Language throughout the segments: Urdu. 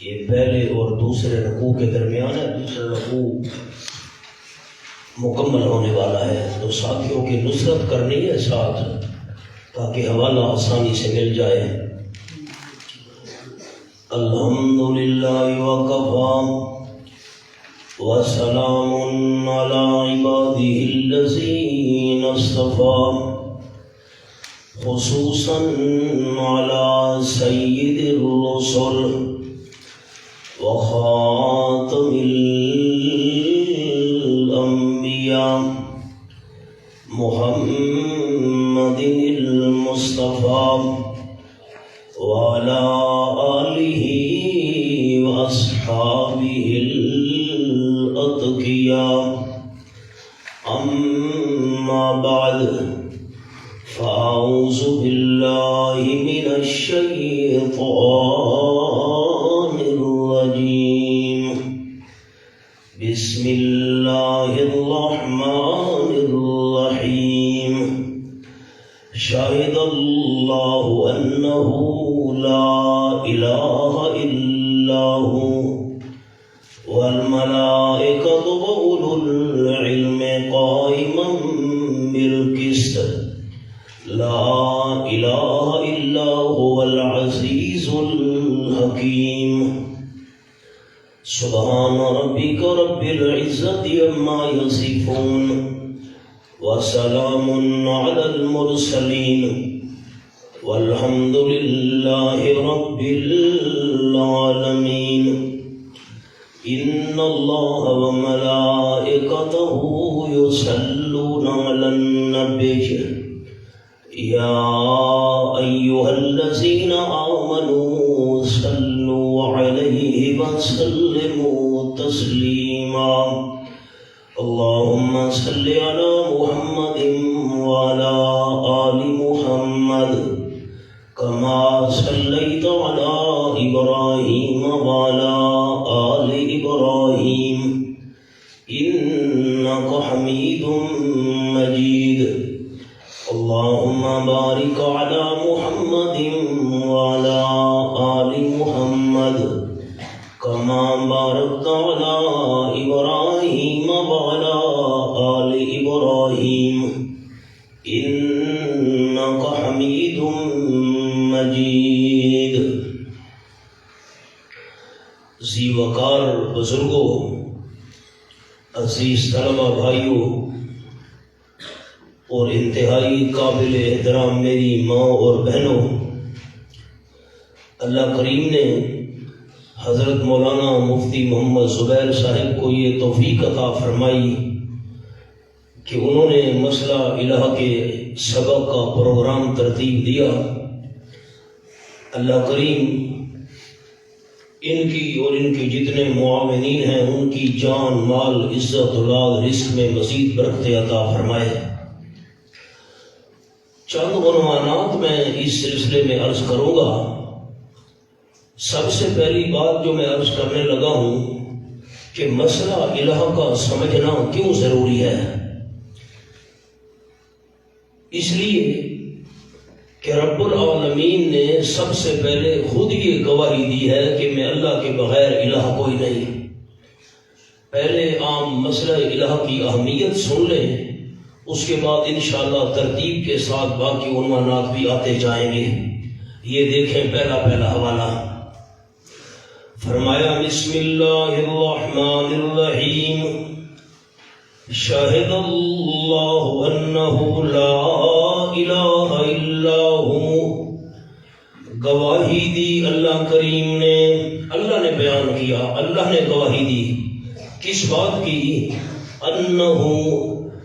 یہ پہلے اور دوسرے رکوع کے درمیان ہے، دوسرا رکوع مکمل ہونے والا ہے، تو ساتھیوں کی نصرت کرنی ہے ساتھ تاکہ حوالہ آسانی سے مل جائے۔ الحمدللہ وکفی وسلام علی عبادہ الذین اصطفی خصوصاً علی سید الرسل وخاتم الانبیاء محمد المصطفى وعلى آلہ واصحابہ الاتقیاء، اما بعد فاعوذ باللہ من الشیطان الرجیم، بسم اللہ الرحمن الرحیم، شاہد اللہ انہ لا الہ الا ہو والملائکۃ وأولو العلم قائما بالقسط، لا الہ الا هو العزیز الحکیم، سبحان ربک رب العزة عما یصفون وسلام علی المرسلین والحمد للہ رب العالمین۔ ان اللہ وملائکتہ یصلون علی النبی یا ایھا الذین آمنوا صلوا علیہ وسلموا تسلیما، اللہم صل علی محمد وعلی آل محمد کما صلیت علی ابراہیم وعلی آل ابراہیم انک حمید مجید، اللہم بارک علی محمد وعلی آل محمد کما بارکت علی ابراہیم وعلی آل ابراہیم انک حمید مجید۔ ذی وقار بزرگوں، عزیز طلبہ بھائیوں اور انتہائی قابل احترام میری ماں اور بہنوں، اللہ کریم نے حضرت مولانا مفتی محمد زبیر صاحب کو یہ توفیق عطا فرمائی کہ انہوں نے مسئلہ الہ کے سبق کا پروگرام ترتیب دیا۔ اللہ کریم ان کی اور ان کے جتنے معاونین ہیں ان کی جان، مال، عزت، اولاد، رزق میں مزید برکت عطا فرمائے۔ چند عنوانات میں اس سلسلے میں عرض کروں گا۔ سب سے پہلی بات جو میں عرض کرنے لگا ہوں کہ مسئلہ الہ کا سمجھنا کیوں ضروری ہے؟ اس لیے کہ رب العالمین نے سب سے پہلے خود یہ گواہی دی ہے کہ میں اللہ کے بغیر الہ کوئی نہیں۔ پہلے عام مسئلہ الہ کی اہمیت سن لیں، اس کے بعد انشاءاللہ ترتیب کے ساتھ باقی عنوانات بھی آتے جائیں گے۔ یہ دیکھیں پہلا حوالہ، فرمایا بسم اللہ الرحمن الرحیم، شاہد اللہ انہ لا الہ الا ہو، گواہی دی اللہ کریم نے، اللہ نے بیان کیا، اللہ نے گواہی دی کس بات کی؟ انہ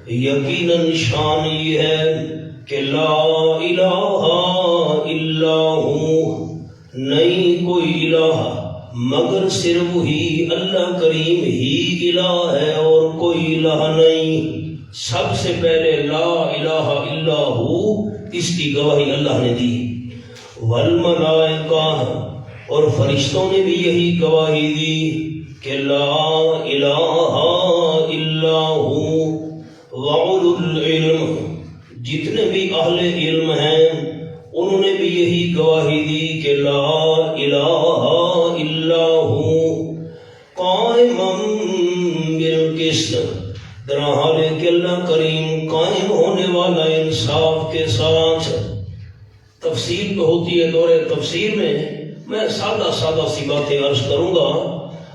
یقیناً شان یہ ہے کہ لا الہ الا ہو، نہیں کوئی الہ مگر صرف وہی اللہ کریم ہی الہ ہے اور کوئی الہ نہیں۔ سب سے پہلے لا الہ الا ہو، اس کی گواہی اللہ نے دی۔ والملائکہ، اور فرشتوں نے بھی یہی گواہی دی کہ لا الہ الا ہو۔ وَأُولُو الْعِلْمِ، جتنے بھی اہل علم ہیں انہوں نے بھی یہی گواہی دی کہ لا الہ الا ہو قائما بالقسط، در حال کہ اللہ کریم قائم ہونے والا انصاف کے ساتھ۔ تفسیر تو ہوتی ہے دور تفسیر میں سادہ سی باتیں عرض کروں گا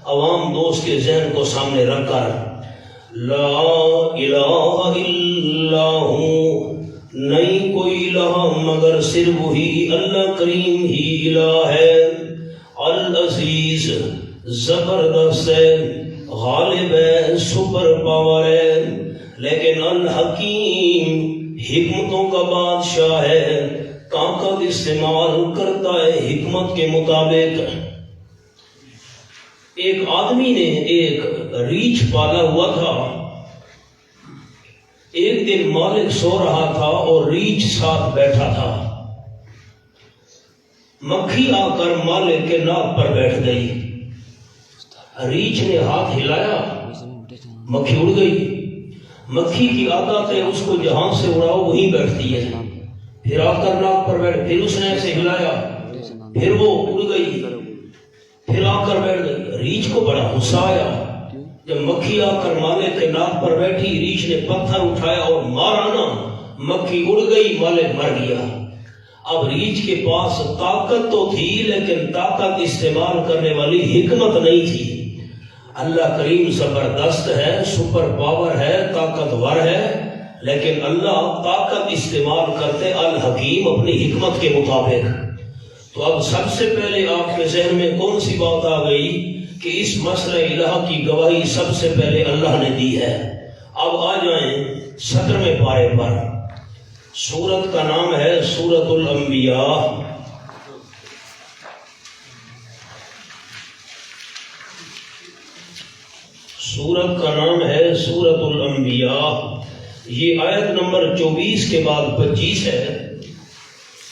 عوام دوست کے ذہن کو سامنے رکھ کر۔ لا الہ الا ہو، نہیں کوئی الہ مگر صرف وہی اللہ کریم ہی الہ ہے۔ العزیز، زبردست ہے، غالب ہے، سپر پاور ہے، لیکن الحکیم، حکمتوں کا بادشاہ ہے، طاقت استعمال کرتا ہے حکمت کے مطابق۔ ایک آدمی نے ایک ریچھ پالا ہوا تھا۔ ایک دن مالک سو رہا تھا اور ریچھ ساتھ بیٹھا تھا۔ مکھی آ کر مالک کے ناک پر بیٹھ گئی۔ ریچھ نے ہاتھ ہلایا، مکھی اڑ گئی۔ مکھی کی عادت ہے اس کو جہاں سے اڑاؤ وہیں بیٹھتی ہے، پھر آ کر ناک پر بیٹھ، پھر اس نے ایسے ہلایا، پھر وہ اڑ گئی، پھر آ کر بیٹھ گئی۔ ریچھ کو بڑا غصہ آیا۔ جب مکھی آ کر مالک کے ناک پر بیٹھی، ریچھ نے پتھر اٹھایا اور مارا نا، مکھی اڑ گئی، مالک مر گیا۔ اب ریچھ کے پاس طاقت تو تھی لیکن طاقت استعمال کرنے والی حکمت نہیں تھی۔ اللہ کریم زبردست ہے، سپر پاور ہے، طاقتور ہے، لیکن اللہ طاقت استعمال کرتے الحکیم اپنی حکمت کے مطابق۔ تو اب سب سے پہلے آپ کے ذہن میں کون سی بات آ گئی کہ اس مسئلہ الہ کی گواہی سب سے پہلے اللہ نے دی ہے۔ اب آ جائیں 17ویں پارے پر۔ سورت کا نام ہے سورت الانبیاء۔ سورت کا نام ہے سورت الانبیاء۔ یہ آیت نمبر 24 کے بعد 25 ہے۔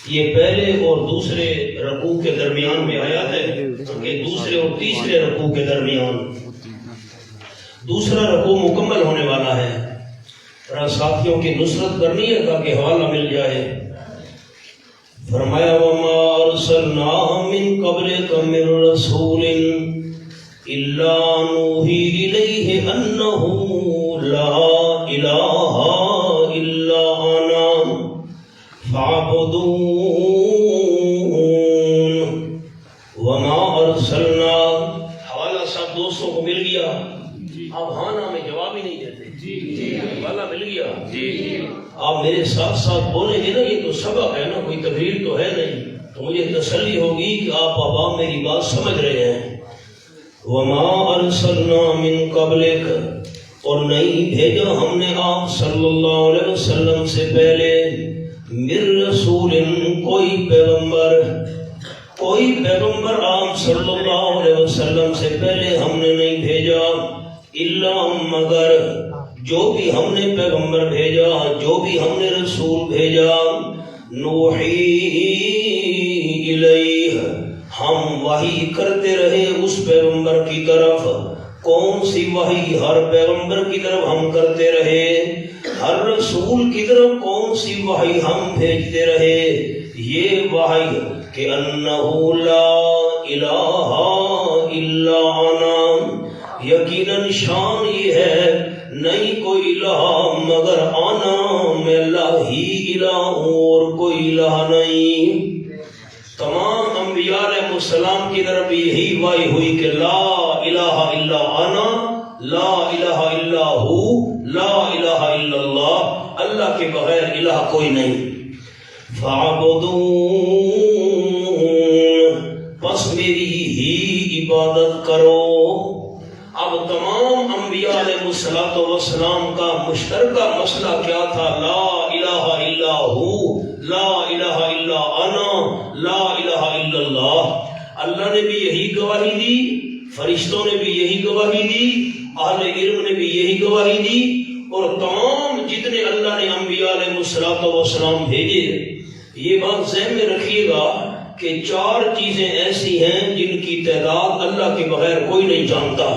یہ پہلے اور دوسرے رکوع کے درمیان میں آیت ہے کہ دوسرے اور تیسرے رکوع کے درمیان دوسرا رکوع مکمل ہونے والا ہے۔ ذرا ساتھیوں کی نصرت کرنی ہے تاکہ حوالہ مل جائے۔ فرمایا وما ارسلنا من قبلک من رسول الا نوحی الیہ انہ لا الہ الا انا فاعبدون۔ وما ارسلنا، حوالہ سب دوستوں کو مل گیا؟ آپ ہاں نا میں جواب ہی نہیں دیتے۔ حوالہ مل گیا؟ آپ میرے ساتھ ساتھ بولیں گے نا، یہ تو سبق ہے نا، کوئی تقریر تو ہے نہیں، تو مجھے تسلی ہوگی کہ آپ عوام میری بات سمجھ رہے ہیں۔ وما ارسلنا من قبلک، اور نہیں بھیجا ہم نے آپ صلی اللہ علیہ وسلم سے پہلے، من رسول، کوئی پیغمبر آپ صلی اللہ علیہ وسلم سے پہلے ہم نے نہیں بھیجا، الا مگر جو بھی ہم نے پیغمبر بھیجا، جو بھی ہم نے رسول بھیجا، نوحی الیہ، ہم وحی کرتے رہے اس پیغمبر کی طرف۔ کون سی وحی؟ ہر پیغمبر کی طرف ہم کرتے رہے، ہر رسول کی طرف کون سی وحی ہم بھیجتے رہے؟ یہ وحی کہ انہ لا الہ الا انا، یقیناً شان یہ ہے نہیں کوئی الہ مگر آنا، میں اللہ ہی الہ ہوں اور کوئی الہ نہیں۔ تمام انبیاء علیہ السلام کی طرف یہی وحی ہوئی کہ لا الہ الا انا، لا الہ الا ہو، لا الہ الا اللہ، اللہ کے بغیر الہ کوئی نہیں۔ فاعبدون، پس میری ہی عبادت کرو۔ اب تمام انبیاء علیہ السلام کا مشترکہ مسئلہ کیا تھا؟ لا الہ الا ہو، لا الہ الا انا، لا الہ الا اللہ۔ اللہ نے بھی یہی گواہی دی، فرشتوں نے بھی یہی گواہی دی، اہل علم نے بھی یہی گواہی دی، اور تمام جتنے اللہ نے انبیاء علیہ السلام بھیجے۔ یہ بات ذہن میں رکھیے گا کہ 4 چیزیں ایسی ہیں جن کی تعداد اللہ کے بغیر کوئی نہیں جانتا۔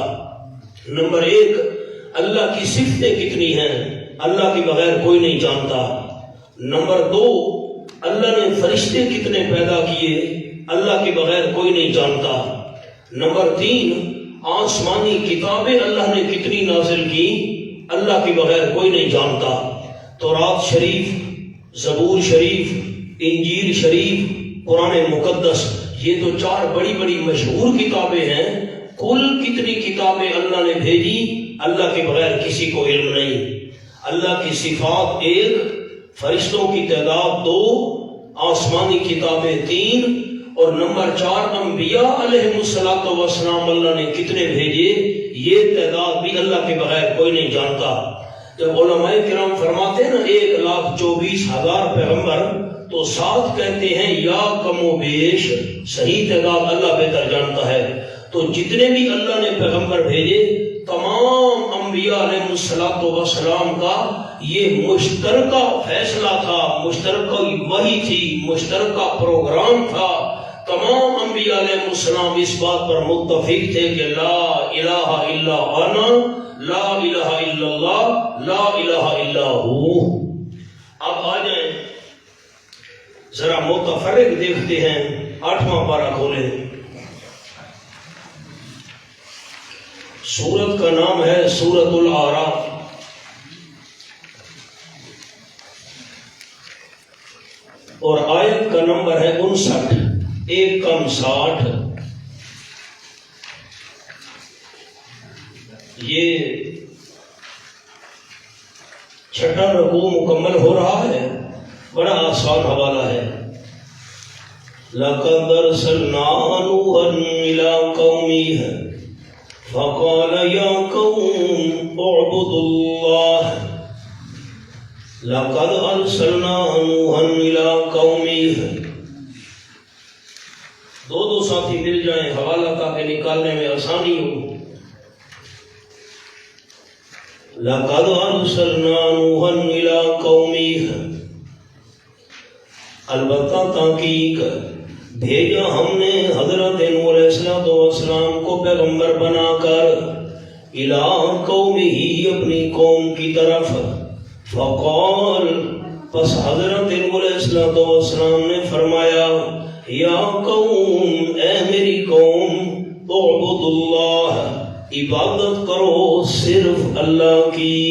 نمبر 1، اللہ کی صفتیں کتنی ہیں، اللہ کے بغیر کوئی نہیں جانتا۔ نمبر 2، اللہ نے فرشتے کتنے پیدا کیے اللہ کے بغیر کوئی نہیں جانتا۔ نمبر 3، آسمانی کتابیں اللہ نے کتنی نازل کی اللہ کے بغیر کوئی نہیں جانتا۔ تورات شریف، زبور شریف، انجیل شریف، قرآن مقدس، یہ تو 4 بڑی بڑی مشہور کتابیں ہیں۔ کل کتنی کتابیں اللہ نے بھیجی اللہ کے بغیر کسی کو علم نہیں۔ اللہ کی صفات 1، فرشتوں کی تعداد 2، آسمانی کتابیں 3، اور نمبر 4 انبیاء علیہ السلام اللہ نے کتنے بھیجے، یہ تعداد بھی اللہ کے بغیر کوئی نہیں جانتا۔ جب علماء کرام فرماتے ہیں نا 1,24,000 پیغمبر، تو ساتھ کہتے ہیں یا کم و بیش، صحیح تعداد اللہ بہتر جانتا ہے۔ تو جتنے بھی اللہ نے پیغمبر بھیجے تمام انبیاء علیہ السلام کا یہ مشترکہ فیصلہ تھا، مشترکہ وحی تھی، مشترکہ پروگرام تھا۔ تمام انبیاء علیہ السلام اس بات پر متفق تھے کہ لا الہ الا انا، لا الہ الا اللہ، لا الہ الا ہو۔ اب آ جائیں ذرا متفرق دیکھتے ہیں، 8واں پارہ کھولیں۔ سورت کا نام ہے سورت الاعراف، اور آیت کا نمبر ہے 59، 1 کم 60۔ یہ 6واں رکوع مکمل ہو رہا ہے، بڑا آسان حوالہ ہے۔ لَقَدْ أَرْسَلْنَا نُوحًا إِلَىٰ قَوْمِهِ فَقَالَ يَا قَوْمِ اعْبُدُوا اللَّهَ۔ لَقَدْ أَرْسَلْنَا نُوحًا إِلَىٰ قَوْمِهِ۔ دو ساتھی مل جائیں حوالہ تاکہ نکالنے میں آسانی ہو۔ لَقَدْ أَرْسَلْنَا نُوحًا إِلَىٰ قَوْمِهِ، البتہ تحقیق بھیجا ہم نے حضرت نوح علیہ السلام کو پیغمبر بنا کر، اِلَىٰ قَوْمِهِ، اپنی قوم کی طرف۔ فقال، پس حضرت نوح علیہ السلام نے فرمایا، یا قوم، اے میری قوم، اعبدوا اللہ، عبادت کرو صرف اللہ کی۔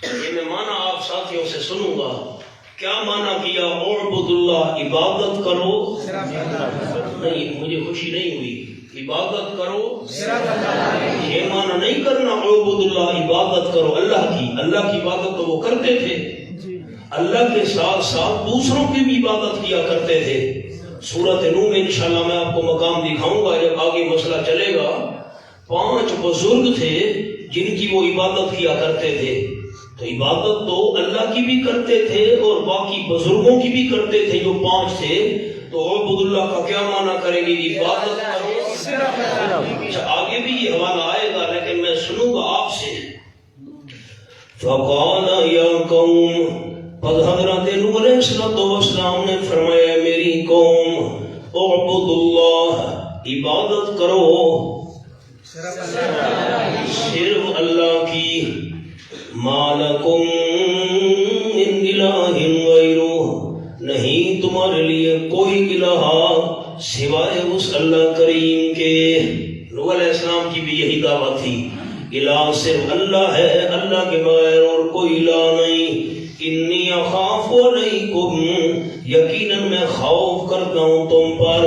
یہ میں معنی آپ ساتھیوں سے سنوں گا، کیا معنی کیا؟ اعبد اللہ، عبادت کرو نہیں، مجھے خوشی نہیں ہوئی، عبادت کرو یہ معنی نہیں کرنا اعبد اللہ، عبادت کرو اللہ کی۔ اللہ کی عبادت تو وہ کرتے تھے، اللہ کے ساتھ ساتھ دوسروں کی بھی عبادت کیا کرتے تھے۔ سورۃ نوح میں انشاءاللہ میں آپ کو مقام دکھاؤں گا جب آگے مسئلہ چلے گا۔ 5 بزرگ تھے جن کی وہ عبادت کیا کرتے تھے، تو عبادت تو اللہ کی بھی کرتے تھے اور باقی بزرگوں کی بھی کرتے تھے جو 5 تھے۔ تو عبد اللہ کا کیا معنی کریں گے؟ عبادت کرو۔ آگے بھی یہ حوالہ آئے گا لیکن میں سنوں گا آپ سے۔ فقال یا قوم، پس حضرت نوح علیہ السلام نے فرمایا میری قوم، اعبد اللہ، عبادت کرو صرف اللہ کی۔ ما لکم من الہ غیرہ، نہیں تمہارے لیے کوئی الہ سوائے اس اللہ کریم کے۔ نوح علیہ السلام کی بھی یہی دعوت تھی، الہ صرف اللہ ہے، اللہ کے بغیر اور کوئی الہ نہیں۔ انی اخاف علیکم، یقیناً میں خوف کرتا ہوں تم پر،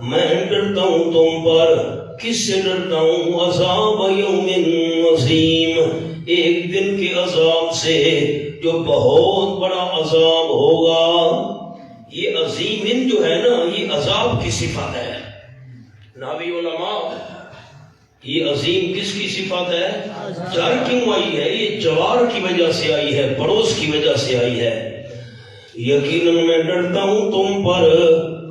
میں ڈرتا ہوں تم پر۔ کس سے ڈرتا ہوں؟ عذاب یوم عظیم، ایک دن کے عذاب سے جو بہت بڑا عذاب ہوگا۔ یہ عظیم جو ہے نا، یہ عذاب کی صفت ہے۔ ناوی علماء، یہ عظیم کس کی صفت ہے؟ جار کیوں آئی ہے؟ یہ جوار کی وجہ سے آئی ہے، پڑوس کی وجہ سے آئی ہے۔ یقیناً میں ڈرتا ہوں تم پر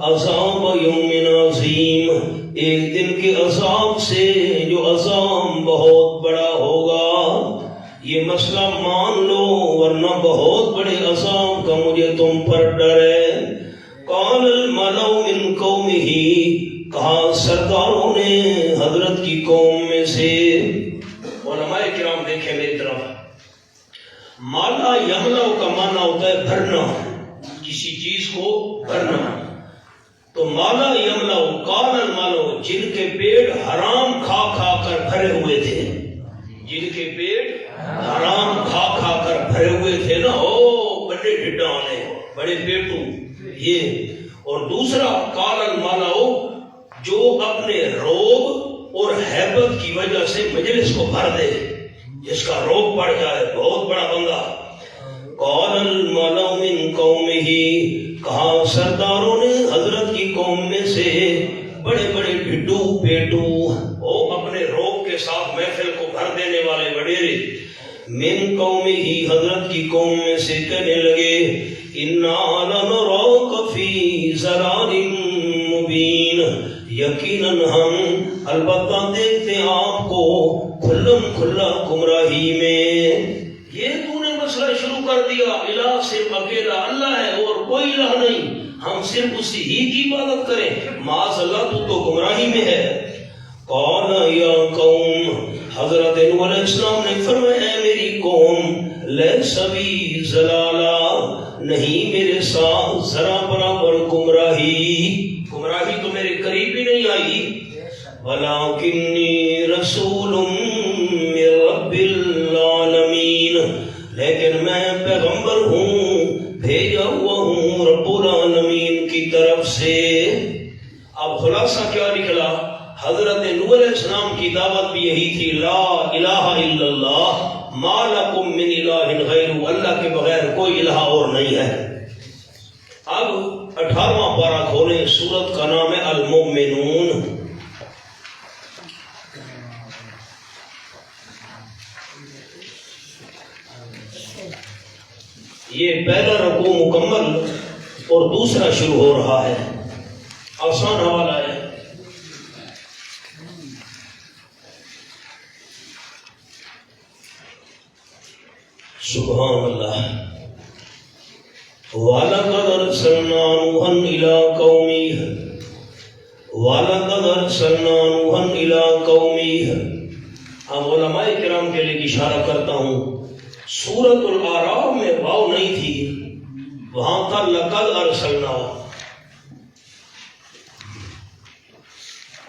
عذاب یوم عظیم، ایک دن کے عذاب سے جو عذاب بہت بڑا ہوگا۔ یہ مسئلہ مان لو ورنہ بہت بڑے عذاب کا مجھے تم پر ڈر ہے۔ قال الملأ من قومہ، کہا سرداروں نے حضرت کی قوم میں سے۔ علماء کرام دیکھیں میری طرف، مالا یملا کا معنی ہوتا ہے بھرنا، کسی چیز کو بھرنا. تو مالا یملا کان المالو جن کے پیٹ حرام کھا کھا کر بھرے ہوئے تھے، جن کے پیٹ حرام کھا کھا کر بھرے ہوئے تھے نا، او بڑے ڈھڈا والے بڑے پیٹو یہ. اور دوسرا کان المالو جو اپنے روب اور ہیبت کی وجہ سے مجلس کو بھر دے، جس کا روب پڑ جائے، بہت بڑا بندہ. قال الملأ من قومه کہا سرداروں نے حضرت کی قوم میں سے، بڑے بڑے ڈھڈو پیٹو وہ اپنے روب کے ساتھ محفل کو بھر دینے والے وڈیرے، من قومه حضرت کی قوم میں سے کہنے لگے انا لنراک فی ضلال مبین، یقیناً ہم البتہ دیکھتے ہیں آپ کو کھلم کھلا گمراہی میں. یہ تو نے مسئلہ شروع کر دیا، الہ صرف اکیلا اللہ ہے اور کوئی الہ نہیں، ہم صرف اسی ہی کی عبادت کریں، معاذ اللہ تو گمراہی میں ہے. قال یا قوم، حضرت نوح علیہ السلام نے فرمایا اے میری قوم، لیس بی ضلالہ، نہیں میرے ساتھ ذرا برابر گمراہی، گمراہی تو میرے قریب ہی نہیں آئی. ولکنی رسول من رب العالمین، لیکن میں پیغمبر ہوں، بھیجا ہوا ہوں رب العالمین کی طرف سے. اب خلاصہ کیا نکلا؟ حضرت نوح علیہ السلام کی دعوت بھی یہی تھی، لا الہ الا اللہ ما لکم من الہ غیر، اللہ کے بغیر کوئی الہ اور نہیں ہے. اب 18واں پارہ کھولیں، سورت کا نام ہے المؤمنون. یہ پہلا رکوع مکمل اور دوسرا شروع ہو رہا ہے. آسان حوالہ ہے. سبحان اللہ. وَلَقَدْ أَرْسَلْنَا نُوحًا إِلَىٰ قَوْمِهِ، وَلَقَدْ أَرْسَلْنَا نُوحًا إِلَىٰ قَوْمِهِ. اب علماء کرام کے لیے اشارہ کرتا ہوں، سورۃ الاعراف میں واو نہیں تھی، وہاں تھا لقد ارسلنا.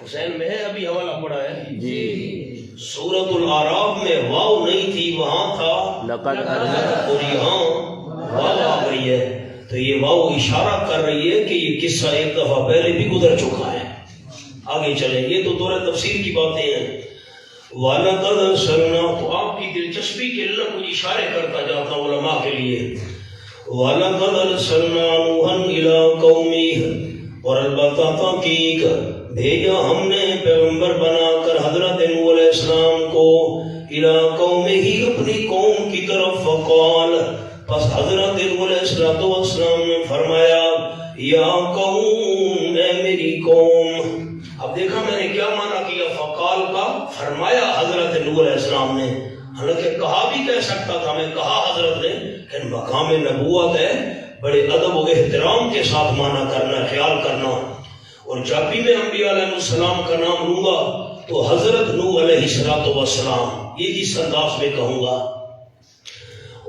حسین میں ہے ابھی حوالہ پڑا ہے جی. سورۃ الاعراف میں واو نہیں تھی، وہاں تھا لقد ارسلنا، اور یہاں واو آ گئی ہے. تو یہ واو اشارہ کر رہی ہے کہ یہ قصہ ایک دفعہ پہلے بھی گزر چکا ہے. آگے چلیں، یہ تو دور تفسیر کی باتیں ہیں. وَلَقَدْ أَرْسَلْنَا، تو آپ کی دلچسپی کے لیے کچھ اشارے کرتا جاتا ہوں علماء کے لیے. وَلَقَدْ أَرْسَلْنَا نُوحًا إِلَىٰ قَوْمِهِ، اور البتہ تحقیق بھیجا ہم نے پیغمبر بنا کر حضرت نوح علیہ السلام کو، إِلَىٰ قَوْمِهِ اپنی قوم کی طرف. فقال، پس حضرت نوح علیہ السلام نے فرمایا یا قوم، اے میری قوم. اب دیکھا میں نے کیا معنی کیا فقال کا، فرمایا حضرت نوح علیہ السلام نے، حالانکہ کہا بھی کہہ سکتا تھا، میں کہا حضرت نے، کہ مقام نبوت ہے، بڑے ادب و احترام کے ساتھ معنی کرنا، خیال کرنا. اور جب بھی میں انبیاء علیہ السلام کا نام لوں گا تو حضرت نوح علیہ السلام یہ جس انداز میں کہوں گا.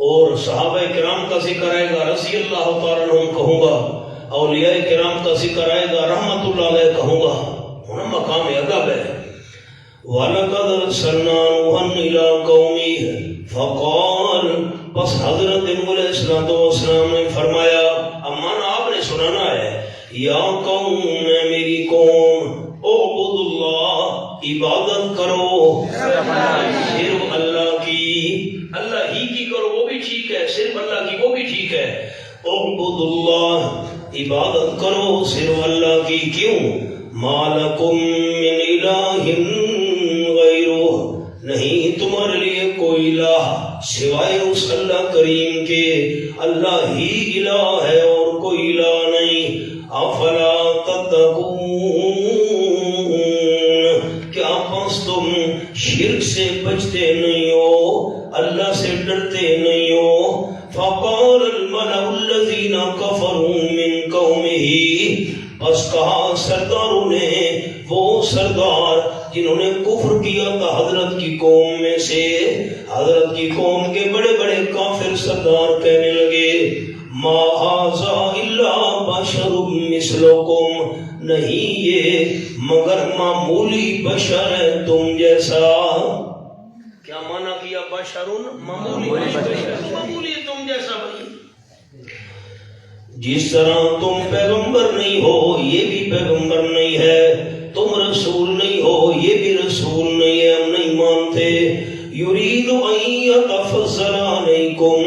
اور صحابہ کرام کا ذکر آئے گا رضی اللہ تعالیٰ عنہم کہوں گا، اولیاء کرام کا ذکر آئے گا رحمت اللہ علیہ کہوں گا، مقام ادب ہے. وَلَقَدْ أَرْسَلْنَا نُوحًا إِلَىٰ قَوْمِهِ، فقال، پس حضرت نوح علیہ السلام نے فرمایا، امانا آپ نے سنانا ہے، یا قوم، میری قوم، اعبدوا اللہ، عبادت کرو، صرف اللہ کی، اللہ ہی کی کرو وہ بھی ٹھیک ہے، صرف اللہ کی وہ بھی ٹھیک ہے. اعبدوا اللہ، عبادت کرو صرف اللہ کی. کیوں؟ ما لکم من الہ غیرہ، نہیں تمہارے لیے کوئی الہ سوائے اس اللہ کریم کے، اللہ ہی الہ ہے اور کوئی الہ نہیں. افلا تتقون، کیا پس تم شرک سے بچتے نہیں ہو، اللہ سے ڈرتے نہیں ہو. فقال الملأ الذین کفروا من قومه، بس کہا سرداروں نے، وہ سردار جنہوں نے کفر کیا تھا حضرت کی قوم میں سے، حضرت کی قوم کے بڑے بڑے کافر سردار کہنے لگے، ما ھذا الا بشر مثلکم، نہیں یہ مگر معمولی بشر ہے تم جیسا۔ کیا معنی کیا بشرن؟ معمولی بشر، معمولی تم جیسا بھائی۔ جس طرح تم پیغمبر نہیں ہو یہ بھی پیغمبر نہیں ہے، تم رسول نہیں ہو یہ بھی رسول نہیں ہے، ہم نہیں مانتے۔ یرید ان یتفضل علیکم،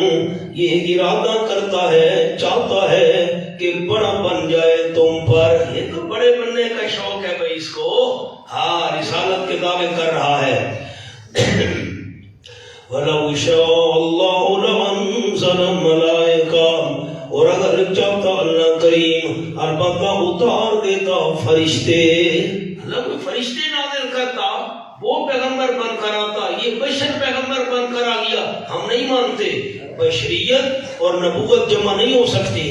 یہ ارادہ کرتا ہے، چاہتا ہے کہ بڑا بن جائے تم پر۔ یہ تو بڑے بننے کا شوق ہے بھائی اس کو، ہاں رسالت کے دعوے کر رہا ہے۔ وَلَوْ شَاءَ اللَّهُ لَأَنزَلَ مَلَائِكَةً، اور اگر چاہتا اللہ کریم البتہ اتار دیتا فرشتے۔ اللہ کوئی فرشتے نازل کرتا وہ پیغمبر بن کر آتا، یہ بشر پیغمبر بن کر آ گیا، ہم نہیں مانتے۔ بشریت اور نبوت جمع نہیں ہو سکتی۔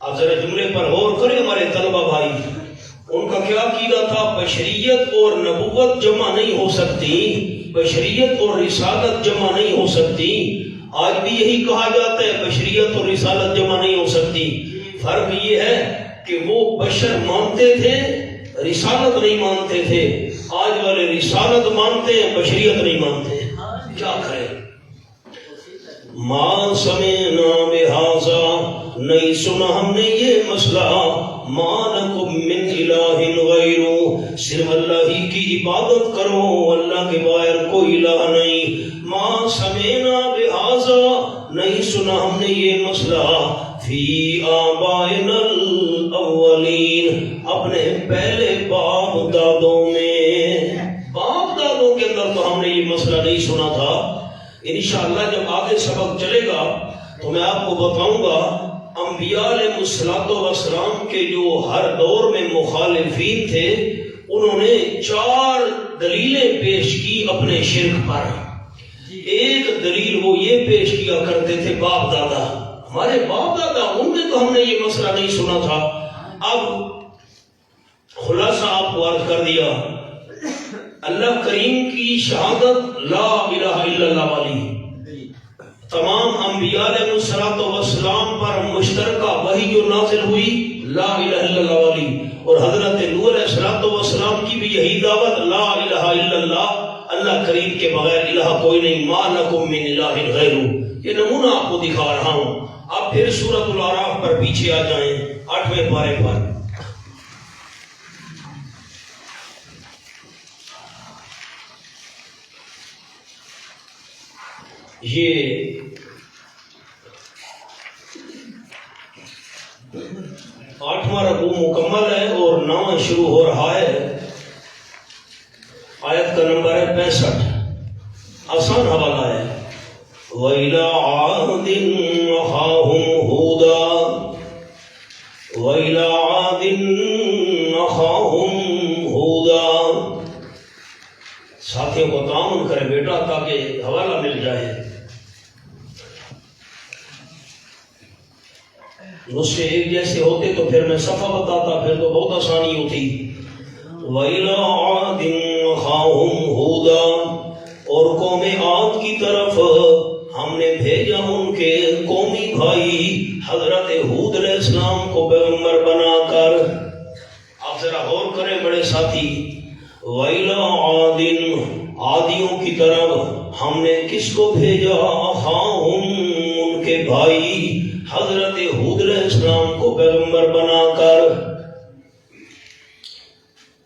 اب ذرا جملے پر غور کریں ہمارے طلبہ بھائی، ان کا کیا عقیدہ تھا؟ بشریت اور نبوت جمع نہیں ہو سکتی، بشریت اور رسالت جمع نہیں ہو سکتی۔ آج بھی یہی کہا جاتا ہے بشریت اور رسالت جمع نہیں ہو سکتی۔ فرق یہ ہے کہ وہ بشر مانتے تھے، رسالت نہیں مانتے تھے۔ آج والے رسالت مانتے ہیں، بشریت نہیں مانتے، کیا کریں؟ ما سمعنا بہذا، نہیں سنا ہم نے یہ مسئلہ، ما لکم من الہ غیرہ، صرف اللہ ہی کی عبادت کرو، اللہ کے بغیر کوئی الہ نہیں۔ ما سمعنا بہذا، نہیں سنا ہم نے یہ مسئلہ، فی آبائنا الاولین، اپنے پہلے باپ دادوں میں، باپ دادوں کے اندر تو ہم نے یہ مسئلہ نہیں سنا تھا۔ انشاءاللہ جب آگے سبق چلے گا تو میں آپ کو بتاؤں گا انبیاء علیہ السلام کے جو ہر دور میں مخالفین تھے، انہوں نے 4 دلیلیں پیش کی اپنے شرک پر۔ ایک دلیل وہ یہ پیش کیا کرتے تھے باپ دادا، ہمارے باپ دادا ان میں تو ہم نے یہ مسئلہ نہیں سنا تھا۔ اب خلاصہ آپ کو عرض کر دیا، اللہ کریم کی شہادت لا الہ الا اللہ والی تمام انبیاء علیہ السلام پر مشترکہ وحی جو نازل ہوئی لا الہ الا اللہ والی، اور حضرت نوح علیہ السلام کی بھی یہی دعوت لا الہ الا اللہ، اللہ کریم کے بغیر الہ کوئی نہیں، ما لکم من الہ غیرہ۔ یہ نمونہ آپ کو دکھا رہا ہوں۔ اب پھر سورۃ الاعراف پر پیچھے آ جائیں 8ویں پارے پر۔ یہ 8واں رکوع مکمل ہے اور 9واں شروع ہو رہا ہے۔ آیت کا نمبر ہے 65، آسان حوالہ ہے۔ وَإِلَىٰ عَادٍ أَخَاهُمْ هُودًا، وَإِلَىٰ عَادٍ أَخَاهُمْ هُودًا۔ ساتھیوں کو تعاون کرے بیٹا تاکہ حوالہ مل جائے۔ نسخے ایک جیسے ہوتے تو پھر میں صفحہ بتاتا، پھر تو بہت آسانی ہوتی۔ وَإِلَىٰ عَادٍ أَخَاهُمْ هُودًا، اور قوم عاد کی طرف ہم نے بھیجا ان کے قومی بھائی حضرت ہود علیہ السلام کو پیغمبر بنا کر۔ آپ ذرا غور کریں بڑے ساتھی، وَإِلَىٰ عَادٍ، عادیوں کی طرف ہم نے کس کو بھیجا؟ أَخَاهُمْ، ان کے بھائی حضرت ہود علیہ السلام کو پیغمبر بنا کر۔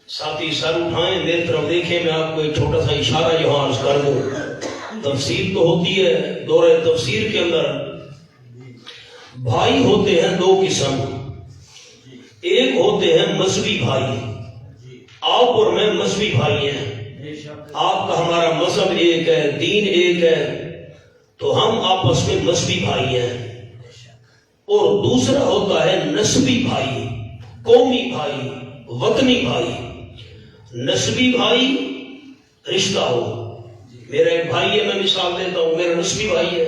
ساتھی سر اٹھائیں میری طرف دیکھیں، میں آپ کو ایک چھوٹا سا اشارہ یہاں عرض کر دوں۔ تفسیر تو ہوتی ہے، دورہ تفسیر کے اندر بھائی ہوتے ہیں 2 قسم۔ ایک ہوتے ہیں مذہبی بھائی، آپ اور میں مذہبی بھائی ہیں، آپ کا ہمارا مذہب ایک ہے، دین ایک ہے، تو ہم آپس میں مذہبی بھائی ہیں۔ اور دوسرا ہوتا ہے نسبی بھائی، قومی بھائی، وطنی بھائی۔ نسبی بھائی رشتہ ہو، میرا ایک بھائی ہے، میں مثال دیتا ہوں، میرا نسبی بھائی ہے۔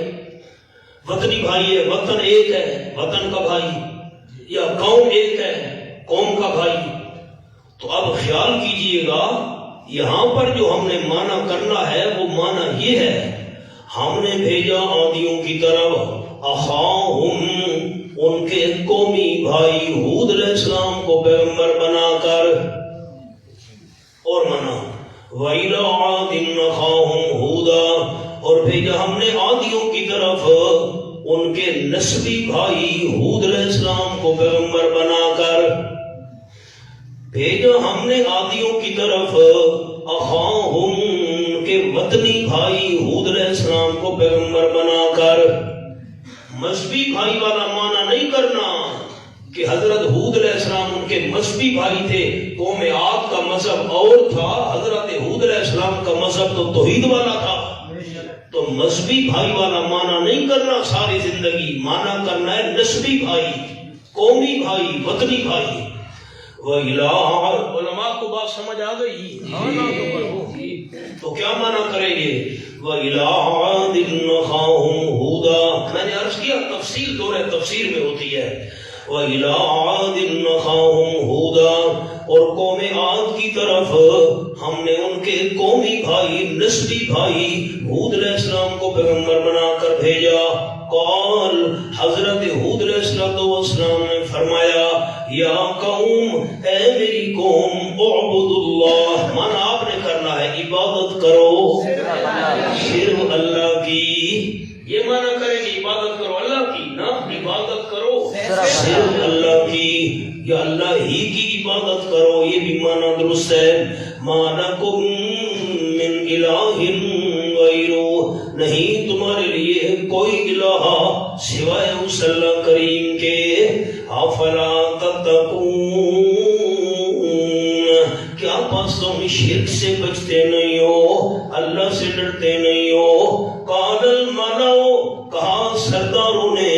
وطنی بھائی ہے، وطن ایک ہے، وطن کا بھائی، یا قوم ایک ہے، قوم کا بھائی۔ تو اب خیال کیجئے گا یہاں پر جو ہم نے معنی کرنا ہے وہ معنی یہ ہے، ہم نے بھیجا عادیوں کی طرف اخاہم ان کے قومی بھائی ہود علیہ السلام کو پیغمبر بنا کر، اور منا وَإِلَىٰ عَادٍ أَخَاهُمْ هُودًا، اور بھیجا ہم نے عادیوں کی طرف ان کے نسبی بھائی ہود علیہ السلام کو پیغمبر بنا کر، بھیجا ہم نے عادیوں کی طرف اخاہم کے وطنی بھائی ہود علیہ السلام کو پیغمبر بنا کر۔ مذہبی بھائی والا معنی نہیں کرنا کہ حضرت ہود علیہ السلام ان کے مذہبی بھائی تھے، قوم عاد کا مذہب اور تھا، حضرت ہود علیہ السلام کا مذہب تو توحید والا تھا۔ تو مذہبی بھائی والا معنی نہیں کرنا ساری زندگی، معنی کرنا ہے نسبی بھائی، قومی بھائی، وطنی بھائی۔ وَإِلَىٰ، علماء کو بات سمجھ آ گئی؟ تو کیا معنی کریں گے؟ وَإِلَىٰ عَادٍ أَخَاهُمْ هُودًا، میں نے عرض کیا تفصیل دور تفسیر میں ہوتی ہے۔ وَإِلَىٰ عَادٍ أَخَاهُمْ هُودًا، اور قوم عاد کی طرف ہم نے ان کے قومی بھائی، نسبی بھائی ہود علیہ السلام کو پیغمبر بنا کر بھیجا۔ قال، حضرت ہود علیہ السلام نے فرمایا، یا قوم، اے میری قوم، اعبد اللہ، مانا آپ نے کرنا ہے عبادت کرو صرف اللہ کی۔ یہ مانا کرے کہ عبادت کرو اللہ کی، نہ عبادت کرو صرف اللہ کی، یا اللہ ہی کی عبادت کرو، یہ بھی مانا درست ہے۔ ما لکم من الہ غیرہ، نہیں تمہارے لیے کوئی الہ سوائے اس اللہ کریم کے۔ افلا تتقون، کیا پس تم شرک سے بچتے نہیں ہو، اللہ سے ڈرتے نہیں ہو؟ قال الملأ، کہا سرداروں نے،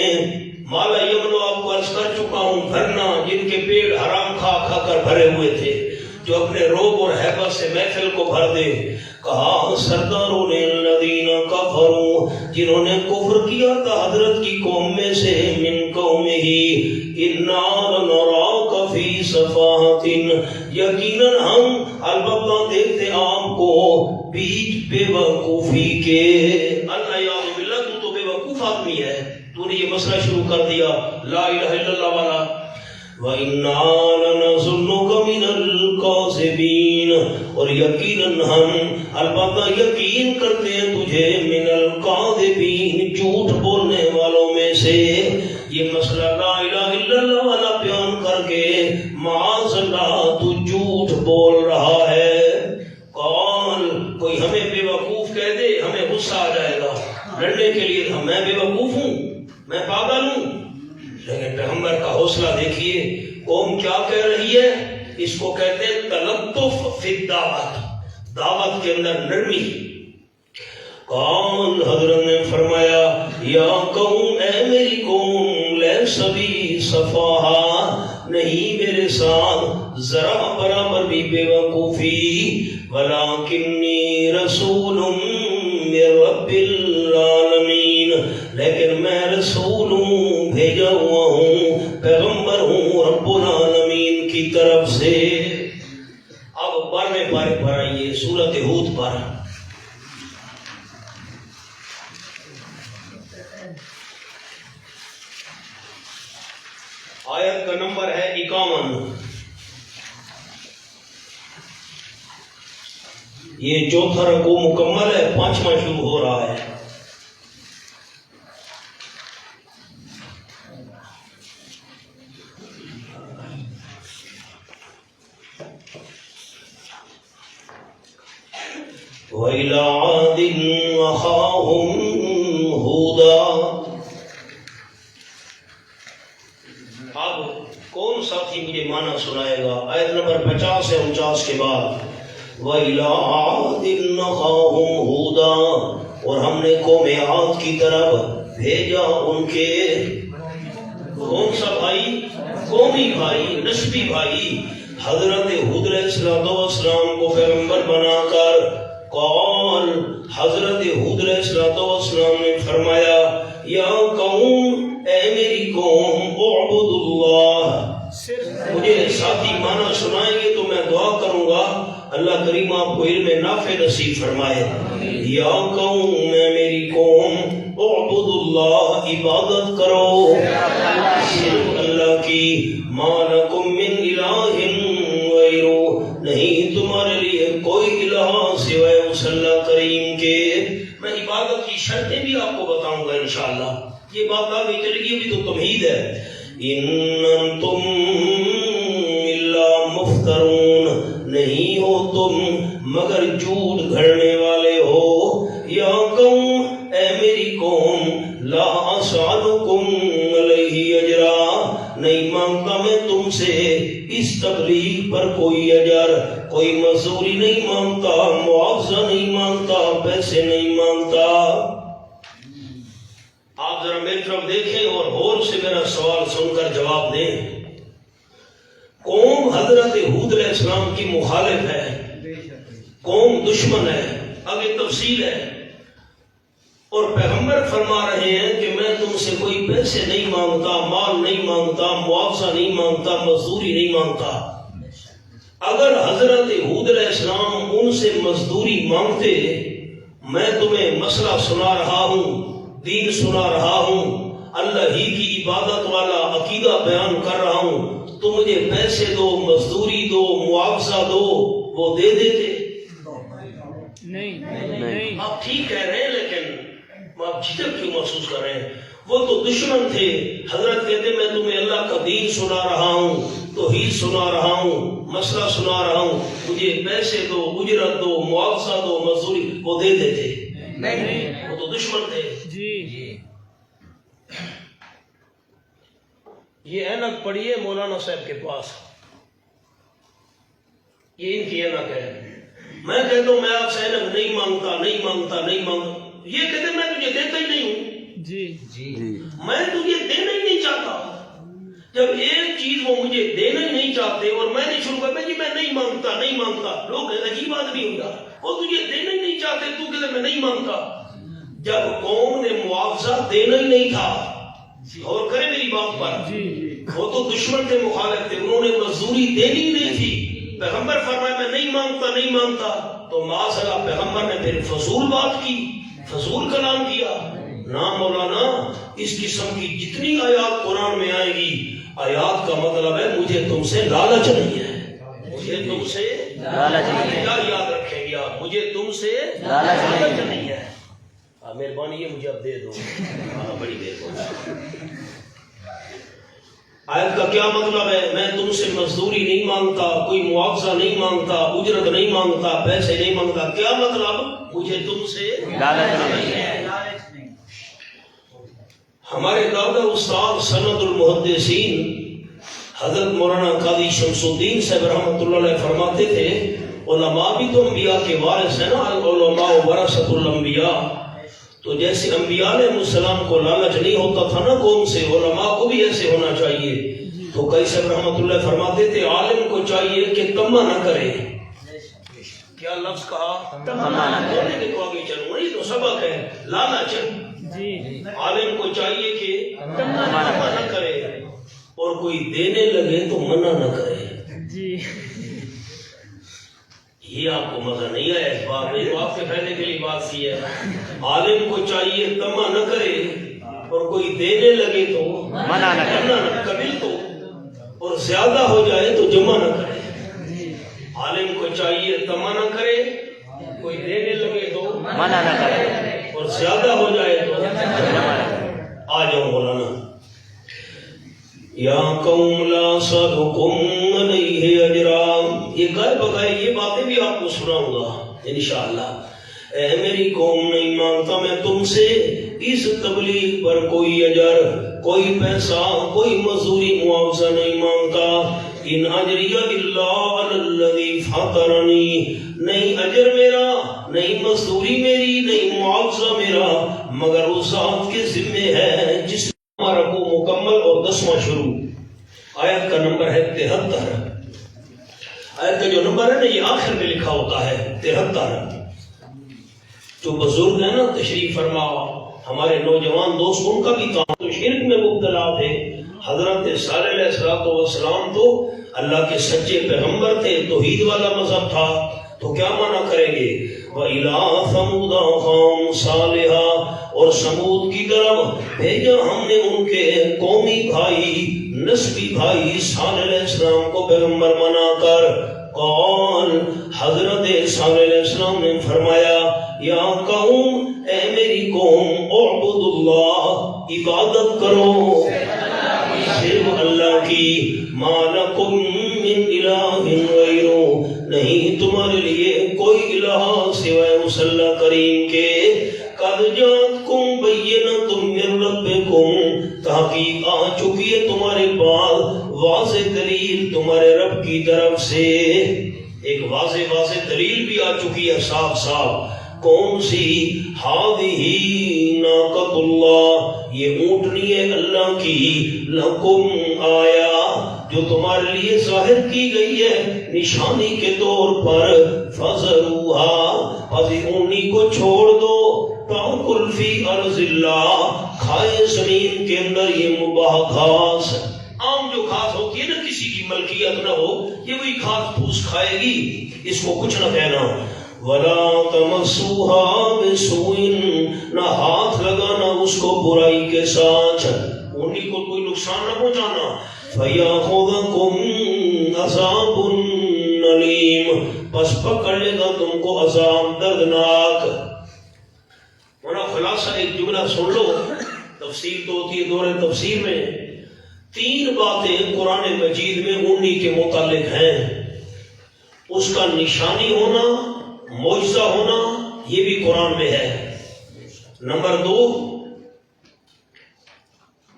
مالا یملو آپ کو عرض کر چکا ہوں، بھرنا، جن کے پیڑ حرام کھا کھا کر بھرے ہوئے تھے، جو اپنے روب اور ہیبت سے محفل کو بھر دے۔ کہا سرداروں نے، الذین کفروا، جنہوں نے کفر کیا تھا حضرت کی قوم میں سے، من قومہ، انا لنراک فی سفاہۃ، یقیناً ہم البتہ دیکھتے آپ کو بیچ بے وقوفی کے۔ العیاذ باللہ، تو بے وقوف آدمی ہے، تو نے یہ مسئلہ شروع کر دیا لا الہ الا اللہ والا۔ وَإِنَّا لَنَظُنُّكَ مِنَ الْكَاذِبِينَ، اور یقیناً ہم البتہ یقین کرتے ہیں تجھے من الکاذبین، جھوٹ بولنے والوں میں سے۔ یہ مسئلہ لا الہ الا اللہ والا بیان کر کے معاذ اللہ تو جھوٹ بول رہا ہے۔ قال، کوئی ہمیں بے وقوف کہہ دے ہمیں غصہ آ جائے گا، لڑنے کے لیے میں بے وقوف ہوں، میں پاگل ہوں، لیکن پیغمبر کا حوصلہ دیکھیے، قوم کیا کہہ رہی ہے، اس کو کہتے ہیں تلطف فی الدعوت، دعوت کے اندر نرمی۔ قال، حضرت نے فرمایا، یا قوم، اے میری قوم، لیس بی سفاہہ، نہیں میرے ساتھ ذرا برابر بھی بے وقوفی، ولکنی رسول من رب العالمین، لیکن میں رسول ہوں، بھیجا ہوا ہوں، پیغمبر ہوں رب العالمین کی طرف سے۔ اب 12ویں پارے پر آئیے، سورۃ ہود پر۔ آیت کا نمبر ہے 51۔ یہ چوتھا رکوع مکمل ہے، 5واں شروع ہو رہا ہے۔ وَإِلَىٰ عَادٍ أَخَاهُمْ هُودًا۔ اب کون ساتھی مجھے معنی سنائے گا؟ آیت نمبر 50 سے 49 کے بعد۔ وَإِلَىٰ عَادٍ أَخَاهُمْ هُودًا، اور ہم نے قوم عاد کی طرف بھیجا ان کے کون سا بھائی؟ قومی بھائی، نسبی بھائی، حضرت ہود علیہ السلام کو پیغمبر بنا کر۔ قال، حضرت ہود علیہ السلام نے فرمایا، یا قوم، اے میری قوم، اعبد اللہ، مجھے ساتھی معنی سنائیں گے تو میں دعا کروں گا اللہ کریم آپ کو علم نافع نصیب فرمائے۔ یا قوم، اے میری قوم، اعبد اللہ، عبادت کرو صرف اللہ کی، ما لکم من الہ غیرہ، نہیں تمہارے لیے کوئی الہ سوائے اس اللہ کریم کے۔ میں عبادت کی شرطیں بھی آپ کو بتاؤں گا انشاءاللہ، یہ بات آگے چلے گی، ابھی تو تمہید ہے۔ ان انتم الا مفترون، نہیں ہو تم مگر جھوٹ گھڑنے والے ہو۔ یا قوم، اے میری قوم، لا اسألکم علیہ اجرا، نہیں مانگتا میں تم سے اس تبلیغ پر کوئی اجر، کوئی مزدوری نہیں مانگتا، معاوضہ نہیں مانگتا، پیسے نہیں مانگتا۔ آپ ذرا میری طرف دیکھیں اور غور سے میرا سوال سن کر جواب دیں۔ قوم حضرت ہود علیہ السلام کی مخالف ہے، قوم دشمن ہے، آگے تفصیل ہے، اور پیغمبر فرما رہے ہیں کہ میں تم سے کوئی پیسے نہیں مانگتا، مال نہیں مانگتا، معاوضہ نہیں مانگتا، مزدوری نہیں مانگتا۔ اگر حضرت ہود علیہ السلام ان سے مزدوری مانگتے، میں تمہیں مسئلہ سنا رہا ہوں، دین سنا رہا ہوں، اللہ ہی کی عبادت والا عقیدہ بیان کر رہا ہوں، تو مجھے پیسے دو، مزدوری دو، معاوضہ دو، وہ دے دیتے؟ نہیں۔ آپ ٹھیک کہہ رہے ہیں، لیکن آپ جھجک کیوں محسوس کر رہے ہیں؟ وہ تو دشمن تھے۔ حضرت کہتے میں تمہیں اللہ کا دین سنا رہا ہوں، توحید سنا رہا ہوں، مسئلہ سنا رہا ہوں، مجھے پیسے دو، اجرت دو، معاوضہ دو، مزدوری، وہ دے دیتے؟ نہیں، وہ تو دشمن تھے۔ یہ اینک پڑھیے مولانا صاحب کے پاس، یہ ان کی اینک ہے۔ میں کہتا ہوں میں آپ سے اینک نہیں مانگتا، نہیں مانگتا، نہیں مانگتا، یہ کہتے ہیں میں تجھے دیتا ہی نہیں ہوں، میں تجھے دینا ہی نہیں چاہتا۔ جب ایک چیز وہ مجھے دینا ہی نہیں چاہتے اور میں نے شروع کر جی میں نہیں مانگتا، نہیں مانگتا، لوگ عجیب آدمی ہو جا، وہ تجھے دینا ہی نہیں چاہتے، تو کہتے میں نہیں مانگتا۔ جب قوم نے معاوضہ دینا ہی نہیں تھا، اور کرے میری بات پر، وہ تو دشمن تھے، مخالف تھے، انہوں نے مزدوری دینی ہی نہیں تھی، پیغمبر فرمایا میں نہیں مانگتا، نہیں مانگتا، تو معاذ اللہ پیغمبر نے پھر فضول بات کی، فضول کلام کیا۔ نا مولانا، اس قسم کی جتنی آیات قرآن میں آئے گی، آیات کا مطلب ہے مجھے تم سے لالچ نہیں ہے، مجھے تم سے لالچ نہیں ہے، کیا یاد رکھیں گے آپ، مجھے تم سے لالچ نہیں ہے۔ مہربانی ہے مجھے اب دے دو، بڑی مہربانی۔ آیت کا کیا مطلب ہے؟ میں تم سے مزدوری نہیں مانگتا، کوئی معاوضہ نہیں مانگتا، اجرت نہیں مانگتا، پیسے نہیں مانگتا، کیا مطلب؟ مجھے تم سے لالچ نہیں ہے۔ ہمارے دادا استاد سند المحدثین حضرت مولانا قاضی شمس الدین صاحب رحمۃ اللہ علیہ فرماتے تھے علماء بھی تو انبیاء کے وارث ہیں نا، العلماء ورثۃ الانبیاء، تو جیسے انبیاء علیہ السلام کو لالچ نہیں ہوتا تھا نا قوم سے، علماء کو بھی ایسے ہونا چاہیے۔ تو قاضی صاحب رحمۃ اللہ فرماتے تھے عالم کو چاہیے کہ تما نہ کرے، کیا لفظ کہا؟ تما نہ کرے، دیکھو آگے چلوں، یہ تو سبق ہے، لالچ۔ عالم کو چاہیے کہ تما نہ کرے، اور کوئی دینے لگے تو منع نہ کرے۔ یہ آپ کو مزہ نہیں آیا اس بات میں، تو آپ کے فائدے کے لیے بات کی ہے۔ عالم کو چاہیے تما نہ کرے، اور کوئی دینے لگے تو منع نہ کرے، قبل تو، اور زیادہ ہو جائے تو جمع نہ کرے۔ عالم کو چاہیے تما نہ کرے، کوئی دینے لگے تو منع نہ کرے، اور زیادہ ہو جائے تو جمع نہ کرے۔ آ جاؤ مولانا۔ یا قوم لا اسألکم علیہ اجرا، یہ گھر بغیر یہ باتیں بھی آپ کو سناؤں گا انشاءاللہ۔ اے میری قوم، نہیں مانگتا میں تم سے اس تبلیغ پر کوئی اجر، کوئی پیسہ، کوئی مزدوری، معاوضہ نہیں مانگتا۔ ان اجری الا علی الذی فطرنی، نہیں اجر میرا، نہیں مزدوری میری، نہیں معاوضہ میرا، مگر اس ذات کے ذمے ہے جس نے ہمارا کو مکمل۔ اور 10واں شروع، آیت کا نمبر ہے 73۔ آیت کا جو نمبر ہے نا یہ آخر میں لکھا ہوتا ہے 73۔ جو بزرگ ہیں نا تشریف فرما، ہمارے نوجوان دوست، ان کا بھی کام تو شرک میں مبتلا تھے۔ حضرت صالح علیہ السلام تو اللہ کے سچے پیغمبر تھے، توحید والا مذہب تھا، تو کیا معنی کریں گے؟ وَإِلَىٰ ثَمُودَ أَخَاهُمْ صَالِحًا، اور سمود کی طرف بھیجا ہم نے ان کے قومی بھائی نسبی بھائی صالح علیہ السلام کو پیغمبر بنا کر۔ قال، حضرت صالح علیہ السلام نے فرمایا، یا قوم، اے میری قوم، اعبد اللہ، عبادت کرو صرف اللہ کی، ما لکم من الہ غیرہ، نہیں تمہارے لیے کوئی الہ سوائے اس اللہ کریم کے، قد جاءتکم بینۃ من ربکم، تحقیق آ چکی ہے تمہارے پاس واضح دلیل تمہارے رب کی طرف سے، ایک واضح دلیل بھی آ چکی ہے صاف صاف۔ کون سی؟ ہذہ ناقۃ اللہ، یہ اونٹنی ہے اللہ کی، لکم آیا، جو تمہارے لیے ظاہر کی گئی ہے نشانی کے طور پر، فذروہا، پس اونٹنی کو چھوڑ دو، تاکل فی ارض اللہ، کھائے زمین کے اندر یہ مباح گھاس، عام جو گھاس ہوتی ہے نا کسی کی ملکیت نہ ہو، یہ وہی گھاس پھوس کھائے گی، اس کو کچھ نہ کہنا۔ وَلَا تَمَسُّوهَا بِسُوءٍ، نہ ہاتھ لگانا اس کو برائی کے ساتھ، انہی کو کوئی نقصان نہ پہنچانا۔ فَيَأْخُذَكُمْ عَذَابٌ أَلِيمٌ، بس پکڑ لے گا تم کو عذاب دردناک۔ ورنہ خلاصہ ایک جملہ سن لو، تفسیر تو ہوتی ہے دور تفسیر میں، تین باتیں قرآن مجید میں اونی کے متعلق ہیں، اس کا نشانی ہونا، معجزہ ہونا، یہ بھی قرآن میں ہے۔ نمبر 2،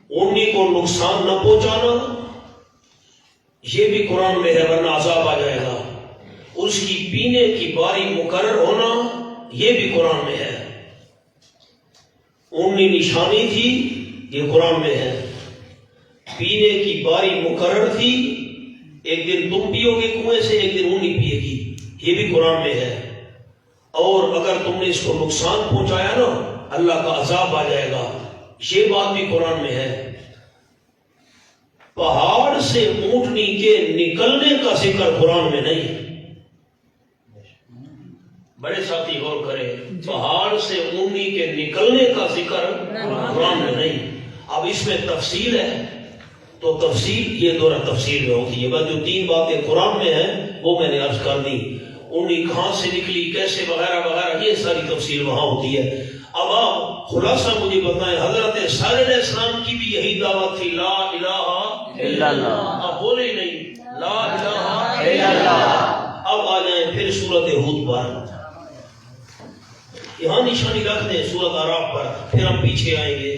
اونی کو نقصان نہ پہنچانا، یہ بھی قرآن میں ہے ورنہ عذاب آ جائے گا۔ اس کی پینے کی باری مقرر ہونا، یہ بھی قرآن میں ہے۔ اونی نشانی تھی، یہ قرآن میں ہے۔ پینے کی باری مقرر تھی، ایک دن تم پیو گے کنویں سے، ایک دن اونی پیے گی، یہ بھی قرآن میں ہے۔ اور اگر تم نے اس کو نقصان پہنچایا نا، اللہ کا عذاب آ جائے گا، یہ بات بھی قرآن میں ہے۔ پہاڑ سے اونٹنی کے نکلنے کا ذکر قرآن میں نہیں، بڑے ساتھی غور کریں، پہاڑ سے اونٹنی کے نکلنے کا ذکر قرآن میں نہیں۔ اب اس میں تفصیل ہے، تو تفصیل یہ دورہ تفصیل میں ہوتی ہے، بس جو تین باتیں قرآن میں ہیں وہ میں نے عرض کر دی، اونی کہاں سے نکلی، کیسے، وغیرہ وغیرہ، یہ ساری تفصیل وہاں ہوتی ہے۔ اب آپ خلاصہ مجھے بتائیں، حضرت صالح علیہ السلام کی بھی یہی دعوت تھی، لا الہ الا اللہ، اب بولے ہی نہیں، لا الہ الا اللہ۔ اب آ جائیں پھر سورۃ ہود پر، یہاں نشانی رکھ دیں سورۃ اعراف پر، پھر ہم پیچھے آئیں گے۔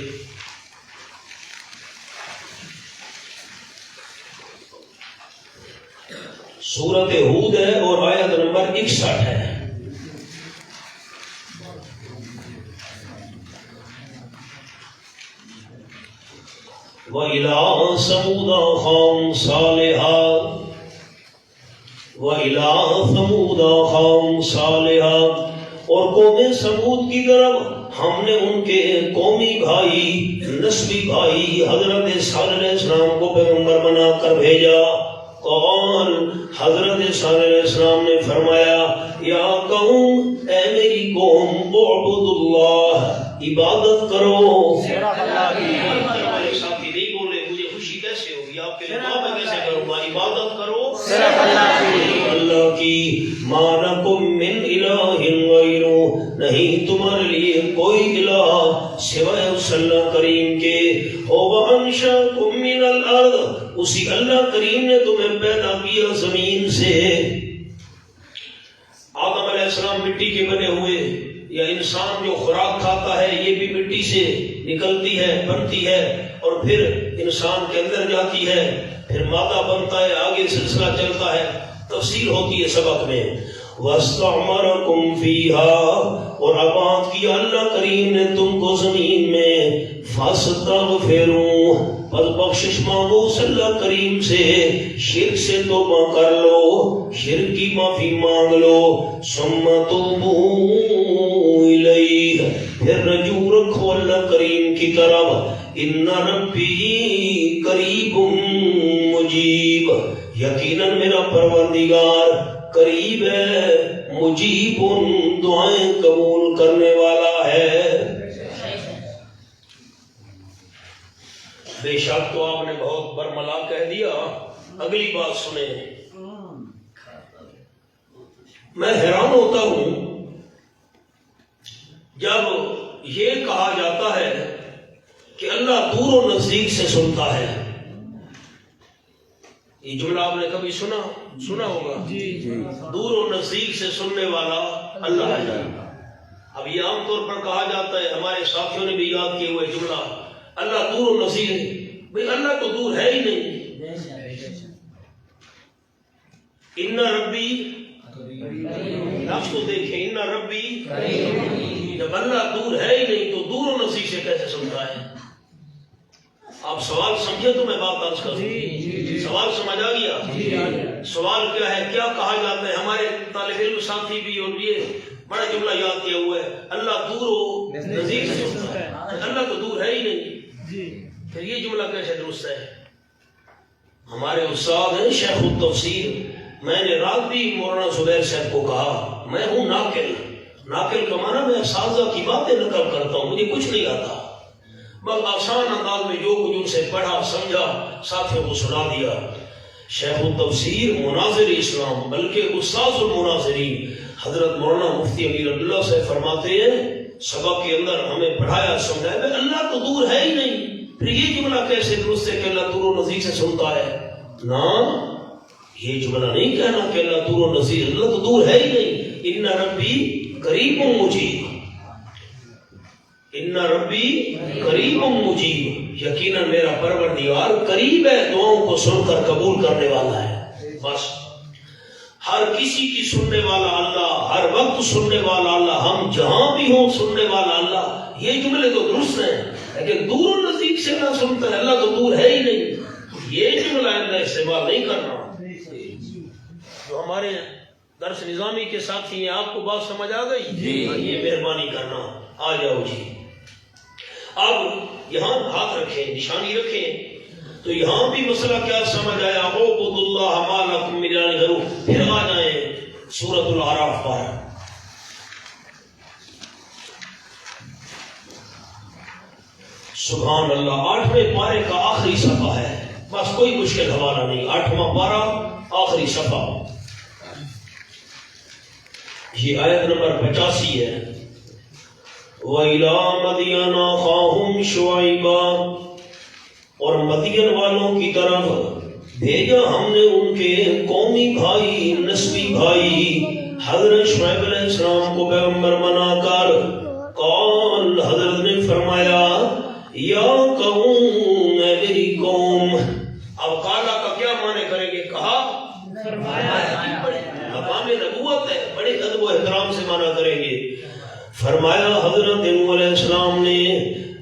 سورۃ ہود ہے اور آیت نمبر 61 ہے۔ وَإِلَىٰ ثَمُودَ أَخَاهُمْ صَالِحًا، وَإِلَىٰ ثَمُودَ أَخَاهُمْ صَالِحًا، اور قوم سمود کی طرف ہم نے ان کے قومی بھائی نسبی بھائی حضرت صالح علیہ السلام کو پیغمبر بنا کر بھیجا۔ قال، حضرت صالح علیہ السلام نے فرمایا، یا قوم، اے میری قوم، اعبد اللہ، عبادت کرو صرف اللہ کی۔ ہمارے ساتھی نہیں بولے، مجھے خوشی کیسے ہوگی، آپ کے لیے دعا میں کیسے کروں گا، عبادت کرو صرف اللہ کی، اللہ کی، ما لکم من الہ غیرہ، نہیں تمہارے لیے کوئی الہ سوائے اس اللہ کریم کے، وَأَنشَأَكُم مِّنَ الْأَرْضِ، اسی اللہ کریم نے تمہیں پیدا کیا زمین سے۔ آدم علیہ السلام مٹی کے بنے ہوئے، یا انسان جو خوراک کھاتا ہے یہ بھی مٹی سے نکلتی ہے، بنتی ہے، اور پھر انسان کے اندر جاتی ہے، پھر مادہ بنتا ہے، آگے سلسلہ چلتا ہے، تفصیل ہوتی ہے سبق میں۔ وَاسْتَعْمَرَكُمْ فِيهَا، اور آباد کیا اللہ کریم نے تم کو زمین میں، فَاسْتَغْفِرُوهُ، پس بخشش مانگو اس اللہ کریم سے، شرک سے توبہ کر لو، شرک کی معافی مانگ لو، ثُمَّ تُوبُوا إِلَيْهِ، پھر رجوع رکھو اللہ کریم کی طرف، إِنَّ رَبِّي قَرِيبٌ مُجِيبٌ، یقیناً میرا پروردگار قریب ہے، مجیب دعائیں قبول کرنے والا ہے۔ بے شک تو آپ نے بہت برملا کہہ دیا، اگلی بات سنیں۔ میں حیران ہوتا ہوں جب یہ کہا جاتا ہے کہ اللہ دور و نزدیک سے سنتا ہے۔ یہ جملہ آپ نے کبھی سنا ہوگا؟ دور و نزدیک سے سننے والا اللہ ہے۔ اب یہ عام طور پر کہا جاتا ہے، ہمارے ساتھیوں نے بھی یاد کیے ہوئے جملہ، اللہ دور و نزدیک ہے۔ بھئی اللہ تو دور ہے ہی نہیں۔ ان ربی، لفظ تو دیکھیں، ان ربی، جب اللہ دور ہے ہی نہیں تو دور و نزدیک سے کیسے سنتا ہے؟ آپ سوال سمجھے تو میں بات عرض کروں۔ سوال سمجھ آ گیا؟ سوال کیا ہے، کیا کہا جاتا ہے؟ ہمارے طالب علم ساتھی بھی اور یہ بڑا جملہ یاد کیا ہوا ہے، اللہ دور و نزدیک سے سنتا ہے۔ اللہ تو دور ہے ہی نہیں، پھر یہ جملہ کیسے درست ہے؟ ہمارے استاد ہیں شیخ التفسیر، میں نے رات بھی مولانا زبیر صاحب کو کہا میں ہوں ناقل کا معنی میں اساتذہ کی باتیں نقل کرتا ہوں، مجھے کچھ نہیں آتا، بس آسان انداز میں جو کچھ ان سے پڑھا سمجھا ساتھیوں کو سنا دیا۔ شیخ التفسیر مناظر اسلام بلکہ استاذ المناظرین حضرت مولانا مفتی امیر عبداللہ صاحب فرماتے ہیں سبق کے اندر ہمیں پڑھایا سمجھایا کہ اللہ تو دور ہے ہی نہیں، پھر یہ جملہ کیسے درست ہے کہ اللہ دور و نزدیک سے سنتا ہے؟ نا، یہ جملہ نہیں کہنا کہ اللہ دور و نزدیک، اللہ تو دور ہے ہی نہیں۔ ان ربی قریب مجیب، ان ربی قریب مجیب، یقیناً میرا پروردگار قریب ہے، دعاؤں کو سن کر قبول کرنے والا ہے۔ بس ہر کسی کی سننے والا اللہ، ہر وقت سننے والا اللہ، ہم جہاں بھی ہوں سننے والا اللہ، یہ جملے تو درست ہیں، لیکن دور و نزدیک سے نہ سنتا ہے، اللہ تو دور ہے ہی نہیں، یہ جملہ آئندہ استعمال نہیں کرنا۔ جو ہمارے درس نظامی کے ساتھی ہیں، آپ کو بات سمجھ آ گئی؟ یہ مہربانی کرنا، آ جاؤ جی۔ اب یہاں ہاتھ رکھیں، نشانی رکھیں، تو یہاں بھی مسئلہ کیا سمجھ آیا؟ اعبدوا اللہ ما لکم من الہ غیرہ۔ پھر آ جائیں سورۃ الاعراف پر۔ سبحان اللہ، 8ویں پارے کا آخری صفحہ ہے، بس کوئی مشکل حوالہ نہیں، 8واں پارہ آخری صفحہ، یہ آیت نمبر 85 ہے۔ وَإِلَىٰ مَدْيَنَ أَخَاهُمْ شُعَيْبًا، اور مدین والوں کی طرف بھیجا ہم نے ان کے قومی بھائی نسبی بھائی حضرت شعیب علیہ السلام کو پیغمبر بنا کر۔ قال، حضرت نے فرمایا، یا قوم، اے میری قوم۔ اب قالا کا کیا معنی کریں گے؟ کہا، فرمایا، مقام نبوت ہے، بڑے ادب و احترام سے معنی کریں گے۔ فرمایا حضرت نوح علیہ السلام نے،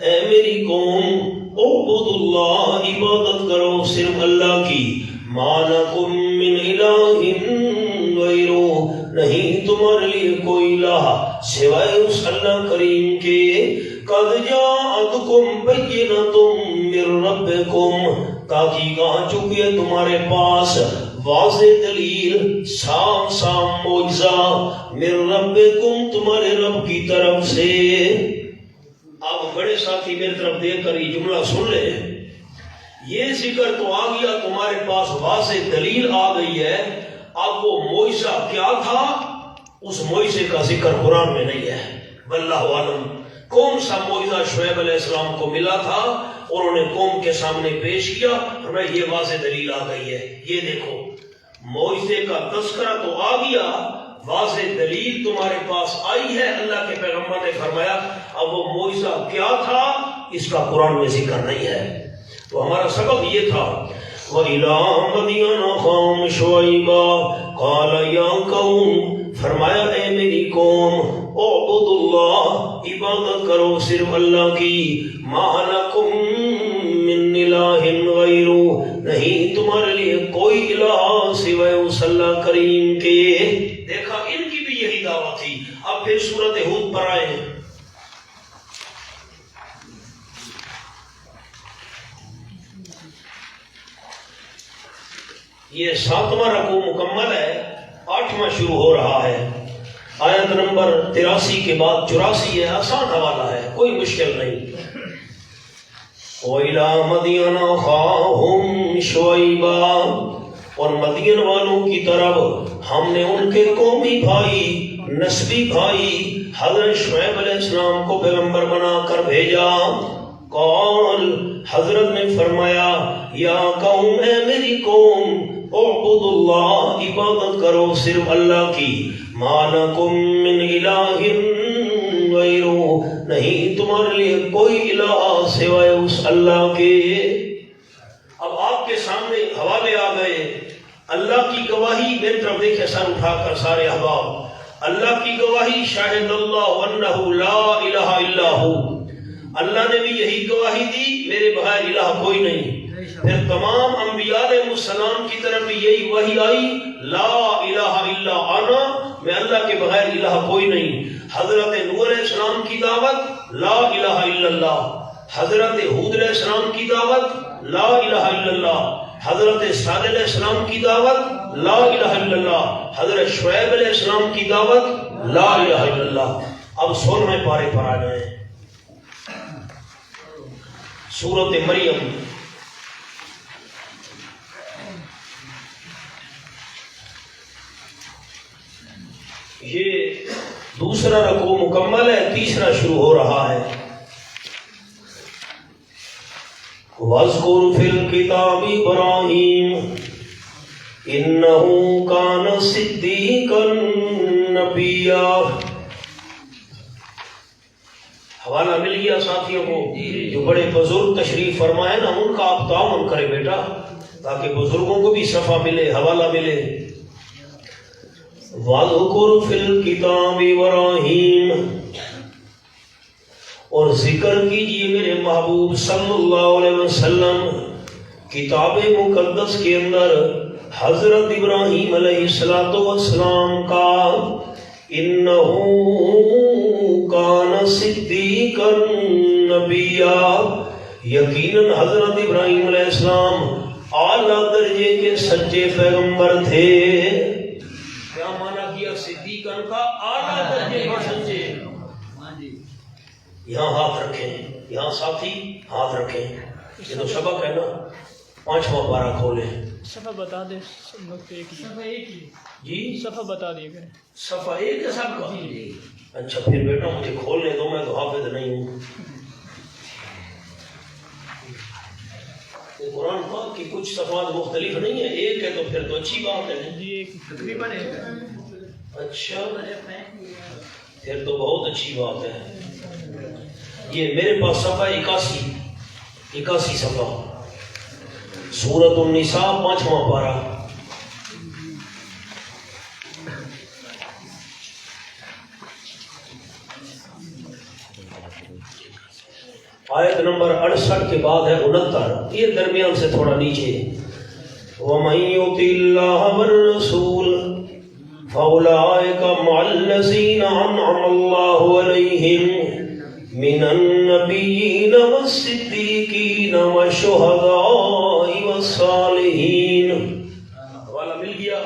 اے میری قوم، اعبدوا اللہ، عبادت کرو صرف اللہ کی، ما لکم من الہ غیرہ، نہیں تمہارے لیے کوئی الہ سوائے اس اللہ کریم کے، قد جاءتکم بینۃ من ربکم، تاکہ آ چکی ہے تمہارے پاس واضح دلیل، صاف صاف معجزہ، من ربکم، تمہارے رب کی طرف سے۔ اب بڑے ساتھی میری طرف دیکھ کر یہ جملہ سن لے، یہ ذکر تو آ گیا، تمہارے پاس واضح دلیل آ گئی ہے، اب وہ معجزہ کیا تھا اس معجزے کا ذکر قرآن میں نہیں ہے، واللہ عالم۔ کون سا معجزہ شعیب علیہ السلام کو ملا تھا اور انہوں نے قوم کے سامنے پیش کیا، اور یہ واضح دلیل آ گئی ہے، یہ دیکھو معجزے کا تذکرہ تو آ گیا، واضح دلیل تمہارے پاس آئی ہے، اللہ کے پیغمبر نے فرمایا، اب وہ معجزہ کیا تھا اس کا قرآن میں ذکر نہیں ہے۔ تو ہمارا سبق یہ تھا، وَإِلَىٰ مَدْيَنَ أَخَاهُمْ شُعَيْبًا قَالَ يَا قَوْمِ، فرمایا اے میری قوم، اعبدوا اللہ، عبادت کرو صرف اللہ کی، مَا لَكُم مِّن إِلَٰهٍ غَيْرُهُ، نہیں تمہارے لیے کوئی الہ سوائے اس اللہ کریم کے۔ دیکھا ان کی بھی یہی دعوت تھی۔ اب پھر سورۃ ہود پر آئے، یہ 7واں رکوع مکمل ہے، 8واں شروع ہو رہا ہے۔ آیت نمبر 83 کے بعد 84 ہے، آسان حوالہ ہے، کوئی مشکل نہیں۔ وَإِلَىٰ مَدْيَنَ أَخَاهُمْ شُعَيْبًا، اور مدین والوں کی طرف ہم نے ان کے قومی بھائی، نسبی بھائی حضرت شعیب علیہ السلام کو پیغمبر بنا کر بھیجا۔ قال، حضرت نے فرمایا، یا قوم، اے میری قوم، اعبدوا اللہ، عبادت کرو صرف اللہ کی، ما لکم من الہ غیرہ، نہیں تمہارے لیے کوئی الہ سوائے اس اللہ کے۔ اب آپ کے سامنے حوالے آ گئے، اللہ کی گواہی، میری طرف دیکھے سر اٹھا کر سارے احباب، اللہ کی گواہی، شاہد اللہ انہ لا الہ الا ہو، اللہ نے بھی یہی گواہی دی، میرے بغیر الہ کوئی نہیں۔ پھر تمام انبیاء علیہ السلام کی طرف بھی یہی وحی آئی، لا الہ الا انا، میں اللہ کے بغیر الہ کوئی نہیں۔ حضرت نوح علیہ السلام کی دعوت، لا الہ الا اللہ۔ حضرت ہود علیہ السلام کی دعوت، لا الہ الا اللہ۔ حضرت صالح علیہ السلام کی دعوت، لا الہ الا اللہ۔ حضرت شعیب علیہ السلام کی دعوت، لا الہ الا اللہ۔ اب 16ویں پارے پر آ جائیں، سورۃ مریم۔ یہ دوسرا رکوع مکمل ہے، تیسرا شروع ہو رہا ہے۔ وَاذْكُرْ فِي الْكِتَابِ إِبْرَاهِيمَ إِنَّهُ كَانَ صِدِّيقًا نَبِيًّا۔ حوالہ مل گیا ساتھیوں کو؟ جو بڑے بزرگ تشریف فرمائے نا، ان کا آپ تعاون کرے بیٹا، تاکہ بزرگوں کو بھی صفحہ ملے، حوالہ ملے۔ وَاذْكُرْ فِي الْكِتَابِ إِبْرَاهِيمَ، اور ذکر کیجئے میرے محبوب صلی اللہ علیہ وسلم کتاب مقدس کے اندر حضرت ابراہیم علیہ السلام کا، انہو کان صدیقا نبیا، یقیناً حضرت ابراہیم علیہ السلام اعلیٰ درجے کے سچے پیغمبر تھے۔ کیا معنی کیا صدیقاً کا؟ اعلیٰ درجے کے سچے۔ یہاں ہاتھ رکھیں، یہاں ساتھی ہاتھ رکھیں، یہ تو سبق ہے نا۔ 5واں پارہ کھولیں، صفحہ بتا دیں، صفحہ ایک ہی جی، صفحہ بتا دیے گئے، صفحہ ایک ہے سب کا۔ اچھا پھر بیٹا مجھے کھولنے دو، میں تو حافظ نہیں ہوں۔ قرآن پاک کی کچھ صفحات مختلف نہیں ہے، ایک ہے تو پھر تو اچھی بات ہے جی ایک تقریباً ایک ہے۔ اچھا پھر تو بہت اچھی بات ہے۔ یہ میرے پاس صفحہ 81 صفحہ، سورۃ النساء 5واں پارہ۔ آیت نمبر 68 کے بعد ہے 69، یہ درمیان سے تھوڑا نیچے۔ وَمَن يُطِعِ اللَّهَ وَالرَّسُولَ فَأُولَٰئِكَ مَعَ الَّذِينَ أَنْعَمَ اللَّهُ عَلَيْهِمْ مِنَ النَّبِيِّينَ وَالصِّدِّيقِينَ وَالشُّهَدَاءِ وَالصَّالِحِينَ۔ حوالہ مل گیا؟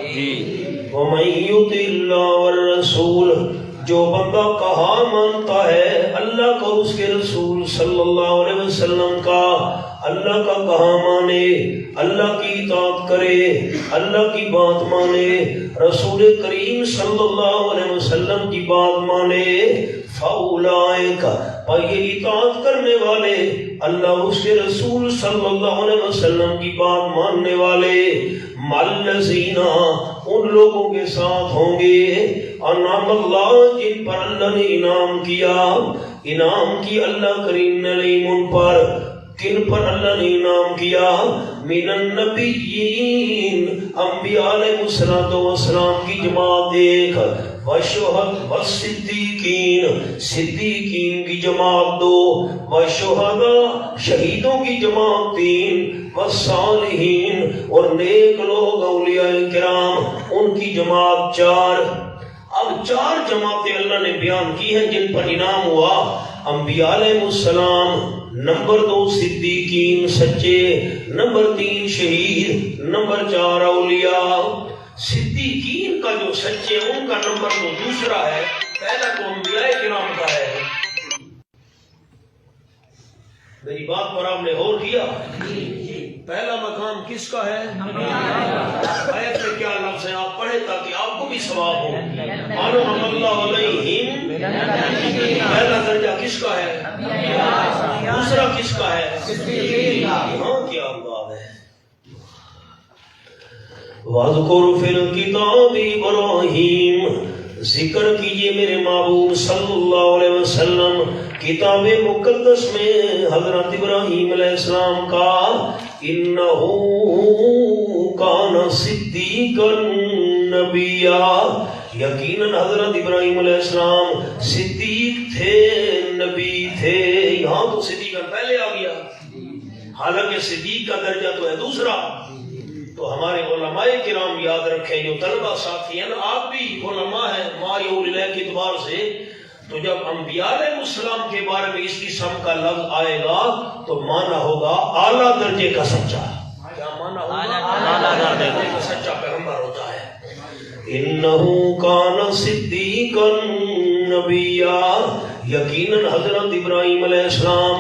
وَمَن يُطِعِ اللَّهَ وَالرَّسُولَ، جو بندہ کہا مانتا ہے اللہ کا، اس کے رسول صلی اللہ علیہ وسلم کا، اللہ کا کہا مانے، اللہ کی اطاعت کرے، اللہ کی بات مانے، رسول کریم صلی اللہ علیہ وسلم کی بات مانے، فَأُولَٰئِکَ، پر یہ اطاعت کرنے والے، اللہ اس کے رسول صلی اللہ علیہ وسلم کی بات ماننے والے، مَعَ الَّذِينَ، ان لوگوں کے ساتھ ہوں گے، انعم اللہ، جن پر اللہ نے انعام کیا، انعام کی اللہ کریم نے علیہم، ان پر، کن پر اللہ نے انعام کیا، من النبیین، انبیاء علیہ السلام کی جماعت ایک، والشہد والصدیقین، صدیقین کی جماعت دو، والشہداء، شہیدوں کی جماعت تین، والصالحین، اور نیک لوگ اولیاء کرام، ان کی جماعت چار۔ اب 4 جماعتیں اللہ نے بیان کی ہیں جن پر انعام ہوا، انبیاء علیہ السلام، نمبر 2 صدیقین سچے، نمبر 3 شہید، نمبر 4 اولیاء۔ صدیقین کا جو سچے ان کا نمبر تو دوسرا ہے، پہلا تو انبیاء کرام کا ہے۔ میری بات پر آپ نے غور کیا؟ پہلا مقام کس کا ہے؟ آیت میں کیا لفظ ہے آپ پڑھیں تاکہ آپ کو بھی ثواب ہو۔ انعم اللہ علیہم، پہلا درجہ کس کا ہے؟ دوسرا کس کا ہے؟ ہاں کیا بات ہے۔ وَاذْكُرْ فِي الْكِتَابِ إِبْرَاهِيمَ، ذکر کیجئے میرے محبوب صلی اللہ علیہ وسلم کتاب مقدس میں حضرت ابراہیم علیہ السلام کا، انہو کان صدیقا نبیا، یقیناً حضرت ابراہیم علیہ السلام صدیق تھے، نبی تھے۔ یہاں تو صدیقا پہلے آ گیا، حالانکہ صدیق کا درجہ تو ہے دوسرا۔ تو ہمارے علماء کرام یاد رکھیں، جو طلبہ ساتھی ہیں، آپ بھی علماء ہیں ماری اللہ کے اعتبار سے، تو جب انبیاء علیہ السلام کے بارے میں اس قسم کا لفظ آئے گا تو مانا ہوگا اعلیٰ درجے کا سچا۔ کیا مانا ہوگا؟ اعلیٰ درجے کا سچا پیغمبر ہوتا ہے۔ انہو کان صدیقا نبیا، یقیناً حضرت ابراہیم علیہ السلام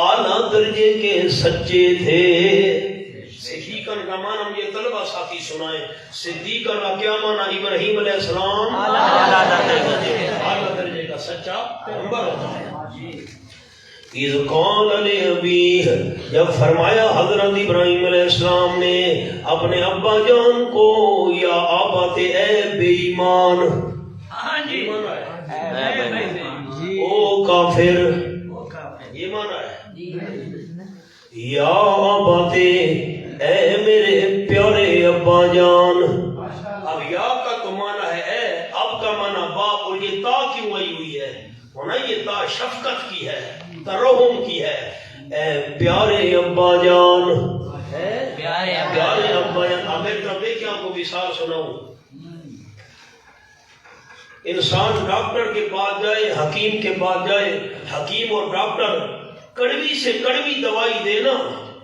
اعلیٰ درجے کے سچے تھے۔ صدیقاً کا معنی مجھے طلبہ ساتھی سنائیں، صدیقاً کا کیا معنی؟ ابراہیم علیہ السلام اعلیٰ درجے کا سچا پیغمبر ہوتا ہے۔ اذ قال لأبیہ، جب فرمایا حضرت ابراہیم علیہ السلام نے اپنے ابا جان کو، یا آبات اے بے ایمان، او کافر، یہ معنی ہے۔ یا آبات، اے میرے پیارے ابا جان۔ اب یا کا تو معنی ہے اے، اب کا معنی باپ، اور یہ تا کیوں آئی ہوئی ہے؟ ہونا یہ تا شفقت کی ہے، ترحم کی ہے۔ اے پیارے ابا جان، پیارے ابا جان۔ آخر طرف دیکھیں، آپ کو مثال سناؤں۔ انسان ڈاکٹر کے پاس جائے، حکیم کے پاس جائے، حکیم اور ڈاکٹر کڑوی سے کڑوی دوائی دینا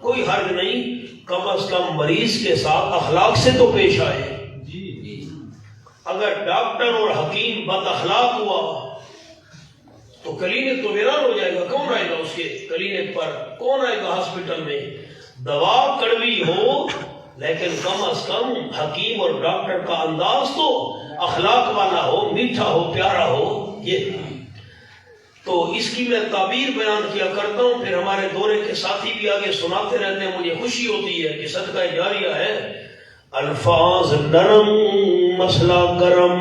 کوئی حرج نہیں، کم از کم مریض کے ساتھ اخلاق سے تو پیش آئے۔ اگر ڈاکٹر اور حکیم بد اخلاق ہوا تو کلینک تو ویران ہو جائے گا۔ کون آئے گا اس کے کلینک پر؟ کون آئے گا ہاسپٹل میں؟ دوا کڑوی ہو لیکن کم از کم حکیم اور ڈاکٹر کا انداز تو اخلاق والا ہو، میٹھا ہو، پیارا ہو۔ یہ تو اس کی میں تعبیر بیان کیا کرتا ہوں، پھر ہمارے دورے کے ساتھی بھی آگے سناتے رہتے ہیں، مجھے خوشی ہوتی ہے کہ صدقہ جاریہ ہے۔ الفاظ نرم، مسئلہ گرم،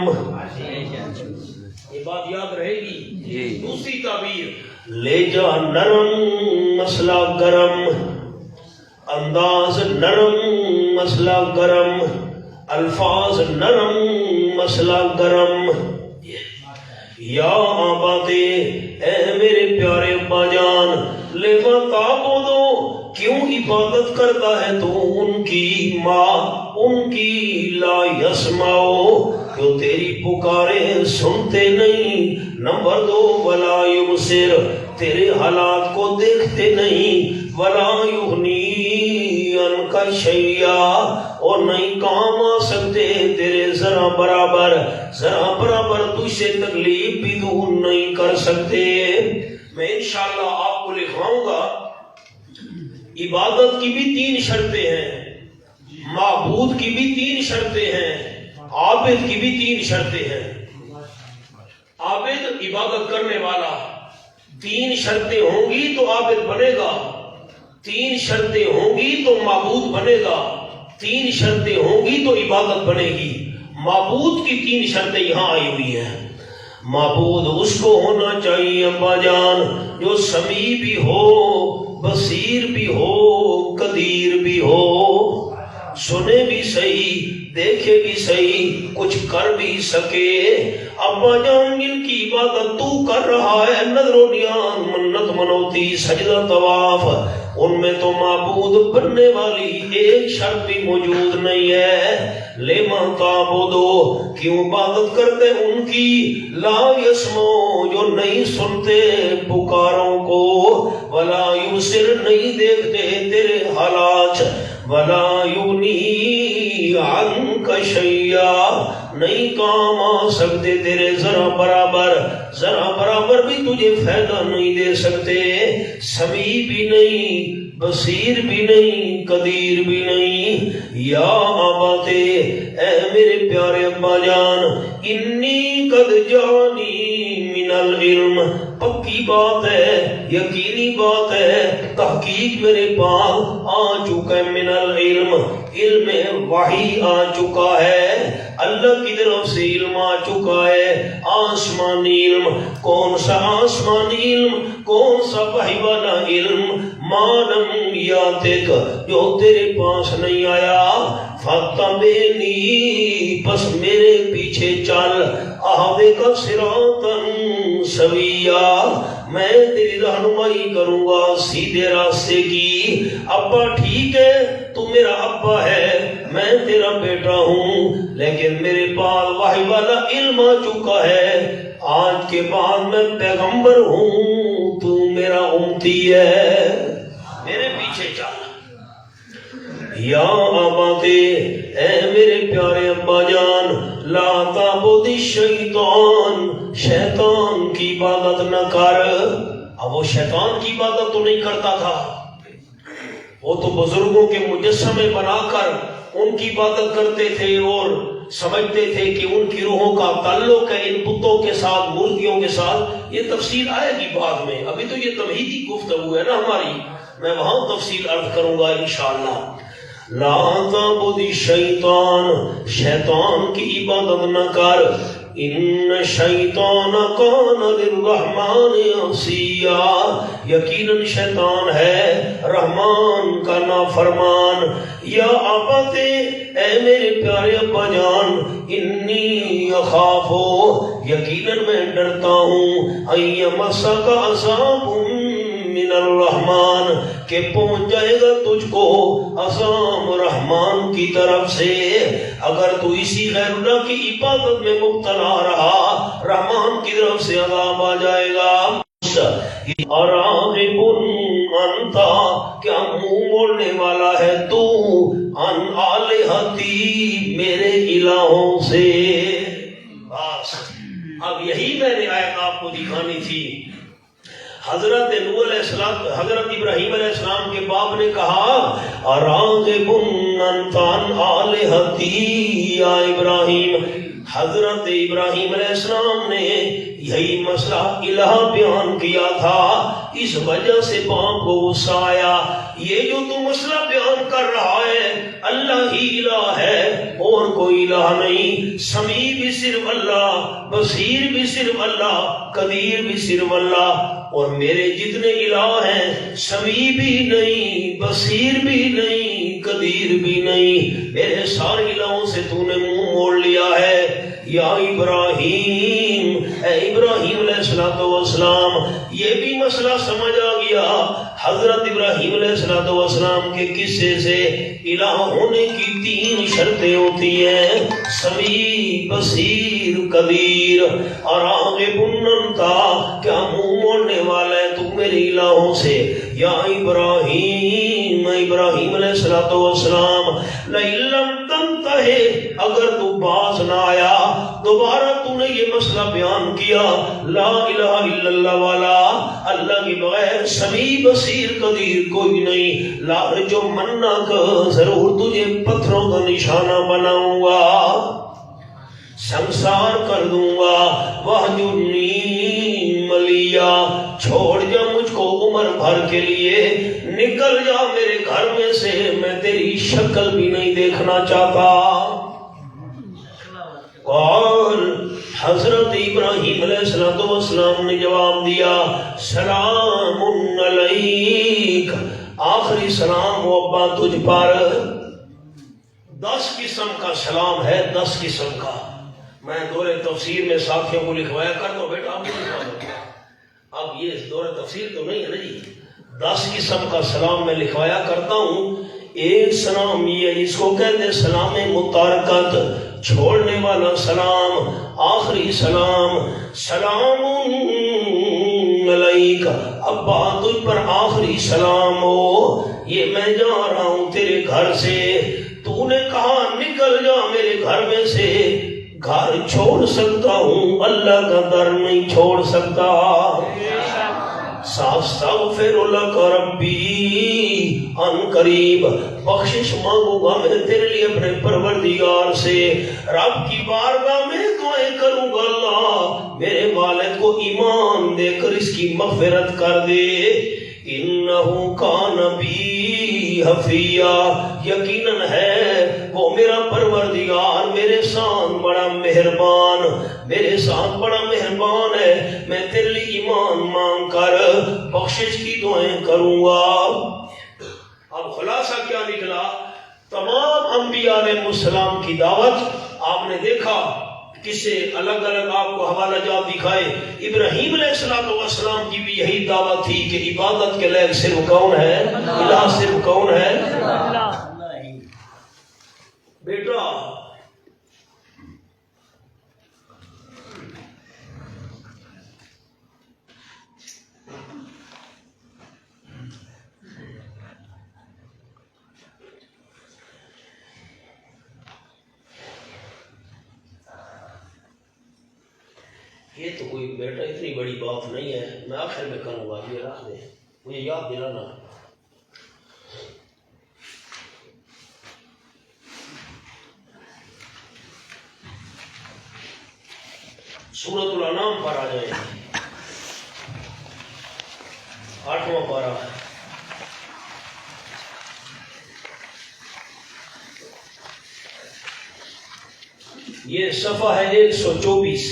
یہ بات یاد رہے گی۔ دوسری تعبیر، لے جا نرم، مسئلہ گرم، انداز نرم، مسئلہ گرم، الفاظ نرم، مسئلہ گرم۔ یا آباتے، اے میرے پیارے ابا جان، لما تعبدو، کیوں عبادت کرتا ہے تو ان کی، ماں ان کی، لا یسمعو، جو تیری پکارے سنتے نہیں، نمبر 2 ولا یبصر، تیرے حالات کو دیکھتے نہیں، ولا یغنی عنک شیئا، اور نہیں کام آ سکتے تیرے ذرا برابر تجھ سے تکلیف بھی دور نہیں کر سکتے۔ میں انشاءاللہ آپ کو لکھواؤں گا، عبادت کی بھی 3 شرطیں ہیں، معبود کی بھی 3 شرطیں ہیں، عابد کی بھی 3 شرطیں ہیں۔ عابد عبادت کرنے والا، 3 شرطیں ہوں گی تو عابد بنے گا، 3 شرطیں ہوں گی تو معبود بنے گا، 3 شرطیں ہوں گی تو عبادت بنے گی۔ معبود کی 3 شرطیں یہاں آئی ہوئی ہیں۔ معبود اس کو ہونا چاہیے ابا جان جو سمیع بھی ہو، بصیر بھی ہو، قدیر بھی ہو، سنے بھی صحیح، دیکھے بھی صحیح، کچھ کر بھی سکے۔ ابا جان جن کی عبادت تو کر رہا ہے، نظر و نیاز، منت منوتی، سجدہ طواف، ان میں تو معبود بننے والی ایک شرط بھی موجود نہیں ہے۔ لما تعبدو، کیوں عبادت کرتے ان کی، لا یسمعو، جو نہیں سنتے پکاروں کو، ولا یبصر، نہیں دیکھتے تیرے حالات، ولا یغنی عنک شیئا، نہیں کام آ سکتے تیرے ذرا برابر بھی تجھے فائدہ نہیں دے سکتے، سمیع بھی نہیں، بصیر بھی نہیں، قدیر بھی نہیں۔ یا اباتے، اے میرے پیارے ابا جان، انی قد جانی من العلم، پکی بات ہے، یقینی بات ہے، تحقیق میرے پاس آ چکا ہے، من العلم، علم وحی آ چکا ہے، اللہ کی طرف سے علم آ چکا ہے، آسمانی علم۔ کون سا آسمانی علم؟ کون سا وحی والا علم؟ مالم یاتک، جو تیرے پاس نہیں آیا، فتبعنی، بس میرے پیچھے چل، اہدک صراطا سویا، میں تیری رہنمائی کروں گا سیدھے راستے کی۔ ابا ٹھیک ہے، تو میرا ابا ہے، میں تیرا بیٹا ہوں، لیکن میرے پاس وحی والا علم آ چکا ہے، آج کے بعد میں پیغمبر ہوں، تو میرا امتی ہے، میرے پیچھے چل۔ یا اباتے، اے میرے پیارے ابا جان، لا تعبد الشیطان، شیطان کی عبادت نہ کر۔ اب وہ شیطان کی عبادت تو نہیں کرتا تھا، وہ تو بزرگوں کے مجسمے بنا کر ان کی عبادت کرتے تھے اور سمجھتے تھے کہ ان کی روحوں کا تعلق ہے ان بتوں کے ساتھ، مورتیوں کے ساتھ۔ یہ تفصیل آئے گی بعد میں، ابھی تو یہ تمہیدی گفتگو ہے نا ہماری، میں وہاں تفصیل عرض کروں گا انشاءاللہ۔ لا تعبد الشیطان، شیطان کی عبادت نہ کر، ان شیطان کان للرحمن عصیا، یقیناً شیطان ہے رحمان کا نافرمان۔ یا اباتے، اے میرے پیارے ابا جان، انی اخاف، یقیناً میں ڈرتا ہوں، ان یمسک عذاب من الرحمن، کہ پہنچ جائے گا تجھ کو عذاب رحمان کی طرف سے، اگر تو اسی غیر اللہ کی عبادت میں مبتلا رہا، رحمان کی طرف سے عذاب آ جائے گا۔ اراغب انت، کیا منہ موڑنے والا ہے تو، ان آلہتی، میرے الہوں سے۔ بس اب یہی میں نے آیت آپ کو دکھانی تھی۔ حضرت نوح علیہ السلام، حضرت ابراہیم علیہ السلام کے باپ نے کہا اراغب انت عن آلہتی یا ابراہیم۔ حضرت ابراہیم علیہ السلام نے یہی مسئلہ الہ بیان کیا تھا، اس وجہ سے باپ کو غصہ آیا، یہ جو تو مسئلہ بیان کر رہا ہے اللہ ہی الہ ہے اور کوئی الہ نہیں، سمیع بھی صرف اللہ، بصیر بھی صرف اللہ، قدیر بھی صرف اللہ، اور میرے جتنے الہ ہیں سمیع بھی نہیں، بصیر بھی نہیں، قدیر بھی نہیں، میرے سارے الہوں سے تو نے منہ موڑ لیا ہے۔ یا ابراہیم، اے ابراہیم علیہ السلام، یہ بھی مسئلہ سمجھ آ گیا۔ حضرت ابراہیم علیہ السلام کے قصے سے الہ ہونے کی 3 شرطیں ہوتی ہیں، سمیع، بصیر، قدیر۔ اراغب انت، کیا منہ موڑنے والا ہے تو میرے الہوں سے۔ یا ابراہیم، ابراہیم علیہ السلام، لئن لم تنتہ، اگر تو باز نہ آیا، دوبارہ تو نے یہ مسئلہ بیان کیا لا الہ الا اللہ والا، اللہ کے بغیر سمیع، بصیر، قدیر کوئی نہیں، جو مننا کا ضرور تجھے پتھروں کا نشانہ بناؤں گا، سنسار کر دوں گا۔ وَاحْجُرْنِی مَلِيًّا، چھوڑ جا مجھ کو عمر بھر کے لیے، نکل جا میرے گھر میں سے، میں تیری شکل بھی نہیں دیکھنا چاہتا۔ اور حضرت ابراہیم علیہ السلام نے جواب دیا سلام علیک، آخری سلام و ابا تجھ پر۔ 10 قسم کا سلام ہے، 10 قسم کا۔ میں دور تفسیر میں ساتھیوں کو لکھوایا کر دو بیٹا، آپ کو لکھوا دو۔ اب یہ دور تفسیر تو نہیں ہے نا جی، 10 قسم کا سلام میں لکھوایا کرتا ہوں۔ ایک سلام یہ اس کو کہتے ہیں سلام متارکت، چھوڑنے والا سلام، آخری سلام، سلام علیک، ابا تجھ پر آخری سلام ہو، یہ میں جا رہا ہوں تیرے گھر سے، تو نے کہا نکل نکل جا میرے گھر میں سے، گھر چھوڑ سکتا ہوں، اللہ کا در نہیں چھوڑ سکتا۔ ساستغفر لک ربی ان قریب، بخشش مانگوں گا میں تیرے لیے اپنے پروردگار سے، رب کی بارگاہ میں دعائیں کروں گا، اللہ میرے والد کو ایمان دے کر اس کی مغفرت کر دے، انہو کان بی حفیہ، یقیناً ہے وہ میرا پروردگار میرے ساتھ بڑا مہربان، میرے ساتھ بڑا مہربان ہے، میں تیرے لیے ایمان مانگ کر بخشش کی دعائیں کروں گا۔ اب خلاصہ کیا نکلا؟ تمام انبیاء علیہ السلام کی دعوت آپ نے دیکھا، کسے الگ الگ آپ کو حوالہ جات دکھائے۔ ابراہیم علیہ السلام کی بھی یہی دعوت تھی کہ عبادت کے لائق صرف کون ہے؟ الہ صرف کون ہے؟ بیٹا یہ تو کوئی بیٹا اتنی بڑی بات نہیں ہے، میں آخر میں کروں گا، یہ رکھ دیں، مجھے یاد دلانا۔ سورۃ الانعام پر آ جائیں، 8واں پارہ، یہ صفحہ ہے 124۔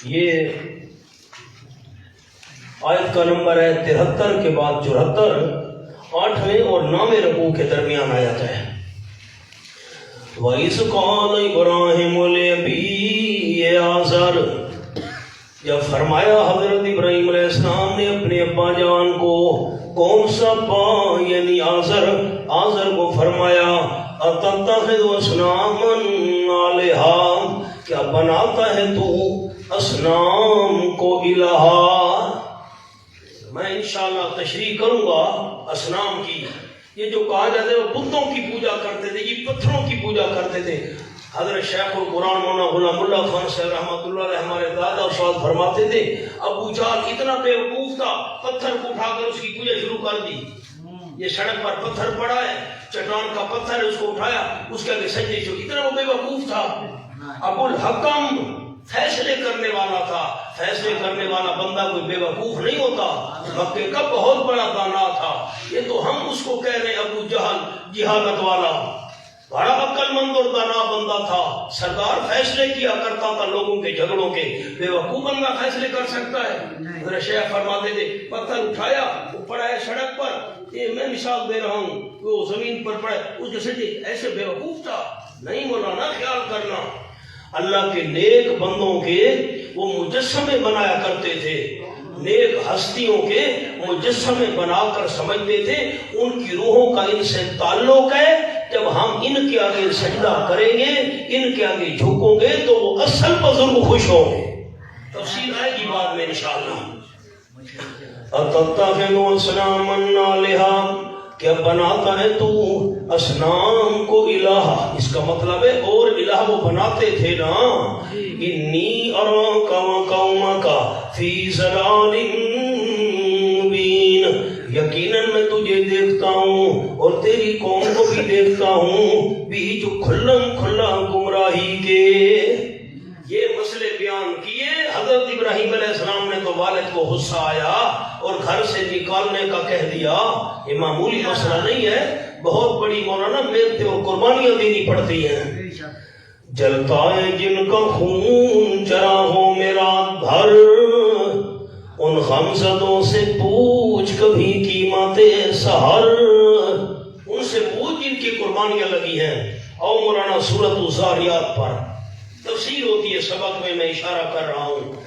یہ آیت کا نمبر ہے 73 کے بعد 74، 8ویں اور 9ویں رکوع کے درمیان آیت ہے۔ وَإِذْ قَالَ إِبْرَاهِيمُ لِأَبِيهِ آزَرَ، جب فرمایا حضرت ابراہیم علیہ السلام نے اپنے ابا جان کو، کون سا ابا؟ یعنی آزر کو فرمایا أَتَتَّخِذُ أَصْنَامًا آلِهَةً، کیا بناتا ہے تو اصنام کو الہا؟ میں انشاءاللہ تشریح کروں گا اصنام کی۔ یہ جو کہا جاتا ہے وہ بتوں کی پوجا کرتے تھے، یہ پتھروں کی پوجا کرتے تھے۔ حضرت شیخ القرآن مولانا غلام اللہ خان صاحب رحمۃ اللہ علیہ ہمارے دادا استاد فرماتے تھے، ابو جہل اتنا بیوقوف تھا، پتھر کو اٹھا کر اس کی پوجا شروع کر دی۔ یہ سڑک پر پتھر پڑا ہے، چٹان کا پتھر ہے، اس کو اٹھایا، اس کے آگے سجدے شروع، اتنا وہ بیوقوف تھا۔ ابو الحکم فیصلے کرنے والا تھا، فیصلے کرنے والا بندہ کوئی بے وقوف نہیں ہوتا، مکے کا بہت بڑا دانا تھا۔ یہ تو ہم اس کو کہہ رہے ہیں ابو جہل جہالت والا، بڑا عقل مند اور دانا بندہ تھا، سردار فیصلے کیا کرتا تھا لوگوں کے جھگڑوں کے، بے وقوف بندہ فیصلے کر سکتا ہے؟ میرے شیخ فرماتے تھے پتھر اٹھایا، وہ پڑا ہے سڑک پر، یہ میں مثال دے رہا ہوں، وہ زمین پر پڑا ہے، اس جیسے ایسے بے وقوف تھا؟ نہیں مولانا، خیال کرنا، اللہ کے نیک بندوں کے وہ مجسمے بنایا کرتے تھے، نیک ہستیوں کے مجسمے بنا کر سمجھتے تھے ان کی روحوں کا ان سے تعلق ہے، جب ہم ان کے آگے سجدہ کریں گے، ان کے آگے جھکوں گے تو وہ اصل بزرگ خوش ہوں گے۔ تفصیل آئے گی بعد میں انشاءاللہ۔ أَتَتَّخِذُ أَصْنَامًا آلِهَةً، کیا بناتا ہے تو اصنام کو الہ؟ اس کا مطلب ہے اور الہ وہ بناتے تھے نا۔ انی اراک وقومک فی ضلال مبین، یقیناً میں تجھے دیکھتا ہوں اور تیری قوم کو بھی دیکھتا ہوں بیچ کھلم کھلا گمراہی کے۔ یہ مسئلے بیان کیے حضرت ابراہیم علیہ السلام نے، تو والد کو غصہ آیا اور گھر سے نکالنے کا کہہ دیا۔ یہ معمولی مسئلہ نہیں ہے، بہت بڑی مولانا محنتیں اور قربانیاں دینی پڑتی ہیں۔ جلتا ہے جن کا خون چرا ہو میرا بھر، ان غمزدوں سے پوچھ کبھی قیمت سحر، ان سے پوچھ جن کی قربانیاں لگی ہیں۔ اور مولانا سورۃ الزاریات پر تفسیر ہوتی ہے، سبق میں اشارہ کر رہا ہوں۔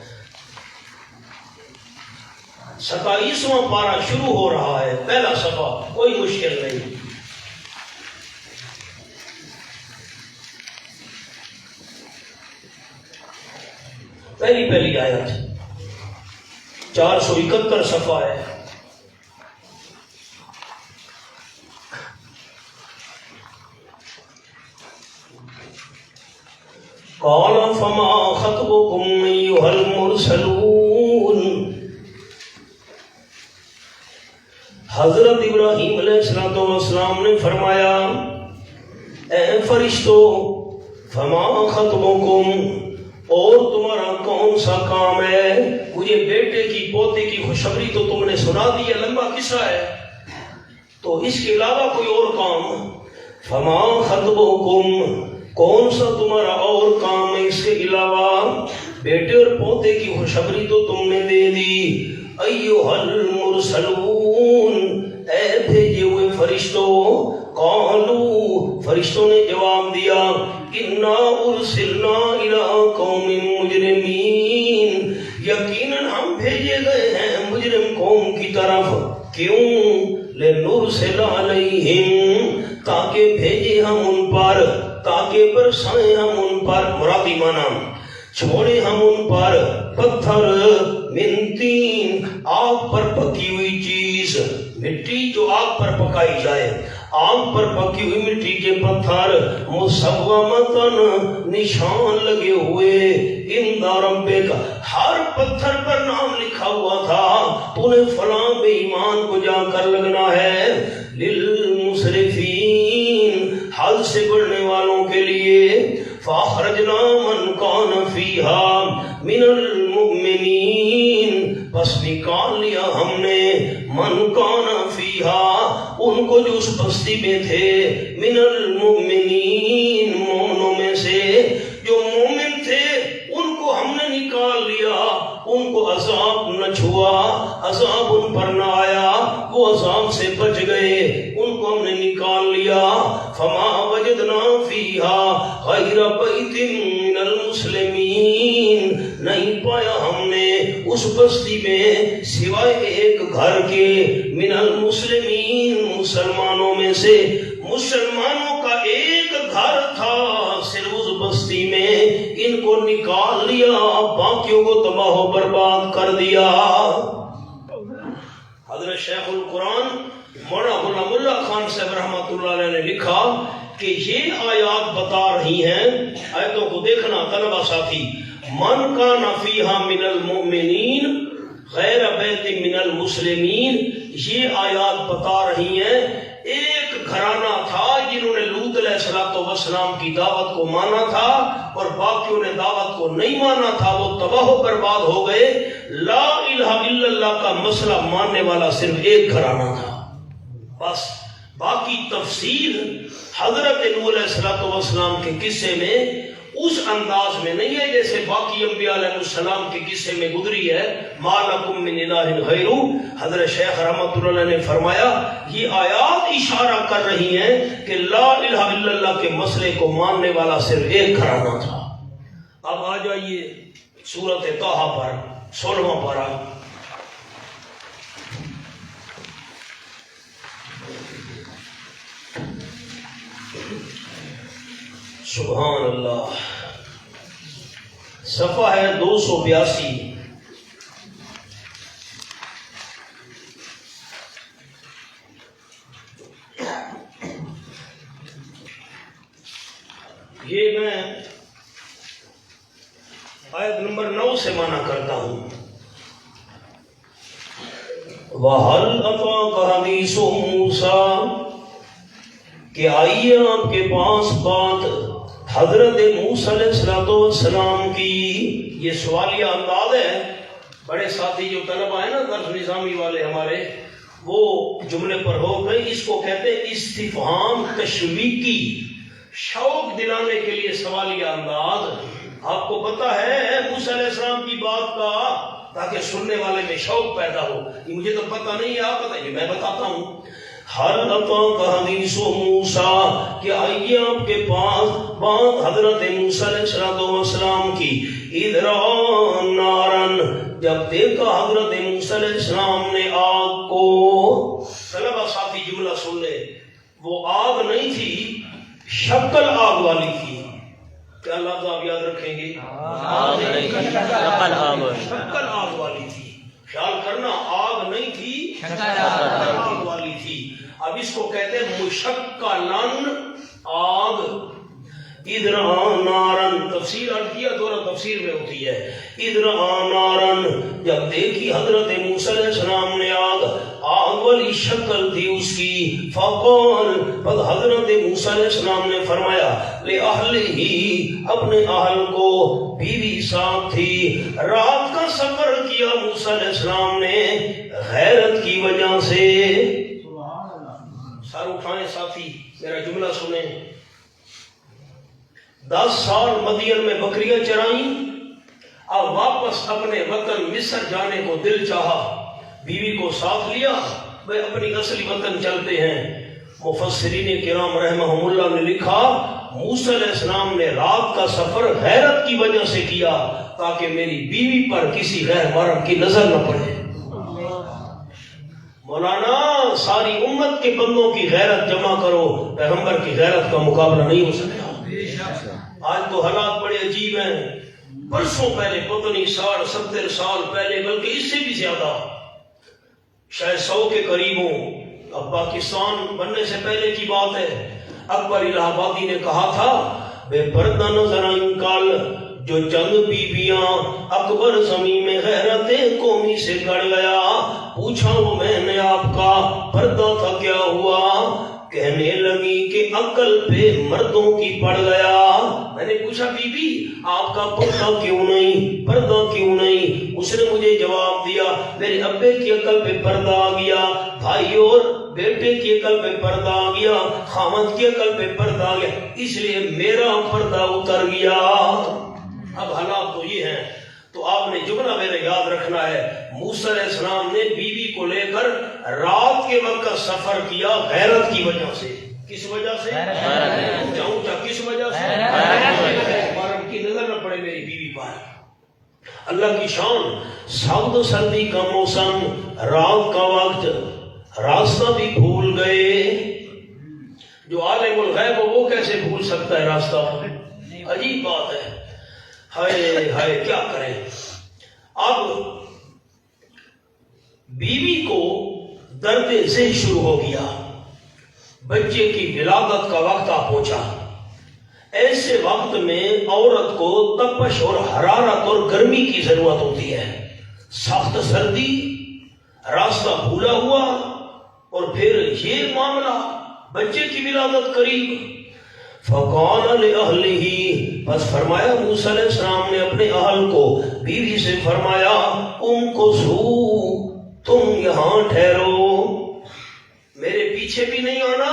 27واں پارہ شروع ہو رہا ہے، پہلا صفحہ، کوئی مشکل نہیں۔ پہلی آیت 471 صفحہ ہے۔ قال فما خطبكم أيها المرسلون، حضرت ابراہیم علیہ السلام نے فرمایا اے فرشتو، فما خطبكم، اور تمہارا کون سا کام ہے؟ مجھے بیٹے کی پوتے کی خوشخبری تو تم نے سنا دی ہے، لمبا قصہ ہے، تو اس کے علاوہ کوئی اور کام؟ فما خطبكم، کون سا تمہارا اور کام ہے اس کے علاوہ؟ بیٹے اور پوتے کی خوشخبری تو تم نے دے دی۔ ایھا المرسلون، اے بھیجے ہوئے فرشتوں، قالوا، فرشتوں نے جواب دیا، انا ارسلنا الی قوم مجرمین، یقیناً ہم بھیجے گئے ہیں مجرم قوم کی طرف۔ کیوں؟ لنرسل علیہم، تاکہ بھیجے ہم ان پر، تاکہ برسائیں ہم ان پر، مرادی مانا چھوڑے ہم ان پر، پتھر من تین، آگ پر پکی ہوئی چیز، مٹی جو آگ پر پکائی جائے، آگ پر پکی ہوئی مٹی کے پتھر، مسومتن، نشان لگے ہوئے، عند ربک، ہر پتھر پر نام لکھا ہوا تھا، تو نے فلاں بے ایمان کو جا کر لگنا ہے، للمسرفین، حد سے بڑھنے والوں کے لیے، فاخرجنا من کان فیہا من المؤمنین، پس نکال لیا ہم نے من کان فیہا، ان کو جو اس بستی میں تھے، من المؤمنین، مومنوں میں سے جو مومن تھے ان کو ہم نے نکال لیا، ان کو عذاب نہ چھوا، عذاب ان پر نہ آیا، وہ عذاب سے بچ گئے، ان کو ہم نے نکال لیا۔ فما وجدنا فیہا غیر بیت من المسلمین، نہیں پایا ہم نے اس بستی میں سوائے ایک گھر کے، من المسلمین، مسلمانوں میں سے، مسلمانوں کا ایک گھر تھا صرف اس بستی میں، ان کو نکال لیا، باقیوں کو تباہ و برباد کر دیا۔ حضرت شیخ القرآن مولانا غلام اللہ خان صاحب رحمۃ اللہ علیہ نے لکھا کہ یہ آیات بتا رہی ہیں، آیتوں کو دیکھنا طلبہ ساتھی، من کان فیہا من المؤمنین غیر بیت من المسلمین، یہ آیات بتا رہی ہیں ایک گھرانہ تھا جنہوں نے لوط علیہ السلام کی دعوت کو مانا تھا اور باقیوں نے دعوت کو نہیں مانا تھا، وہ تباہ و برباد ہو گئے۔ لا الہ الا اللہ کا مسئلہ ماننے والا صرف ایک گھرانہ تھا، بس باقی تفصیل حضرت نوح علیہ السلام کے قصے میں اس انداز میں نہیں ہے جیسے باقی انبیاء علیہ السلام کے قصے میں گزری ہے۔ ما لکم من الہ غیرہ، حضرت شیخ رحمۃ اللہ علیہ نے فرمایا یہ آیات اشارہ کر رہی ہیں کہ لا الہ الا اللہ کے مسئلے کو ماننے والا صرف ایک گھرانہ تھا۔ اب آ جائیے سورۃ طٰہٰ پر، 16واں پارہ۔ سبحان اللہ، صفحہ ہے 282۔ یہ میں آیت نمبر 9 سے معنی کرتا ہوں۔ وَهَلْ أَتَاكَ حَدِيثُ مُوسَىٰ، کہ آئیے آپ کے پاس بات حضرت موسیٰ علیہ السلام کی۔ یہ سوالیہ انداز ہے، بڑے ساتھی جو طلبہ ہیں نا درس نظامی والے ہمارے، وہ جملے پر ہو گئے، اس کو کہتے ہیں استفہام تشویقی، شوق دلانے کے لیے سوالیہ انداز۔ آپ کو پتہ ہے موسیٰ علیہ السلام کی بات کا، تاکہ سننے والے میں شوق پیدا ہو۔ یہ مجھے تو پتہ نہیں ہے، آپ بتائیے، میں بتاتا ہوں۔ ہر اتاک حدیث موسیٰ، کہ آئیے آپ کے پاس بات حضرت موسیٰ علیہ السلام کی، اذ رأى نارا، جب دیکھا حضرت موسیٰ علیہ السلام نے آگ کو، طلبہ ساتھی جملہ سن لے، وہ آگ نہیں تھی، شکل آگ والی تھی. کیا لفظ آپ یاد رکھیں گے؟ شکل آگ والی تھی. خیال کرنا، آگ نہیں تھی، شکل آگ والی تھی. اب اس کو کہتے ہیں مشکلن آگ. ادھر نارن تفسیر عرض کیا، دورہ تفسیر میں ہوتی ہے. ادھر نارن، جب دیکھی حضرت موسیٰ علیہ السلام نے آگ، آگ والی شکل تھی اس کی. فقال، پس حضرت موسیٰ علیہ السلام نے فرمایا، لِأَهْلِهِ، اپنے اہل کو، بیوی ساتھ تھی. رات کا سفر کیا موسیٰ علیہ السلام نے غیرت کی وجہ سے. سر اٹھائیں ساتھی، میرا جملہ سنیں. 10 سال مدین میں بکریاں چرائیں، اب واپس اپنے وطن مصر جانے کو دل چاہا، بیوی کو ساتھ لیا، وہ اپنی اصلی وطن چلتے ہیں. مفسرین کرام رحمہم اللہ نے لکھا، موسیٰ علیہ السلام نے رات کا سفر غیرت کی وجہ سے کیا تاکہ میری بیوی پر کسی غیر محرم کی نظر نہ پڑے. مولانا، ساری امت کے بندوں کی غیرت جمع کرو، پیغمبر کی غیرت کا مقابلہ نہیں ہو سکتا. آج تو حالات بڑے عجیب ہیں. برسوں پہلے، پتہ نہیں 60-70 سال پہلے، بلکہ اس سے بھی زیادہ، شاید 100 کے قریب ہوں، اب پاکستان بننے سے پہلے کی بات ہے، اکبر الہ آبادی نے کہا تھا، بے پردہ نظر آئیں کل جو چند بیویاں، اکبر زمین میں غیرت قومی سے گڑ گیا. پوچھا وہ میں نے آپ کا پردہ تھا کیا ہوا؟ کہنے لگی کہ عقل پہ مردوں کی پڑ گیا. میں نے پوچھا بی بی آپ کا پردہ کیوں نہیں؟ اس نے مجھے جواب دیا، میرے ابے کی عقل پہ پردہ آ گیا، بھائی اور بیٹے کی عقل پہ پردہ آ گیا، خامد کی عقل پہ پردہ آ گیا، اس لیے میرا پردہ اتر گیا. اب حالات تو یہ ہیں. تو آپ نے جملہ میرے یاد رکھنا ہے، موسیٰ علیہ السلام نے بیوی کو لے کر رات کے وقت سفر کیا غیرت کی وجہ سے. کس وجہ سے؟ کس وجہ سے؟ محرم کی نظر نہ پڑے میری بیوی پر. اللہ کی شان. سرد سردی کا موسم، رات کا وقت، راستہ بھی بھول گئے. جو عالم الغیب ہو وہ کیسے بھول سکتا ہے راستہ؟ عجیب بات ہے. ہائے ہائے کیا کریں. اب بیوی کو درد ذہن شروع ہو گیا، بچے کی ولادت کا وقت آ پہنچا. ایسے وقت میں عورت کو تپش اور حرارت اور گرمی کی ضرورت ہوتی ہے. سخت سردی، راستہ بھولا ہوا، اور پھر یہ معاملہ، بچے کی ولادت قریب. فقال لأهله، بس فرمایا موسیٰ علیہ السلام نے اپنے اہل کو، بیوی سے فرمایا، تم یہاں ٹھہرو، میرے پیچھے بھی نہیں آنا،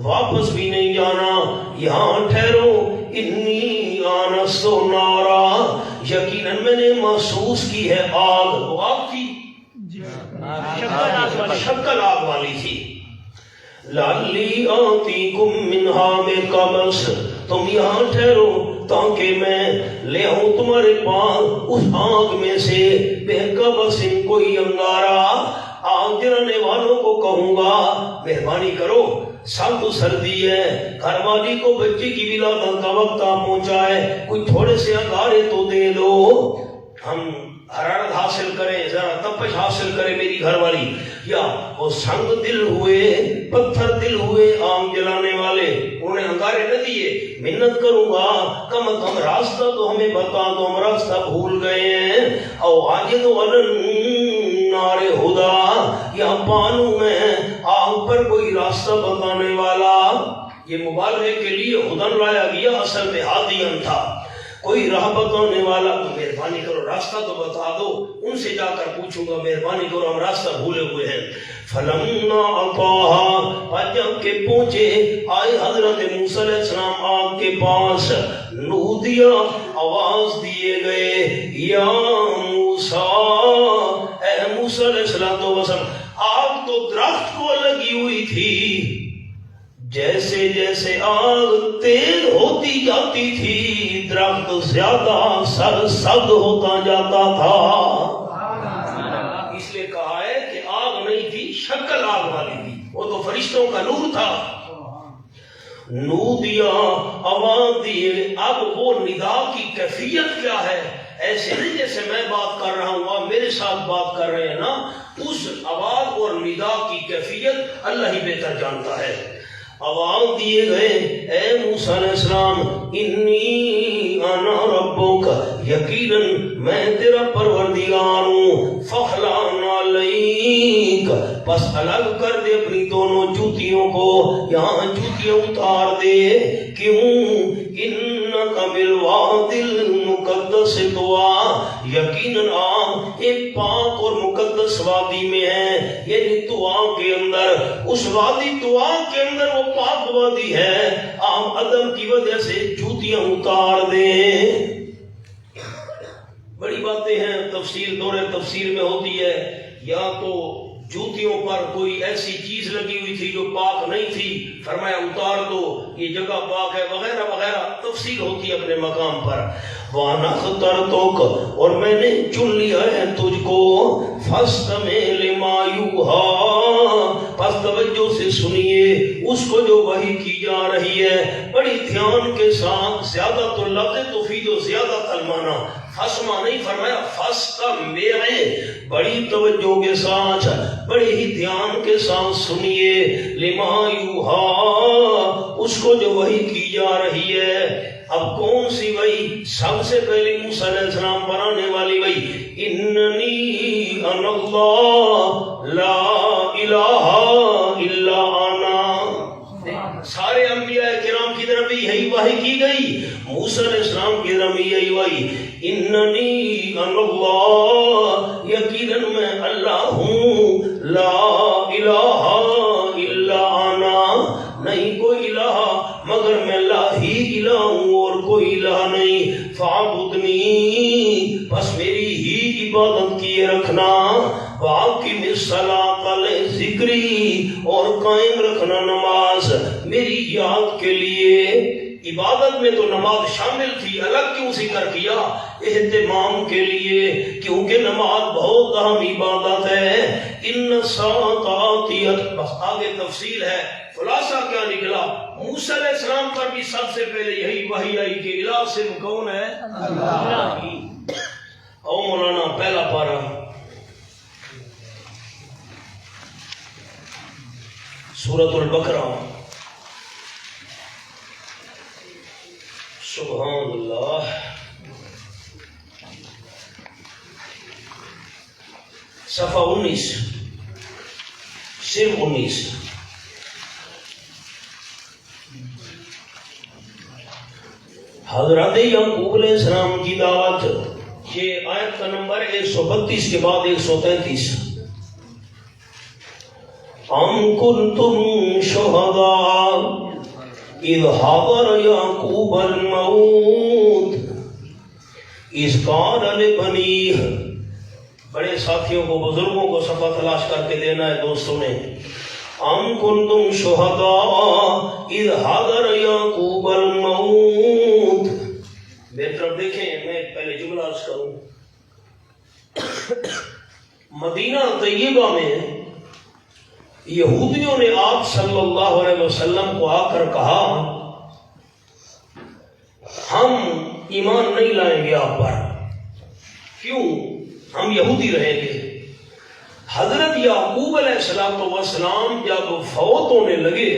واپس بھی نہیں جانا، یہاں ٹھہرو. انی آنست نارا، یقیناً میں نے محسوس کی ہے آگ. وہ آگ تھی، شکل آگ والی تھی. لالی آتیکم منہا میں قبس، تم یہاں ٹھہرو تاکہ میں لے آؤں تمہارے پاس اس آگ میں سے بے قبس کوئی انگارہ. آگ جلانے والوں کو کہوں گا مہربانی کرو، سخت سردی ہے، گھر والی کو بچے کی ولادت کا وقت آ پہنچا ہے، کوئی تھوڑے سے انگارے تو دے دو، ہم حرارت حاصل کریں، ذرا تپش حاصل کرے میری گھر والی. یا وہ سنگ دل ہوئے، پتھر دل ہوئے آگ جلانے والے، انہوں نے انگارے نہ دیے. منت کروں گا کم از کم راستہ تو ہمیں بتا دو، ہم راستہ بھول گئے ہیں. او آجد نار ہدا، یا پانوں میں آگ پر کوئی راستہ بتانے والا. یہ مبالغے کے لیے ہدن لایا گیا، اصل میں ہادین تھا، کوئی راہ بتانے والا. تو مہربانی کرو راستہ تو بتا دو، ان سے جا کر پوچھوں گا، مہربانی کرو ہم راستہ بھولے ہوئے ہیں. فلما اطاها، جب کہ پہنچے آئے حضرت موسیٰ علیہ السلام آگ کے پاس، نودیا آواز دیے گئے، یا موسیٰ، اے موسیٰ علیہ السلام. آگ تو درخت کو لگی ہوئی تھی، جیسے جیسے آگ تیز ہوتی جاتی تھی درخت زیادہ سرسبز ہوتا جاتا تھا. وہ تو فرشتوں کا نور تھا. نو دیا, آواز دیے. اب وہ ندا کی کیفیت کیا ہے؟ ایسے نہیں جیسے میں بات کر رہا ہوں آپ میرے ساتھ بات کر رہے ہیں نا, اس آواز اور ندا کی کیفیت اللہ ہی بہتر جانتا ہے. آواز دیے گئے, اے موسیٰ علیہ السلام, انی انا ربک, یقیناً میں تیرا پروردگار ہوں. فخلعن علیک, پس الگ کر دے اپنی دونوں جوتیوں کو, یہاں جوتیاں اتار دے. کیوں؟ انک بالوادی المقدس طویٰ, یقیناً آپ ایک پاک اور مقدس وادی میں ہیں, یعنی طویٰ کے اندر. اس وادی طویٰ کے اندر وہ پاک وادی ہے. آپ ادب کی وجہ سے جوتیاں اتار دیں. بڑی باتیں ہیں, تفسیر دور تفسیر میں ہوتی ہے. یا تو جوتیوں پر کوئی ایسی چیز لگی ہوئی تھی جو پاک نہیں تھی, فرمایا اتار دو, یہ جگہ پاک ہے, وغیرہ وغیرہ تفسیر ہوتی ہے اپنے مقام پر. وَأَنَا اخْتَرْتُكَ, اور میں نے چن لیا ہے تجھ کو. فَاسْتَمِعْ لِمَا يُوحَىٰ, پس توجہ سے سنیے اس کو جو وحی کی جا رہی ہے. بڑی دھیان کے ساتھ, زیادہ تو لفظ تفید و زیادہ تلمانہ, فسما نہیں فرمایا, فاستمع, بڑی توجہ کے ساتھ, بڑے ہی دھیان کے ساتھ سنیے. لما یوحا, اس کو جو وحی کی جا رہی ہے. اب کون سی وحی؟ سب سے پہلے موسیٰ علیہ السلام پر آنے والی وحی, اننی انا اللہ لا الہ الا انا. سارے انبیاء کرام کی طرف بھی یہی وحی کی گئی, موسیٰ علیہ السلام کی طرف بھی یہی وحی, اننی انا اللہ, یقیناً میں اللہ ہوں. لا الہ الا انا, نہیں کوئی الہ مگر میں لا ہی الہ ہوں اور کوئی الہ نہیں. فاعبدنی, بس میری ہی عبادت کیے رکھنا. واقم الصلاۃ لذکری, اور قائم رکھنا نماز میری یاد کے لیے. عبادت میں تو نماز شامل تھی, الگ کیوں ذکر کیا؟ اہتمام کے لیے, کیونکہ نماز بہت اہم عبادت ہے. ان الصلاۃ آتیۃ, بس آگے تفصیل ہے. خلاصہ کیا نکلا؟ موسیٰ علیہ السلام پر بھی سب سے پہلے یہی وحی آئی کہ الہ صرف کون ہے؟ اللہ. او مولانا پہلا پارہ سورۃ البقرہ. سبحان اللہ. صفحہ 19, صرف 19. حضرت یعقوب علیہ السلام کی دعوت, یہ آیت کا نمبر 132 کے بعد 133. ام کنتم شہداء اذ حضر یعقوب الموت اذ قال لبنیہ. بڑے ساتھیوں کو, بزرگوں کو صفحہ تلاش کر کے دینا ہے دوستوں نے. ام کنتم شہداء اذ حضر یعقوب الموت. میری طرف دیکھیں, میں پہلے جملہ عرض کروں. مدینہ طیبہ میں یہودیوں نے آپ صلی اللہ علیہ وسلم کو آ کر کہا, ہم ایمان نہیں لائیں گے آپ پر. کیوں؟ ہم یہودی رہیں گے. حضرت یعقوب علیہ السلام جب فوت ہونے لگے,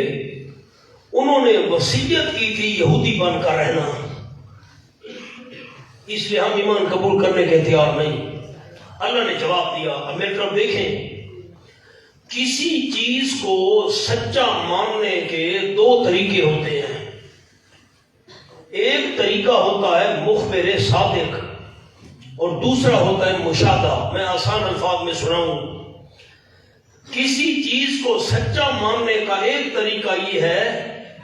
انہوں نے وصیت کی تھی یہودی بن کر رہنا, اس لیے ہم ایمان قبول کرنے کے تیار نہیں. اللہ نے جواب دیا. اب میری طرف دیکھیں, کسی چیز کو سچا ماننے کے دو طریقے ہوتے ہیں. ایک طریقہ ہوتا ہے مخبر صادق, اور دوسرا ہوتا ہے مشاہدہ. میں آسان الفاظ میں سناؤں. کسی چیز کو سچا ماننے کا ایک طریقہ یہ ہے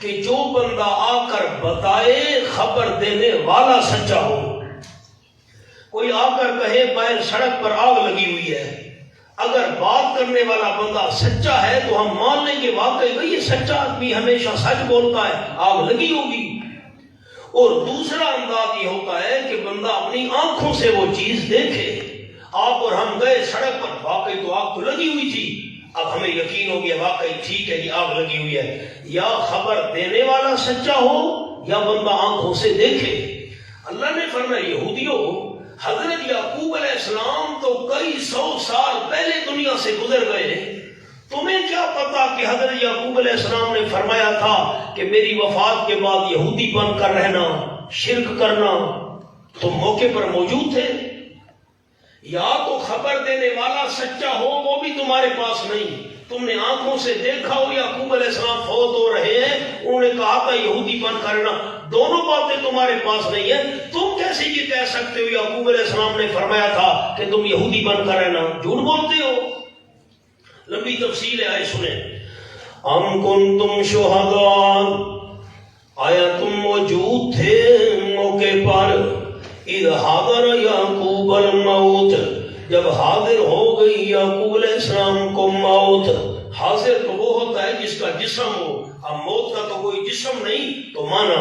کہ جو بندہ آ کر بتائے, خبر دینے والا سچا ہو. کوئی آ کر کہے باہر سڑک پر آگ لگی ہوئی ہے, اگر بات کرنے والا بندہ سچا ہے تو ہم مان لیں گے واقعی بھئی یہ سچا آدمی ہمیشہ سچ بولتا ہے, آگ لگی ہوگی. اور دوسرا انداز یہ ہوتا ہے کہ بندہ اپنی آنکھوں سے وہ چیز دیکھے. آپ اور ہم گئے سڑک پر, واقعی تو آگ تو لگی ہوئی تھی, اب ہمیں یقین ہو گیا واقعی ٹھیک ہے یہ آگ لگی ہوئی ہے. یا خبر دینے والا سچا ہو یا بندہ آنکھوں سے دیکھے. اللہ نے فرمایا یہودیوں حضرت یعقوب علیہ السلام تو کئی 100 سال پہلے دنیا سے گزر گئے. تمہیں کیا پتا کہ حضرت یعقوب علیہ السلام نے فرمایا تھا کہ میری وفات کے بعد یہودی بن کر رہنا، شرک کرنا. تم موقع پر موجود تھے. یا تو خبر دینے والا سچا ہو وہ بھی تمہارے پاس نہیں. تم نے آنکھوں سے دیکھا ہو یعقوب علیہ السلام فوت ہو رہے ہیں، انہوں نے کہا تھا یہودی بن کر رہنا. دونوں باتیں تمہارے پاس نہیں ہیں. تم کیسے یہ کہہ سکتے ہو یعقوب علیہ السلام نے فرمایا تھا کہ تم یہودی بن کر رہنا؟ جھوٹ بولتے ہو. لمبی تفصیل ہے، آئے سنیں. ام کنتم شہداء، آیا تم موجود تھے موقع پر اذ حضر یعقوب الموت، جب حاضر ہو گئی یعقوب علیہ السلام کو موت. حاضر تو وہ ہوتا ہے جس کا جسم ہو، اب موت کا تو کوئی جسم نہیں. تو مانا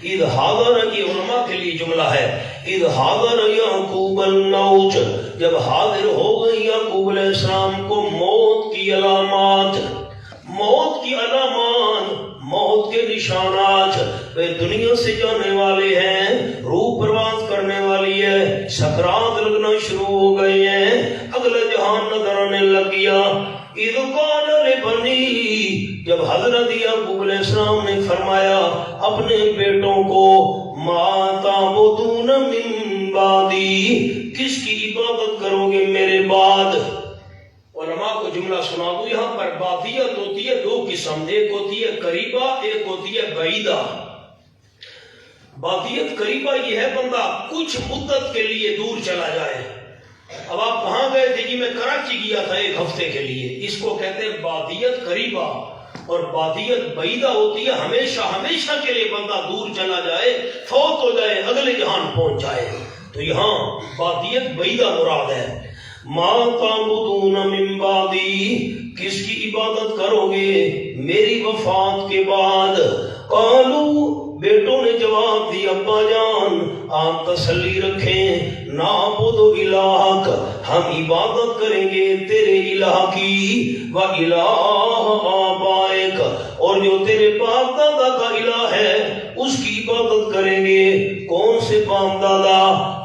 اذ حاضر، یہ علماء کے لیے جملہ ہے، اذ حاضر یعقوب الموت، جب حاضر ہو گئی یعقوب علیہ السلام کو موت کی علامات. موت کی علامات، موت کے نشانات. وہ دنیا سے جانے والے ہیں، روح پرواز کرنے والی ہے، سکرات لگنا شروع ہو گئے ہیں، اگلا جہان نظر آنے لگ گیا. اذ قال لبنی، جب حضرت یعقوب علیہ السلام نے فرمایا اپنے بیٹوں کو ما تعبدون من بعدی، کس کی عبادت کرو گے میرے بعد. علماء کو جملہ سنا دوں یہاں پر. بعدیت ہوتی ہے دو قسم، ایک ہوتی ہے قریبہ، ایک ہوتی ہے بعیدہ. بعدیت قریبہ یہ ہے بندہ کچھ مدت کے لیے دور چلا جائے. اب آپ کہاں گئے تھے؟ جی میں کراچی گیا تھا 1 ہفتے کے لیے. اس کو کہتے ہیں بعدیت قریبہ. اور بعدیت بعیدہ ہوتی ہے ہمیشہ ہمیشہ کے لیے بندہ دور چلا جائے، فوت ہو جائے، اگلے جہان پہنچ جائے. تو یہاں بعدیت بعیدہ مراد ہے. ما تعبدون من بعدی، کس کی عبادت کرو گے میری وفات کے بعد. قالوا، بیٹوں نے جواب دیا ابا جان آپ تسلی رکھیں، نعبد الہک، ہم عبادت کریں گے تیرے الہ کی، و الہ آبائک، اور جو تیرے باپ دادا کا الہ ہے اس کی عبادت کریں گے. کون سے باپ دادا؟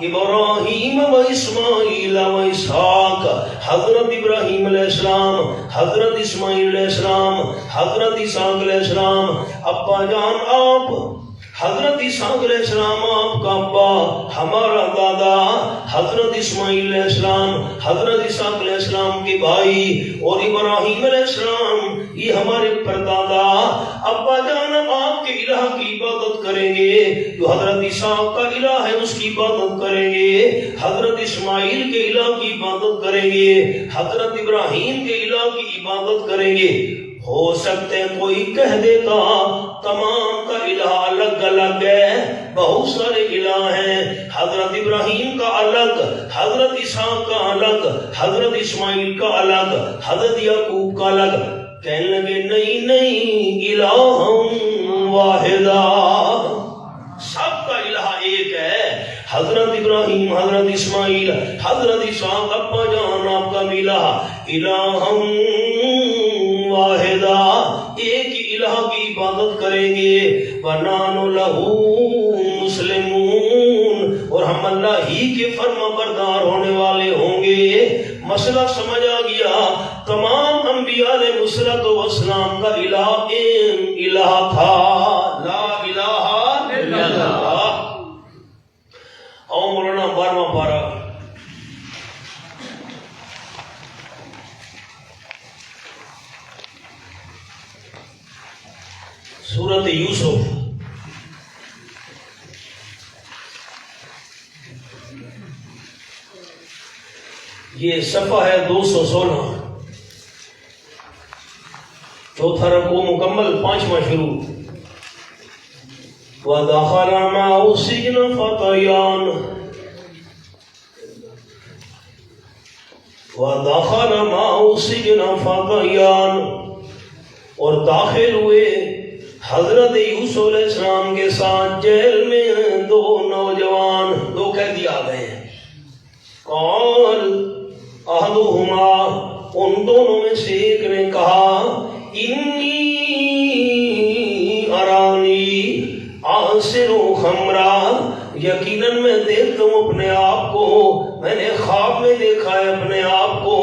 ابراہیم و اسماعیل و اسحاق، حضرت ابراہیم علیہ السلام، حضرت اسماعیل علیہ السلام، حضرت اسحاق علیہ السلام. ابا جان آپ حضرت اسحاق علیہ السلام آپ کا ابا، ہمارا دادا حضرت اسماعیل علیہ السلام، حضرت اسحاق علیہ السلام کے بھائی، اور ابراہیم علیہ السلام یہ ہمارے پردادا. ابا جان آپ کے الہ کی عبادت کریں گے، جو حضرت اسحاق کا الہ ہے اس کی عبادت کریں گے، حضرت اسماعیل کے الہ کی عبادت کریں گے، حضرت ابراہیم کے الہ کی عبادت کریں گے. ہو سکتے کوئی کہہ دیتا تمام کا الہ الگ الگ ہے، بہت سارے الہ ہیں، حضرت ابراہیم کا الگ، حضرت اسحاق کا الگ، حضرت اسماعیل کا الگ، حضرت یعقوب کا الگ. کہنے لگے نہیں نہیں، الہ واحدہ، سب کا الہ ایک ہے. حضرت ابراہیم، حضرت اسماعیل، حضرت اسحاق، ابا جان آپ کا الہ الہ واحدہ، ایک ہی الہ کی عبادت کریں گے. وَنَحْنُ لَهُ مُسْلِمُونَ، اور ہم اللہ ہی کے فرما بردار ہونے والے ہوں گے. مسئلہ سمجھ آ گیا. تمام انبیاء علیہ السلام کا الہ ایک الہ تھا، لا الہ الا اللہ. اور مولانا 12واں پارہ سورۃ یوسف. یہ صفحہ ہے 216، چوتھا رکوع مکمل، 5واں شروع. وَدَخَلَ مَعَهُ السِّجْنَ فَتَيَانِ، وَدَخَلَ مَعَهُ السِّجْنَ فَتَيَانِ، اور داخل ہوئے حضرت یوسف علیہ السلام کے ساتھ جیل میں 2 نوجوان، 2 قیدی آ گئے ہیں. قال احدہما، ان دونوں میں سے ایک آسر و خمرہ، یقیناً میں دیکھتا ہوں اپنے آپ کو، میں نے خواب میں دیکھا ہے اپنے آپ کو،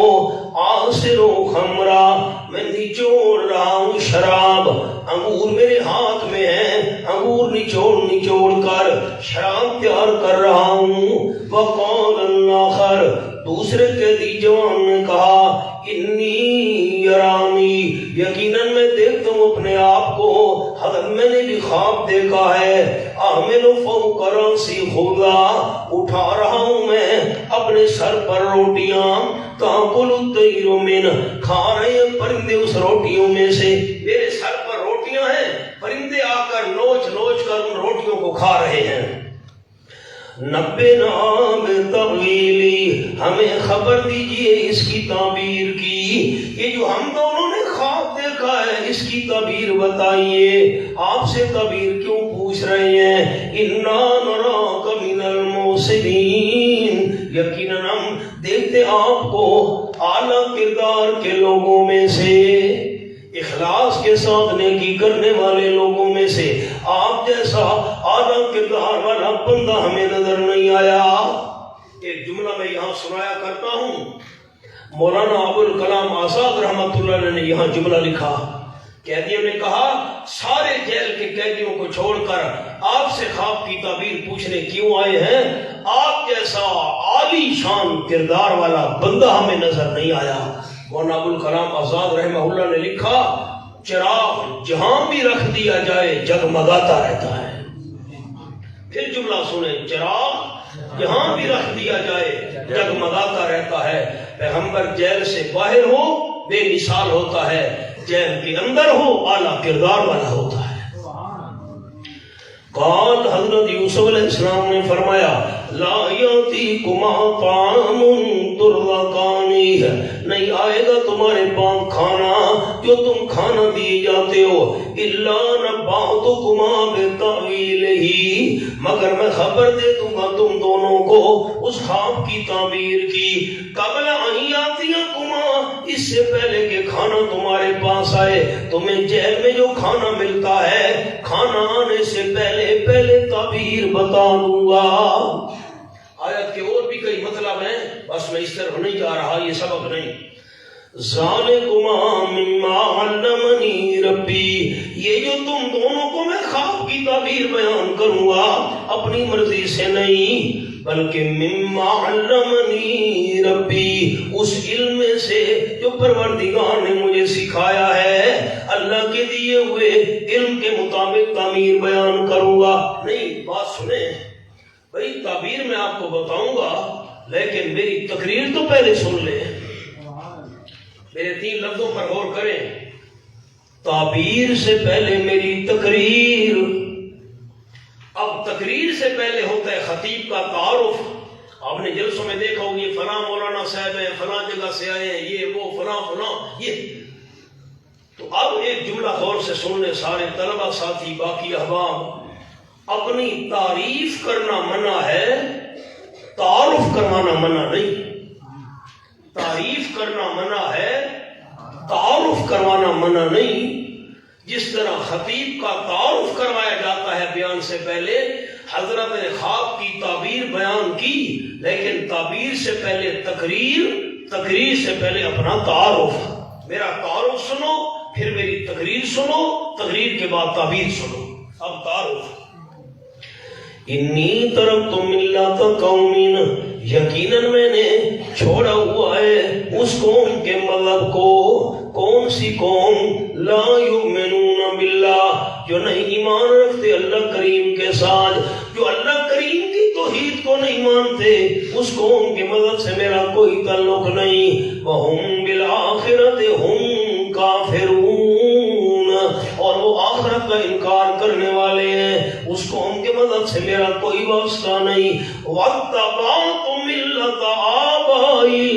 آسر و خمرہ، میں نچوڑ رہا ہوں شراب، انگور میرے ہاتھ میں ہیں، انگور نچوڑ کر شراب تیار کر رہا ہوں۔ وقال الآخر، دوسرے قیدی جوان نے کہا، انی یرانی، یقیناً میں دیکھتا ہوں اپنے آپ کو، حضرت میں نے بھی خواب دیکھا ہے، احمل فوق رأسی خبزا، اٹھا رہا ہوں میں اپنے سر پر روٹیاں، تاکل الطیر من، کھا رہے ہیں پرندے اس روٹیوں میں سے، میرے سر پر روٹیاں ہیں، پرندے آ کر نوچ کر ان روٹیوں کو کھا رہے ہیں۔ نبئنا بتأویلی، ہمیں خبر دیجئے اس کی تعبیر کی، یہ جو ہم دونوں نے خواب دیکھا ہے اس کی تعبیر بتائیے، آپ سے تعبیر کیوں پوچھ رہے ہیں؟ انا نراک من المحسنین، یقیناً ہم دیکھتے آپ کو اعلیٰ کردار کے لوگوں میں سے، اخلاص کے ساتھ نیکی کرنے والے لوگوں میں سے، آپ جیسا اعلیٰ کردار والا بندہ ہمیں نظر نہیں آیا۔ ایک جملہ میں یہاں سنایا کرتا ہوں، مولانا ابوالکلام آزاد رحمۃ اللہ علیہ نے یہاں جملہ لکھا، قیدیوں نے کہا سارے جیل کے قیدیوں کو چھوڑ کر آپ سے خواب کی تعبیر پوچھنے کیوں آئے ہیں؟ آپ جیسا عالی شان کردار والا بندہ ہمیں نظر نہیں آیا۔ مولانا ابوالکلام آزاد رحمہ اللہ نے لکھا، چراغ جہاں بھی رکھ دیا جائے جگمگاتا رہتا ہے۔ پھر جملہ سنیں، چراغ جہاں بھی رکھ دیا جائے جگمگاتا رہتا ہے۔ پیغمبر جیل سے باہر ہو بے مثال ہوتا ہے، جیل کے اندر ہو اعلیٰ کردار والا ہوتا ہے۔ قال، حضرت یوسف علیہ السلام نے فرمایا، لا یاتیکما طعام ترزقانہ، نہیں آئے گا تمہارے پاس کھانا جو تم کھانا دیے جاتے ہو، الا نبأتکما بتأویلہ، مگر میں خبر دے دوں گا تم دونوں کو اس خواب کی تعبیر کی، قبل ان یاتیکما، اس سے پہلے کہ کھانا تمہارے پاس آئے۔ تمہیں جیل میں جو کھانا ملتا ہے، کھانا آنے سے پہلے تعبیر بتا دوں گا۔ آیت کے اور بھی کئی مطلب ہیں، بس میں اس طرف نہیں جا رہا، یہ سبب نہیں۔ ذالکما مما علمنی ربی، یہ جو تم دونوں کو میں خواب کی تعبیر بیان کروں گا اپنی مرضی سے نہیں، بلکہ مما علمنی ربی، اس علم میں سے جو پروردگار نے مجھے سکھایا ہے، اللہ کے دیے ہوئے علم کے مطابق تعبیر بیان کروں گا۔ نہیں، بات سنیں بھئی، تعبیر میں آپ کو بتاؤں گا لیکن میری تقریر تو پہلے سن لیں، میرے 3 لفظوں پر غور کریں، تعبیر سے پہلے میری تقریر۔ اب تقریر سے پہلے ہوتا ہے خطیب کا تعارف۔ آپ نے جلسوں میں دیکھا ہوگا یہ فلاں مولانا صاحب ہیں، فلاں جگہ سے آئے ہیں، یہ وہ فلاں یہ۔ تو اب ایک جملہ غور سے سن لیں سارے طلبہ ساتھی، باقی احباب، اپنی تعریف کرنا منع ہے، تعارف کروانا منع نہیں۔ تعریف کرنا منع ہے، تعارف کروانا منع نہیں۔ جس طرح خطیب کا تعارف کروایا جاتا ہے بیان سے پہلے، حضرت نے خواب کی تعبیر بیان کی، لیکن تعبیر سے پہلے تقریر سے پہلے اپنا تعارف۔ میرا تعارف سنو، پھر میری تقریر سنو، تقریر کے بعد تعبیر سنو۔ اب تعارف، انی ترکت ملت قوم، یقیناً میں نے چھوڑا ہوا ہے اس قوم کے مذہب کو۔ کون سی قوم؟ لا یؤمنون باللہ، جو نہیں ایمان رکھتے اللہ کریم کے ساتھ، جو اللہ کریم کی توحید کو نہیں مانتے، اس قوم کے مذہب سے میرا کوئی تعلق نہیں۔ وہم بالآخرۃ ہم کافرون، اور وہ آخرت کا انکار کرنے والے ہیں، اس قوم کے مذہب سے میرا کوئی واسطہ نہیں۔ واتبعت ملت آبائی،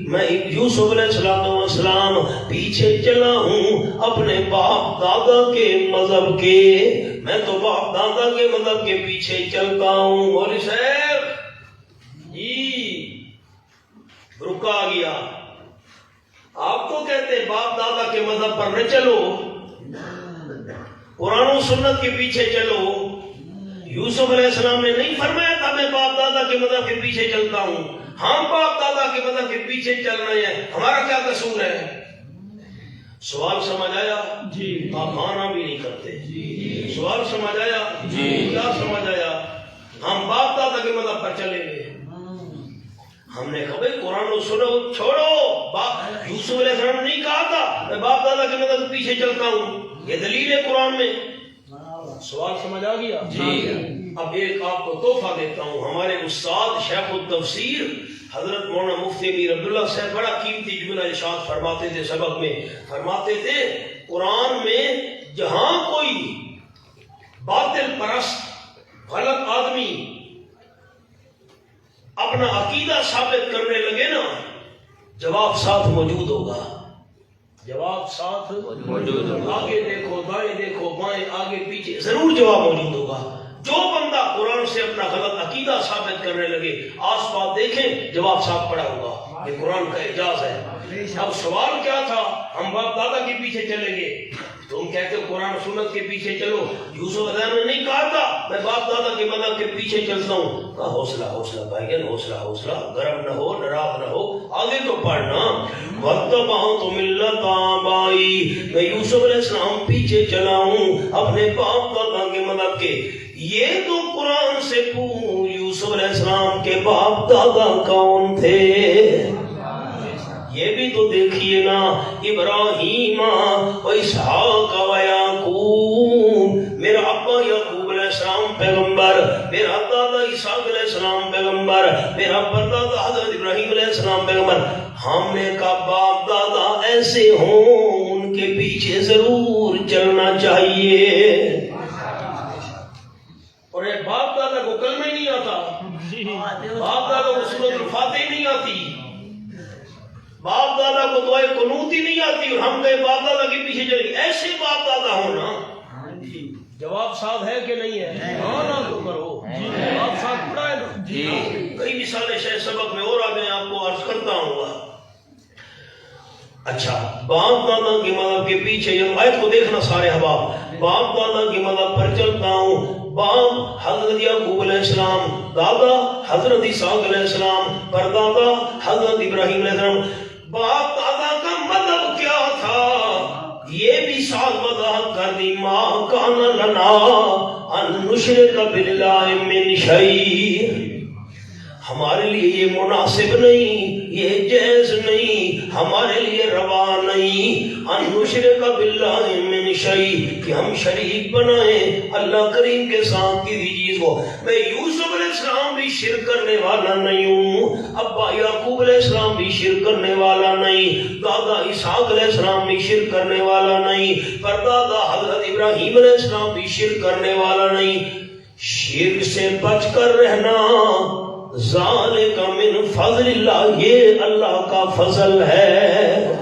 میں یوسف علیہ السلام پیچھے چلا ہوں اپنے باپ دادا کے مذہب کے، میں تو باپ دادا کے مذہب کے پیچھے چلتا ہوں۔ مولوی صاحب جی رکا گیا، آپ تو کہتے باپ دادا کے مذہب پر نہ چلو، قرآن و سنت کے پیچھے چلو. یوسف علیہ السلام نے نہیں فرمایا تھا میں باپ دادا کے مذہب کے پیچھے چلتا ہوں. ہم باپ دادا کے مذہب کے پیچھے چل رہے ہیں, ہمارا کیا قصور ہے؟ سوال سمجھ آیا؟ جی. آپ مانا بھی نہیں کرتے. جی. سوال سمجھ آیا؟ جی. کیا سمجھ آیا؟ ہم باپ دادا کے مذہب پر چلیں گے. ہم نے کہا بھائی قرآن و سنت چھوڑو. یوسف علیہ السلام نے نہیں کہا تھا میں باپ دادا کے مذہب کے پیچھے چلتا ہوں, یہ دلیل ہے قرآن میں. سوال سمجھ آ گیا؟ جی. اب ایک آپ کو تحفہ دیتا ہوں. ہمارے استاد شیخ التفسیر حضرت مولانا مفتی امیر عبداللہ صاحب بڑا قیمتی جملہ ارشاد فرماتے تھے سبق میں. فرماتے تھے قرآن میں جہاں کوئی باطل پرست غلط آدمی اپنا عقیدہ ثابت کرنے لگے نا, جواب ساتھ موجود ہوگا. جواب ساتھ موجود ہوگا. آگے دیکھو, دائیں دیکھو, بائیں, آگے پیچھے, ضرور جواب موجود ہوگا. جو بندہ قرآن سے اپنا غلط عقیدہ ثابت کرنے لگے, آس پاس دیکھیں جواب ساتھ پڑا ہوگا. یہ قرآن کا اعجاز ہے. اب سوال کیا تھا؟ ہم باپ دادا کے پیچھے چلیں گے. تم کہتے ہو قرآن سنت کے پیچھے چلو. یوسف علیہ السلام نے نہیں کہا تھا میں باپ دادا کے مذہب کے پیچھے چلتا ہوں. کہا حوصلہ حوصلہ بھائی جان, حوصلہ حوصلہ, گرم نہ ہو, ناراض نہ ہو, آگے تو پڑھنا. وَاتَّبَعْتُ مِلَّةَ آبَائِي, میں یوسف علیہ السلام پیچھے چلا ہوں اپنے باپ دادا کے مذہب کے. یہ تو قرآن سے پوچھ یوسف علیہ السلام کے باپ دادا کون تھے؟ یہ بھی تو دیکھیے نا. ابراہیم و اسحاق و یعقوب, میرا ابا یعقوب علیہ السلام پیغمبر, میرا دادا اسحاق علیہ السلام پیغمبر, میرا پردادا حضرت ابراہیم علیہ السلام پیغمبر. ہم نے کہا باپ دادا ایسے ہوں ان کے پیچھے ضرور چلنا چاہیے. اور ایک باپ دادا کو کلمہ ہی نہیں آتا, باپ دادا کو سورۃ الفاتحہ نہیں آتی, باپ دادا کو دعائے قنوت ہی نہیں آتی, اور ہم کہے باپ دادا کے پیچھے چلیں. ایسے باپ دادا ہونا. جواب صاحب ہے کہ نہیں ہے؟ ہاں نہ تو کرو. جواب صاحب پڑھا ہے نا. جی. کئی مثالیں شاید سبق میں اور آگے آپ کو عرض کرتا ہوں گا. اچھا, باپ دادا کے مذہب کے پیچھے, یہ آیت کو دیکھنا سارے احباب, باپ دادا کے مذہب پر چلتا ہوں. باپ حضرت یعقوب علیہ السلام, دادا حضرت اسحاق علیہ السلام, پردادا حضرت ابراہیم علیہ السلام. باپ دادا کا مذہب کیا تھا یہ بھی ساتھ وضاحت کر دی. ما کان لنا ان نشرک باللہ من شیء, ہمارے لیے یہ مناسب نہیں, یہ جائز نہیں, ہمارے لیے روا نہیں. ان نشرک باللہ من شیء, کہ ہم شریک بنائیں اللہ کریم کے ساتھ کسی چیز کو. میں یوسف علیہ السلام بھی شرک کرنے والا نہیں ہوں, ابا یعقوب علیہ السلام بھی شرک کرنے والا نہیں, دادا اسحاق علیہ السلام بھی شرک کرنے والا نہیں, پردادا حضرت ابراہیم علیہ السلام بھی شرک کرنے والا نہیں. شرک سے بچ کر رہنا ذالک من فضل اللہ, یہ اللہ کا فضل ہے.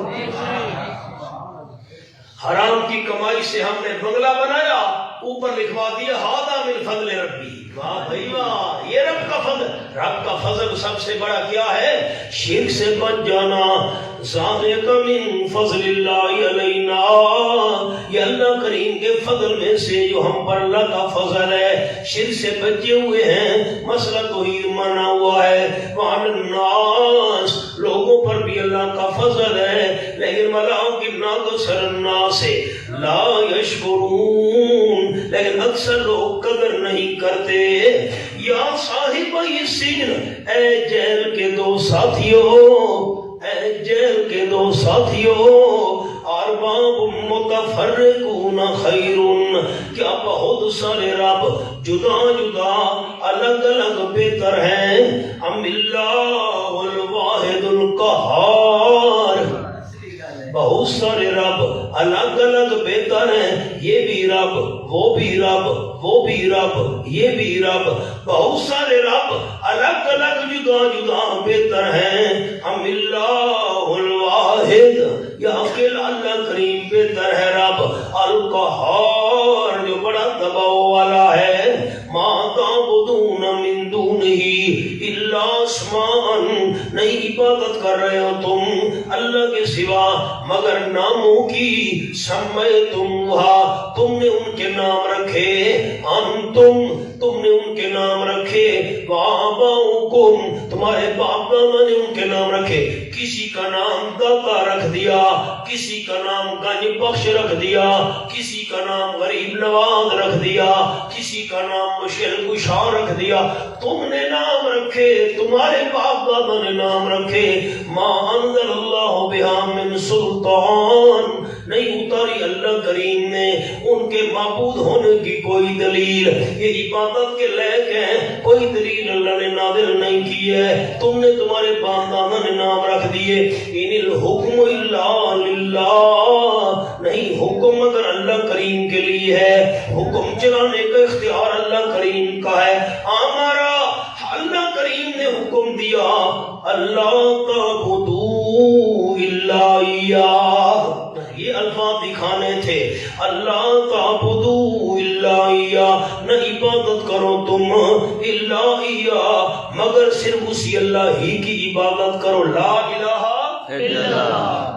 حرام کی کمائی سے ہم نے بنگلہ بنایا, اوپر لکھوا دیا ھذا من فضل ربی. واہ بھائی واہ, یہ رب کا فضل. رب کا فضل سب سے بڑا کیا ہے؟ شرک سے بچ جانا. ذالک من فضل اللہ علینا, یہ اللہ کریم کے فضل میں سے جو ہم پر اللہ کا فضل ہے. شرک سے بچے ہوئے ہیں, مسئلہ توحید مانا ہوا ہے. وعلی الناس, لوگوں پر بھی اللہ کا فضل ہے, لیکن ولکن اکثر الناس لا یشکرون, لیکن اکثر لوگ قدر نہیں کرتے. یا صاحب السجن, اے جیل کے دو ساتھیوں, اے جیل کے دو ساتھیوں, ارباب متفرقون خیر, کیا بہت سارے رب جدا جدا الگ الگ بہتر ہیں, ام اللہ الواحد القہار, بہت سارے رب الگ الگ بہتر ہیں, یہ بھی رب, وہ بھی رب, وہ بھی رب, یہ بھی رب, بہت سارے رب الگ الگ جدا جدا بہتر ہیں. ہم اللہ الواحد, یا اکیلا اللہ کریم بہتر ہے رب. القہار, جو بڑا دباؤ والا ہے. ما تعبدون من دونہ الا اسماء, نہیں عبادت کر رہے ہو تم اللہ کے سوا مگر ناموں کی. سمیتموہا, تم نے تم نے ان کے نام رکھے، وآباؤکم تمہارے باپ دادا نے ان کے نام رکھے، کسی کا نام داتا رکھ دیا، کسی کا نام گنج بخش رکھ دیا، کسی کا نام غریب نواز رکھ دیا، کسی کا نام مشکل کشا رکھ دیا، تم نے نام رکھے، تمہارے باپ دادا نے نام رکھے، ما انزل اللہ بہا من سلطان، نہیں اتاری اللہ کریم نے ان کے معبود ہونے کی کوئی دلیل، یہ عبادت کے لائق ہیں، کوئی دلیل اللہ نے نازل نہیں کی ہے، تم نے تمہارے باپ دادا نے نام رکھ دیے، ان الحکم الا للہ، نہیں حکم مگر اللہ کریم کے لیے ہے، حکم چلانے کا اختیار اللہ کریم کا ہے، ہمارا اللہ کریم نے حکم دیا اللہ تعبدوا الا ایاہ، یہ الفاظ دکھانے تھے، اللہ تعبدوا الا ایاہ، نہ عبادت کرو تم الا ایاہ مگر صرف اسی اللہ ہی کی عبادت کرو، لا الہ الا اللہ،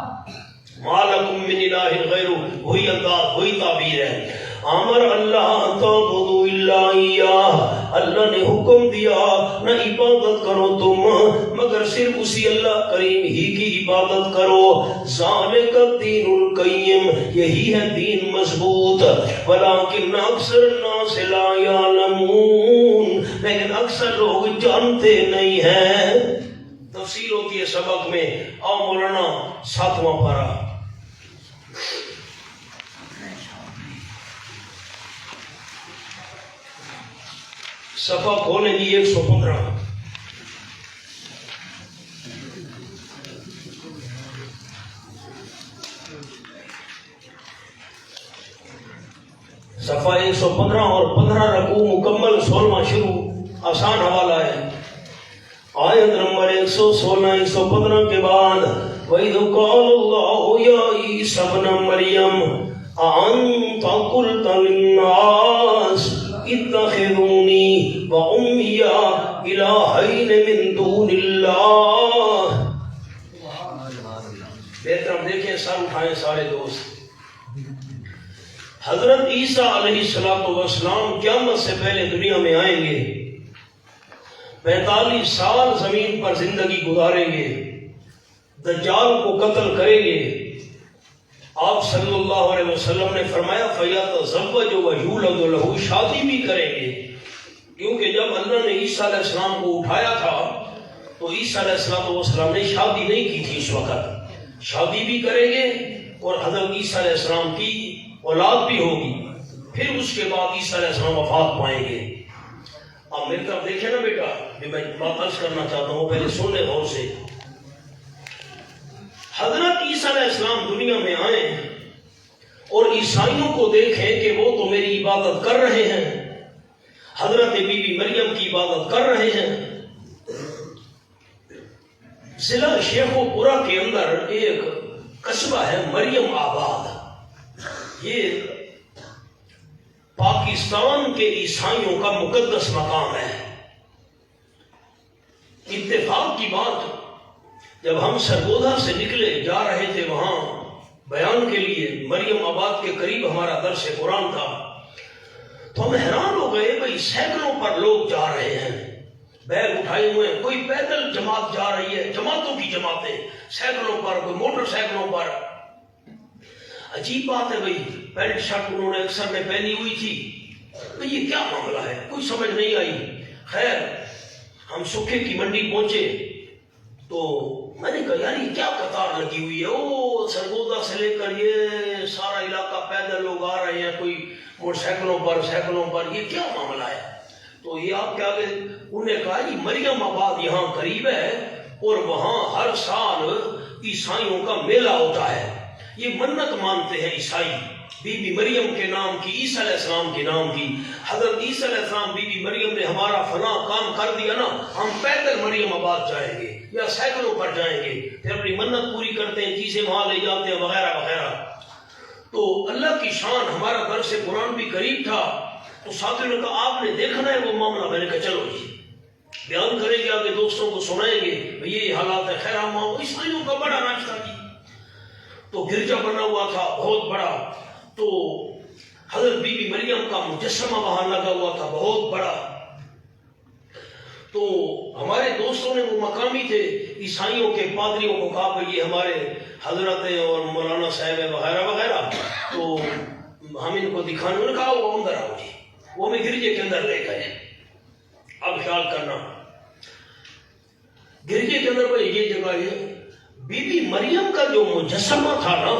ما لکم من الہ غیرہ، وہی انداز وہی تعبیر ہے، امر اللہ تعبدوا الا ایاہ، اللہ نے حکم دیا نہ عبادت کرو تم مگر صرف اسی اللہ کریم ہی کی عبادت کرو، ذالک الدین القیم، یہی ہے دین مضبوط، ولکن اکثر الناس لا یعلمون، لیکن اکثر لوگ جانتے نہیں ہیں، تفصیل ہوتی ہے سبق میں، آؤ مولانا 7واں پارہ، صفحہ کھولیں جی 115، صفحہ 115 اور 15 رکوع مکمل، 16واں شروع، آسان حوالہ ہے، آیت نمبر 116 115 کے بعد، وَإِذْ قَالَ اللَّهُ يَا عِيسَى ابْنَ مَرْيَمَ أَأَنْتَ قُلْتَ لِلنَّاسِ اتخذونی وأمی الہین من دون اللہ، میری طرف دیکھیں، سر اٹھائیں سارے دوست، حضرت عیسیٰ علیہ السلام قیامت سے پہلے دنیا میں آئیں گے، 45 سال زمین پر زندگی گزاریں گے، دجال کو قتل کریں گے، آپ صلی اللہ علیہ وسلم نے فرمایا فَيَتَزَوَّجُ وَيُولَدُ لَهُ، شادی بھی کریں گے، کیونکہ جب اللہ نے عیسیٰ علیہ السلام کو اٹھایا تھا تو عیسیٰ علیہ السلام نے شادی نہیں کی تھی، اس وقت شادی بھی کریں گے اور حضرت عیسیٰ علیہ السلام کی اولاد بھی ہوگی، پھر اس کے بعد عیسیٰ علیہ السلام وفات پائیں گے۔ اب میری طرف دیکھیں نا بیٹا، میں بات عرض کرنا چاہتا ہوں، پہلے سن لیں غور سے، حضرت عیسیٰ علیہ السلام دنیا میں آئیں اور عیسائیوں کو دیکھیں کہ وہ تو میری عبادت کر رہے ہیں، حضرت بی بی مریم کی عبادت کر رہے ہیں۔ ضلع شیخو پورہ کے اندر ایک قصبہ ہے مریم آباد، یہ پاکستان کے عیسائیوں کا مقدس مقام ہے۔ اتفاق کی بات، جب ہم سرگودا سے نکلے جا رہے تھے وہاں بیان کے لیے، مریم آباد کے قریب ہمارا درس قرآن تھا، تو ہم حیران ہو گئے، بھئی سینکڑوں پر لوگ جا رہے ہیں، بیگ اٹھائے ہوئے ہیں، کوئی پیدل جماعت جا رہی ہے، جماعتوں کی جماعتیں سینکڑوں پر، کوئی موٹر سائیکلوں پر۔ عجیب بات ہے بھئی، پینٹ شرٹ انہوں نے اکثر میں پہنی ہوئی تھی، تو یہ کیا معاملہ ہے، کوئی سمجھ نہیں آئی۔ خیر ہم سکھے کی منڈی پہنچے تو میں نے کہا یار یہ کیا قطار لگی ہوئی ہے، او سرگودا سے لے کر یہ سارا علاقہ پیدل لوگ آ رہے ہیں، کوئی موٹر سائیکلوں پر، یہ کیا معاملہ ہے؟ تو یہ آپ کیا کہ انہوں نے کہا یہ مریم آباد یہاں قریب ہے اور وہاں ہر سال عیسائیوں کا میلہ ہوتا ہے، یہ منت مانتے ہیں عیسائی، بی بی مریم کے نام کی، عیسیٰ علیہ السلام کے نام کی، حضرت عیسیٰ علیہ السلام بی بی مریم نے ہمارا فلاں کام کر دیا نا، ہم پیدل مریم آباد جائیں گے یا سائیکلوں پر جائیں گے، پھر اپنی منت پوری کرتے ہیں، چیزیں وہاں لے جاتے ہیں وغیرہ وغیرہ۔ تو اللہ کی شان، ہمارا درس قرآن بھی قریب تھا، تو ساتھیوں نے کہا آپ نے دیکھنا ہے وہ معاملہ، میں نے کہا چلو جی بیان کریں گے، آگے دوستوں کو سنائیں گے، یہ حالات ہے۔ خیر ہم عیسائیوں کا بڑا راستہ جی، تو گرجا بنا ہوا تھا بہت بڑا، تو حضرت بی بی مریم کا مجسمہ وہاں لگا ہوا تھا بہت بڑا. تو ہمارے دوستوں نے، وہ مقامی تھے، عیسائیوں کے پادریوں کو کہا کہ یہ ہمارے حضرت ہیں اور مولانا صاحب ہیں وغیرہ وغیرہ، تو ہم ان کو دکھانے. انہوں نے کہا وہ اندر آؤ جی. وہ ہمیں گرجے کے اندر لے گئے. اب خیال کرنا، گرجے کے اندر بھائی یہ جگہ ہے. بی بی مریم کا جو مجسمہ تھا نا،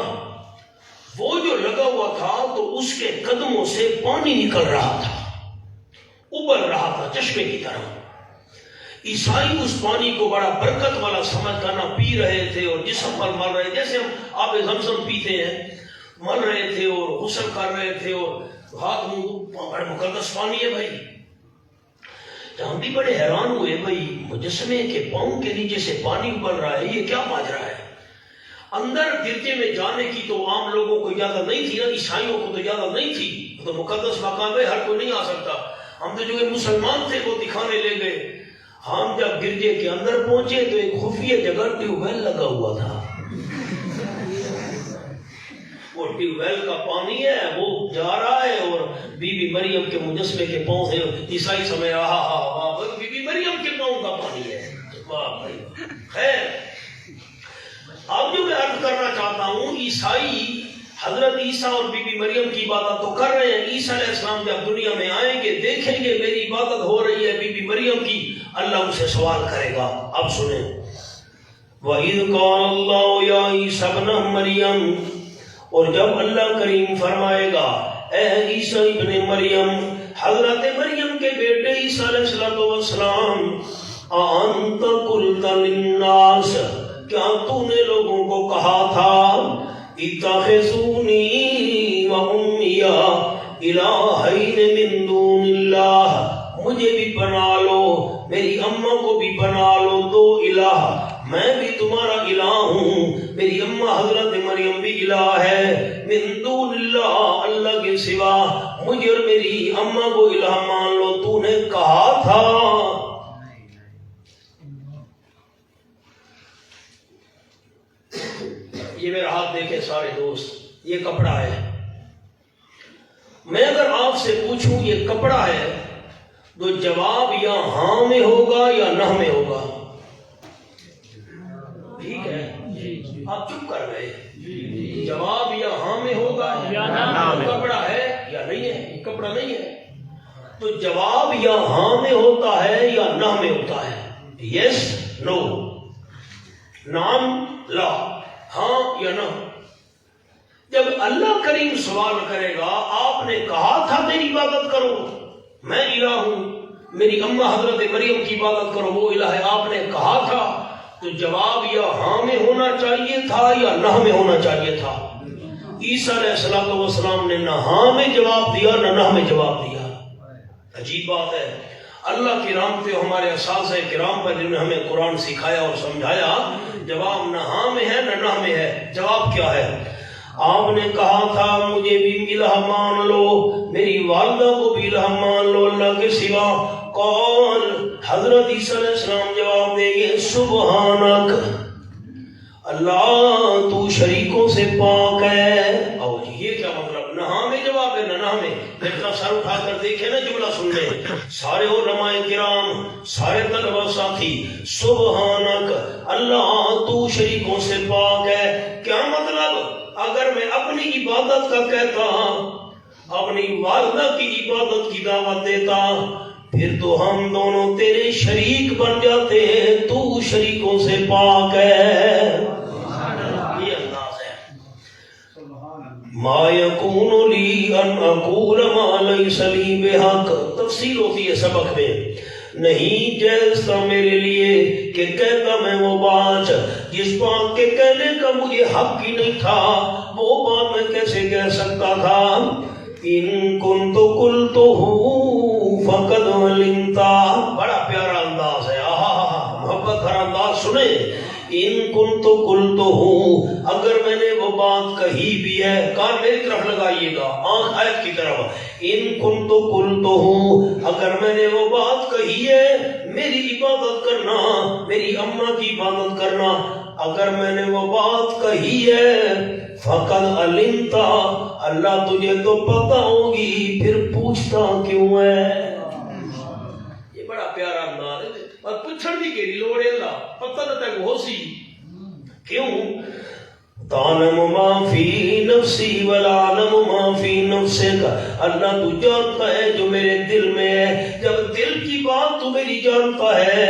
وہ جو لگا ہوا تھا تو اس کے قدموں سے پانی نکل رہا تھا، ابل رہا تھا چشمے کی طرح. عیسائی اس پانی کو بڑا برکت والا سمجھ کر نہ پی رہے تھے اور جسم پر مل رہے، جیسے ہم آب زمزم پیتے ہیں، مل رہے تھے اور غسل کر رہے تھے اور ہاتھ منہ، بڑا مقدس پانی ہے بھائی. ہم بھی بڑے حیران ہوئے، بھائی مجسمے کے پاؤں کے نیچے سے پانی ابل رہا ہے، یہ کیا ماجرا ہے؟ اندر گرجے میں جانے کی تو عام لوگوں کو اجازت نہیں تھی نا، عیسائیوں کو تو اجازت نہیں تھی، تو مقدس مقام ہے، ہر کوئی نہیں آ سکتا. ہم تو جو مسلمان تھے وہ دکھانے لے گئے. ہم جب گرجے کے اندر پہنچے تو ایک خفیہ جگہ ٹیوب ویل لگا ہوا تھا. وہ ٹیوب ویل کا پانی ہے، وہ جا رہا ہے اور بی بی مریم کے مجسمے کے پاؤں سے عیسائی سمجھ رہا، بی بی مریم کے پاؤں کا پانی ہے. واہ بھائی. خیر، اب جو میں عرض کرنا چاہتا ہوں، عیسائی حضرت عیسیٰ اور بی بی مریم کی عبادت تو کر رہے ہیں. عیسیٰ علیہ السلام جب دنیا میں آئیں گے، دیکھیں گے میری عبادت ہو رہی ہے بی بی مریم کی، اللہ ان سے سوال کرے گا. اب سنیں، وَإِذْ قَالَ اللَّهُ يَا عِيسَى ابْنَ مَرْيَمَ، اور جب اللہ کریم فرمائے گا اے عیسیٰ ابن مریم، حضرت مریم کے بیٹے عیسیٰ علیہ السلام، أَأَنْتَ قُلْتَ لِلنَّاسِ، کیا تو نے لوگوں کو کہا تھا اتخذونی وأمی الہین من دون اللہ، مجھے بھی بنا لو، میری اماں کو بھی بنا لو دو الہ، میں بھی تمہارا الہ ہوں، میری اماں حضرت مریم بھی الہ ہے. من دون اللہ، اللہ کے سوا مجھے اور میری اماں کو الہ مان لو، تو نے کہا تھا. یہ میرا ہاتھ دیکھیں سارے دوست، یہ کپڑا ہے. میں اگر آپ سے پوچھوں یہ کپڑا ہے تو جواب یا ہاں میں ہوگا یا نہ میں ہوگا. ٹھیک ہے، آپ چپ کر گئے. جواب یا ہاں میں ہوگا یا نہ میں. کپڑا ہے یا نہیں ہے؟ کپڑا نہیں ہے تو جواب یا ہاں میں ہوتا ہے یا نہ میں ہوتا ہے. یس، نو، نعم، لا، ہاں یا نہ. جب اللہ کریم سوال کرے گا آپ نے کہا تھا میری عبادت کرو، میں الہ ہوں، میری اماں حضرت مریم کی عبادت کرو، وہ الہ ہے، آپ نے کہا تھا، تو جواب یا ہاں میں ہونا چاہیے تھا یا نہ میں ہونا چاہیے تھا. عیسیٰ علیہ السلام نے نہ ہاں میں جواب دیا نہ میں جواب دیا. عجیب بات ہے. اللہ کی رحمت ہو ہمارے اساتذہ کرام پر جنہوں نے ہمیں قرآن سکھایا اور سمجھایا. جواب نہ ہاں میں ہے نہ میں ہے. جواب کیا ہے؟ آپ نے کہا تھا مجھے بھی الہ مان لو، میری والدہ کو بھی الہ مان لو اللہ کے سوا. قال، حضرت عیسیٰ علیہ السلام جواب دیں گے سبحانک، اللہ تو شریکوں سے پاک ہے. او جی، یہ کیا مطلب؟ نہ ہاں میں جواب ہے نہ میں. لیکن سر اٹھا کر دیکھیں نا، جملہ سن لیں سارے علماء کرام، سارے طلبہ ساتھی. سبحانک، اللہ تو شریکوں سے پاک ہے. کیا مطلب؟ اگر میں اپنی عبادت کا کہتا، اپنی والدہ کی عبادت کی دعوت دیتا، پھر تو ہم دونوں تیرے شریک بن جاتے ہیں. تو شریکوں سے پاک ہے. یہ انداز ہے. ما یکون لی ان اقول ما لیس لی بحق. تفصیل ہوتی ہے سبق میں. نہیں جائز تھا میرے لیے کہ کہتا میں وہ بات جس بات کے کہنے کا مجھے حق ہی نہیں تھا، وہ بات میں کیسے کہہ سکتا تھا. ان کنت قلتہ فقد علمتا. بڑا پیارا انداز ہے، محبت بھرا انداز سنیں. ان کنت قلتہ، اگر میں نے وہ بات کہی بھی ہے، کان میری طرف لگائیے گا، آنکھ آیت کی طرف. ان کنت قلتہ، اگر میں نے وہ بات کہی ہے، میری عبادت کرنا، میری اماں کی عبادت کرنا، اگر میں نے وہ بات کہی ہے، فقد علمتا، اللہ تجھے تو پتہ ہوگی پھر پوچھتا کیوں ہے؟ یہ بڑا پیارا انداز ہے اور پوچھن دی کیڑی لوڑ ہے اللہ پتہ نہ تے ہو سی کیوں؟ تعلم ما فی نفسی ولا اعلم ما فی نفسک، اللہ تو جانتا ہے جو میرے دل میں ہے، جب دل کی بات تو میری جانتا ہے،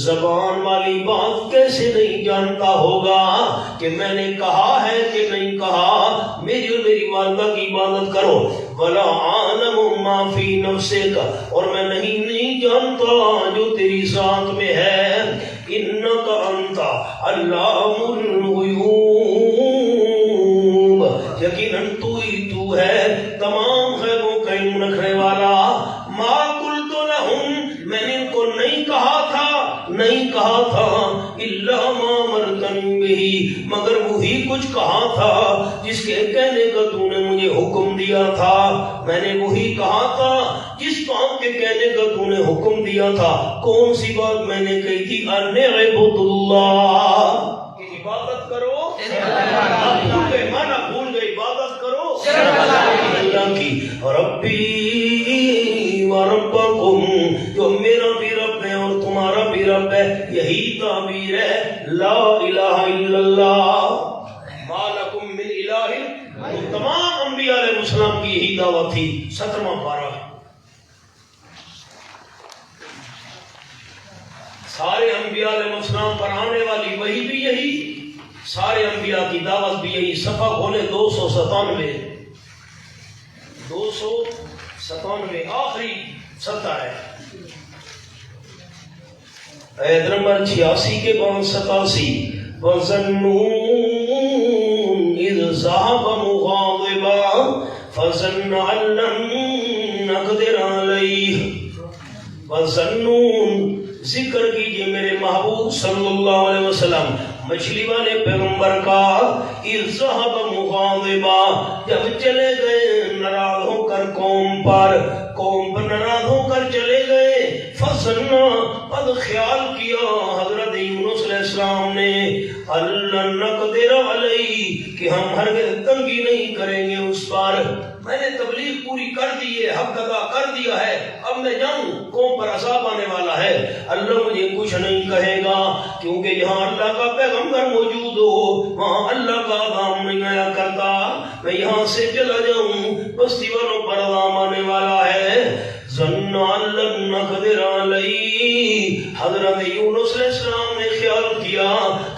زبان والی بات کیسے نہیں جانتا ہوگا کہ میں نے کہا ہے کہ نہیں کہا؟ میری اور میری والدہ کی عبادت کرو، ولا اعلم ما فی نفسک، اور میں نہیں جانتا جو تیری ذات میں ہے، انک انت علام الغیوب، یقیناً تو ہی تو ہے تمام غیبوں کا علم رکھنے والا۔ ما قلت لهم، میں نے ان کو نہیں کہا تھا الا ما امرتنی بہ، مگر وہی کچھ کہا تھا جس کے کہنے کا تو نے مجھے حکم دیا تھا، میں نے وہی کہا تھا جس کام کے کہنے کا تو نے حکم دیا تھا۔ کون سی بات میں نے کہی تھی؟ ان اعبدوا اللہ، کہ عبادت کرو، مانا بھول گئے، عبادت کرو اللہ کی، ربی و ربکم، جو میرا بھی رب ہے اور تمہارا بھی رب ہے، یہی تعبیر ہے لا الہ الا اللہ، ما لکم من الہ، تمام انبیاء علیہ السلام کی یہی دعوت تھی۔ 17واں پارہ، سارے انبیاء علیہ السلام پر آنے والی وہی بھی یہی، سارے انبیاء کی دعوت بھی یہی۔ صفحہ کھولے 297، 297 آخری سطح ہے، آیت نمبر 86 کے بعد 87، وَظَنُّوا إِذْ ذَهَبَ مُغَاضِبًا فَظَنَّ أَن لَّن نَّقْدِرَ عَلَيْهِ، وَظَنُّوا، ذکر کیجئے میرے محبوب صلی اللہ علیہ وسلم، مچھلی والے پیغمبر کا، اِذْ ذَهَبَ مُغَاضِبًا، جب چلے گئے ناراض ہو کر قوم پر ناراض ہو کر چلے گئے، فَظَنَّ، قد خیال کیا حضرت یونس علیہ السلام نے، أَلَّن نَّقْدِرَ عَلَيْهِ، کہ ہم ہرگز تنگی نہیں کریں گے اس پر، میں نے تبلیغ پوری کر دی ہے، حق ادا کر دیا ہے، اب میں جاؤں، قوم پر عذاب آنے والا ہے، اللہ مجھے کچھ نہیں کہے گا، کیونکہ جہاں اللہ کا پیغمبر موجود ہو وہاں اللہ کا عذاب نہیں آیا کرتا، میں یہاں سے چلا جاؤں بستی والوں پر عذاب آنے والا ہے۔ ظن أن لن نقدر علیہ، حضرت یونس علیہ السلام نے خیال کیا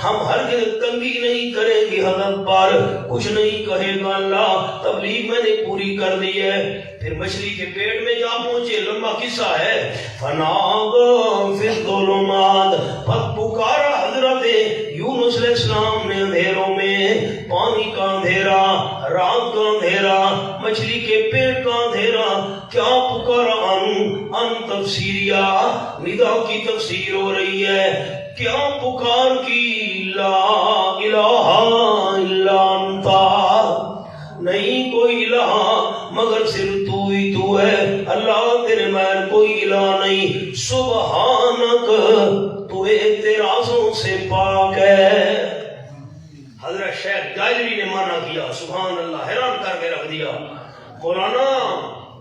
ہم ہرگز تنگی نہیں کریں گے حضرت پر، کچھ نہیں کہے گا اللہ، تبلیغ میں نے پوری کر دی ہے۔ پھر مچھلی کے پیٹ میں جا پہنچے، لمبا قصہ ہے، فَنَادَىٰ فِي الظُّلُمَاتِ، پس پکارا حضرت یونس علیہ السلام نے اندھیروں میں، پانی کا اندھیرا، رات کا اندھیرا، مچھلی کے پیٹ کا اندھیرا، کیا پکارا؟ ان تفسیریہ، ندا کی تفسیر ہو رہی ہے، کیا پکار کی؟ لا الہ الا انتا، نہیں کوئی الہ مگر صرف تو ہی تو ہے، اللہ تیرے بغیر کوئی الہ نہیں، سبحانک، تو اعتراضوں سے پاک ہے۔ حضرت شیخ جائزری نے مانا کیا، سبحان اللہ، حیران کر کے رکھ دیا۔ مولانا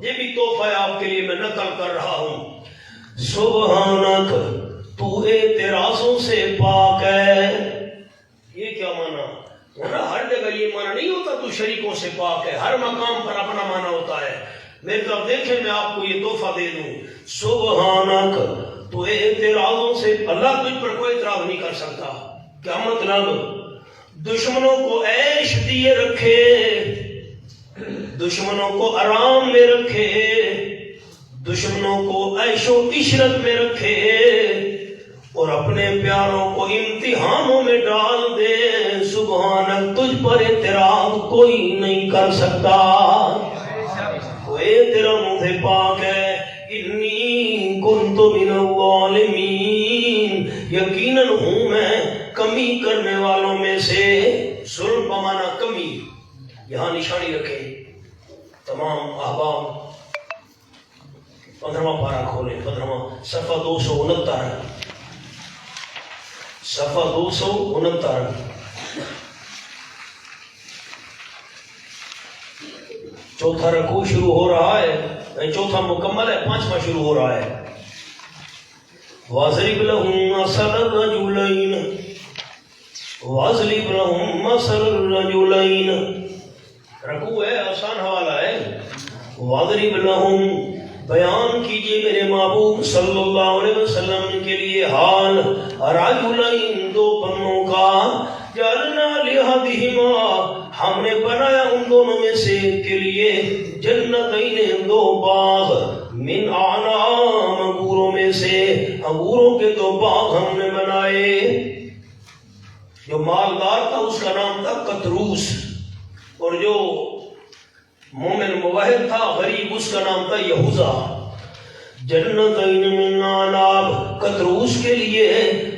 یہ بھی تحفہ ہے آپ کے لیے، میں نقل کر رہا ہوں، سبحانک، تو اعتراضوں سے پاک ہے۔ یہ کیا مانا؟ ہر جگہ یہ مانا نہیں ہوتا تو شریکوں سے پاک ہے، ہر مقام پر اپنا مانا ہوتا ہے۔ میری طرف دیکھیں، میں آپ کو یہ تحفہ دے دوں، سبحانک، تو اعتراضوں سے، اللہ تجھ پر کوئی اعتراض نہیں کر سکتا۔ کیا مطلب؟ دشمنوں کو عیش دیے رکھے، دشمنوں کو آرام میں رکھے، دشمنوں کو عیش و عشرت میں رکھے، اور اپنے پیاروں کو امتحانوں میں ڈال دے، سبحانک، تجھ پر اعتراض کوئی نہیں کر سکتا، وہ تیرا منہ سے پاک ہے۔ انی کنت من الظالمین، یقیناً ہوں میں کمی کرنے والوں میں سے، ظلم پمانا کمی، یہاں نشانی رکھیں تمام احباب۔ 15واں پارہ کھولیں، 15واں صفحہ 269، صفحہ 269۔ چوتھا رکوع شروع ہو رہا ہے، چوتھا مکمل ہے، پانچواں شروع ہو رہا ہے۔ وَاضْرِبْ لَهُمْ مَثَلَ الرَّجُلَيْنِ وَاضْرِبْ لَهُمْ مَثَلَ الرَّجُلَيْنِ، رکوع ہے، آسان حوالہ ہے۔ وَاضْرِبْ لَهُمْ، بیان کیجئے میرے محبوب صلی اللہ علیہ وسلم کے لیے حال رجلین، دو بندوں کا، جعلنا لأحدہما، ہم نے بنایا ان دونوں میں سے کے لیے، جنتین، دو باغ، من اعناب، انگوروں میں سے، انگوروں کے دو باغ ہم نے بنائے۔ جو مالدار تھا اس کا نام تھا قطروس، اور جو مومن موحد تھا غریب اس کا نام تھا یہوذا۔ جنتین من اعناب، قطروس کے لیے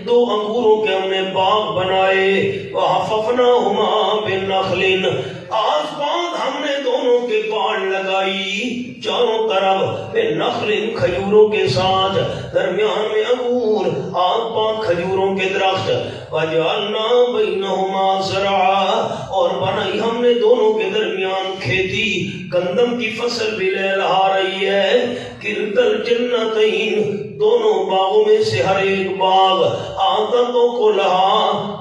دو انگوروں کے ہم نے باغ بنائے، وحففناہما بالنخل، آس پاس ہم نے دونوں کے باڑ لگائی چاروں طرف، بالنخل، کھجوروں کے ساتھ، درمیان میں انگور، آس پاس کھجوروں کے درخت، وجعلنا بینہما زرعا، اور بنائی ہم نے دونوں کے درمیان کھیتی، گندم کی فصل بھی لہلہا رہی ہے۔ کلتا الجنتین، دونوں باغوں میں سے ہر ایک باغ، آتتوں کو لہا،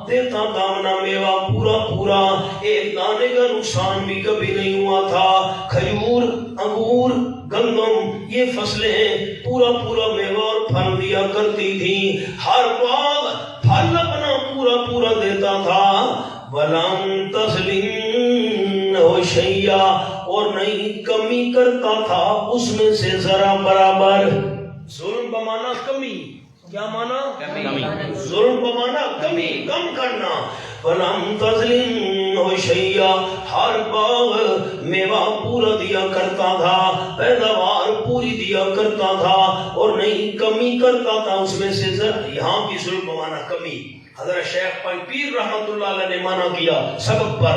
دیتا تھا اپنا میوہ پورا پورا، ایک دانے کا نقصان بھی کبھی نہیں ہوا تھا۔ کھجور، انگور، گندم، یہ فصلیں پورا پورا میوہ اور پھل دیا کرتی تھی، ہر باغ پھل اپنا پورا پورا دیتا تھا۔ وَلَمْ تَظْلِمْ شَيْئًا، اور نہیں کمی کرتا تھا اس میں سے ذرا برابر۔ ظلم بمانا کمی، کیا مانا؟ کمی۔ ظلم بمانا کمی، کم کرنا۔ وَلَمْ تَظْلِمْ شَيْئًا، ہر باغ میوہ پورا دیا کرتا تھا، پیداوار پوری دیا کرتا تھا، اور نہیں کمی کرتا تھا اس میں سے ذرا۔ یہاں کی ظلم بمانا کمی حضرت شیخ پنج پیر رحمت اللہ علیہ نے مانا کیا سبق پر،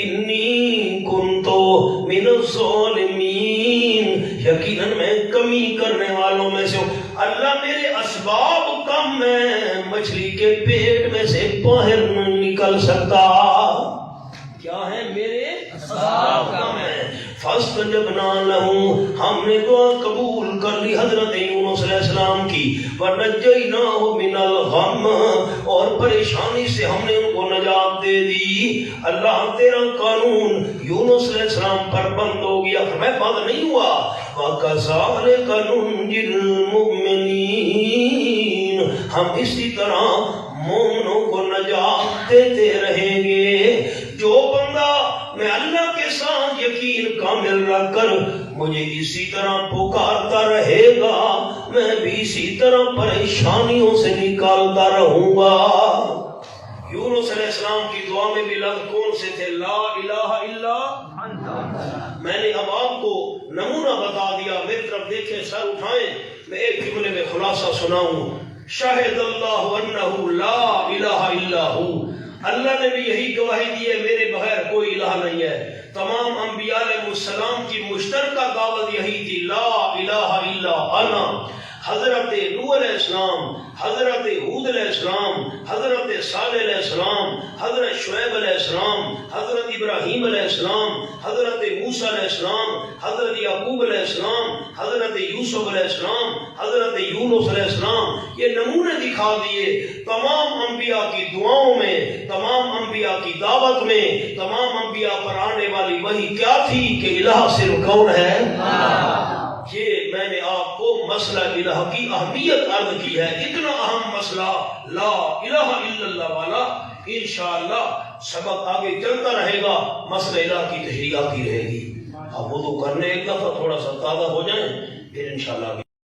انی کنتو من الظالمین، یقیناً میں کمی کرنے والوں میں سے ہوں۔ اللہ میرے اسباب کم ہیں، مچھلی کے پیٹ میں سے باہر نہیں نکل سکتا۔ کیا ہے؟ میرے اسباب کم ہیں۔ فاستجبنا لہم، ہم نے دعا قبول کر لی حضرت یونس علیہ السلام کی، ونجیناہ من الغم، اور پریشانی سے ہم نے ان کو نجات دے دی۔ اللہ تیرا قانون یونس علیہ السلام پر بند ہو گیا، محفوظ نہیں ہوا۔ وَكَذَلِكَ نُنْجِي الْمُؤْمِنِينَ، ہم اسی طرح مومنوں کو نجات دیتے رہیں گے۔ جو بندہ میں اللہ کے ساتھ یقین کامل رکھ کر مجھے اسی طرح پکارتا رہے گا، میں بھی اسی طرح پریشانیوں سے نکالتا رہوں گا۔ یونس علیہ السلام کی دعا میں بھی لفظ کون سے تھے؟ لا الہ الا انت۔ میں نے اب آپ کو نمونہ بتا دیا، میری طرف دیکھیں، سر اٹھائیں، میں ایک جملے میں خلاصہ سناؤں۔ شاہد اللہ انہ لا الہ الا ہو، اللہ نے بھی یہی گواہی دی ہے میرے بغیر کوئی الہ نہیں ہے۔ تمام انبیاء علیہ السلام کی مشترکہ دعوت یہی تھی، لا الہ الا انا۔ حضرت نوح علیہ السلام، حضرت ہود علیہ السلام، حضرت صالح علیہ السلام، حضرت شعیب علیہ السلام، حضرت ابراہیم علیہ السلام، حضرت موسیٰ علیہ السلام، حضرت یعقوب علیہ السلام، حضرت یوسف علیہ السلام، حضرت یونس علیہ السلام، یہ نمونے دکھا دیے۔ تمام انبیاء کی دعاؤں میں، تمام انبیاء کی دعوت میں، تمام انبیاء پر آنے والی وحی کیا تھی کہ الہ صرف کون ہے؟ یہ میں نے آپ کو مسئلہ الہ کی اہمیت عرض کی ہے، اتنا اہم مسئلہ لا الہ الا اللہ والا۔ انشاءاللہ سبق آگے چلتا رہے گا، مسئلہ الہ کی تشریح آتی رہے گی۔ اب وضو کرنے ایک دفعہ تھوڑا سا تازہ ہو جائیں، پھر انشاءاللہ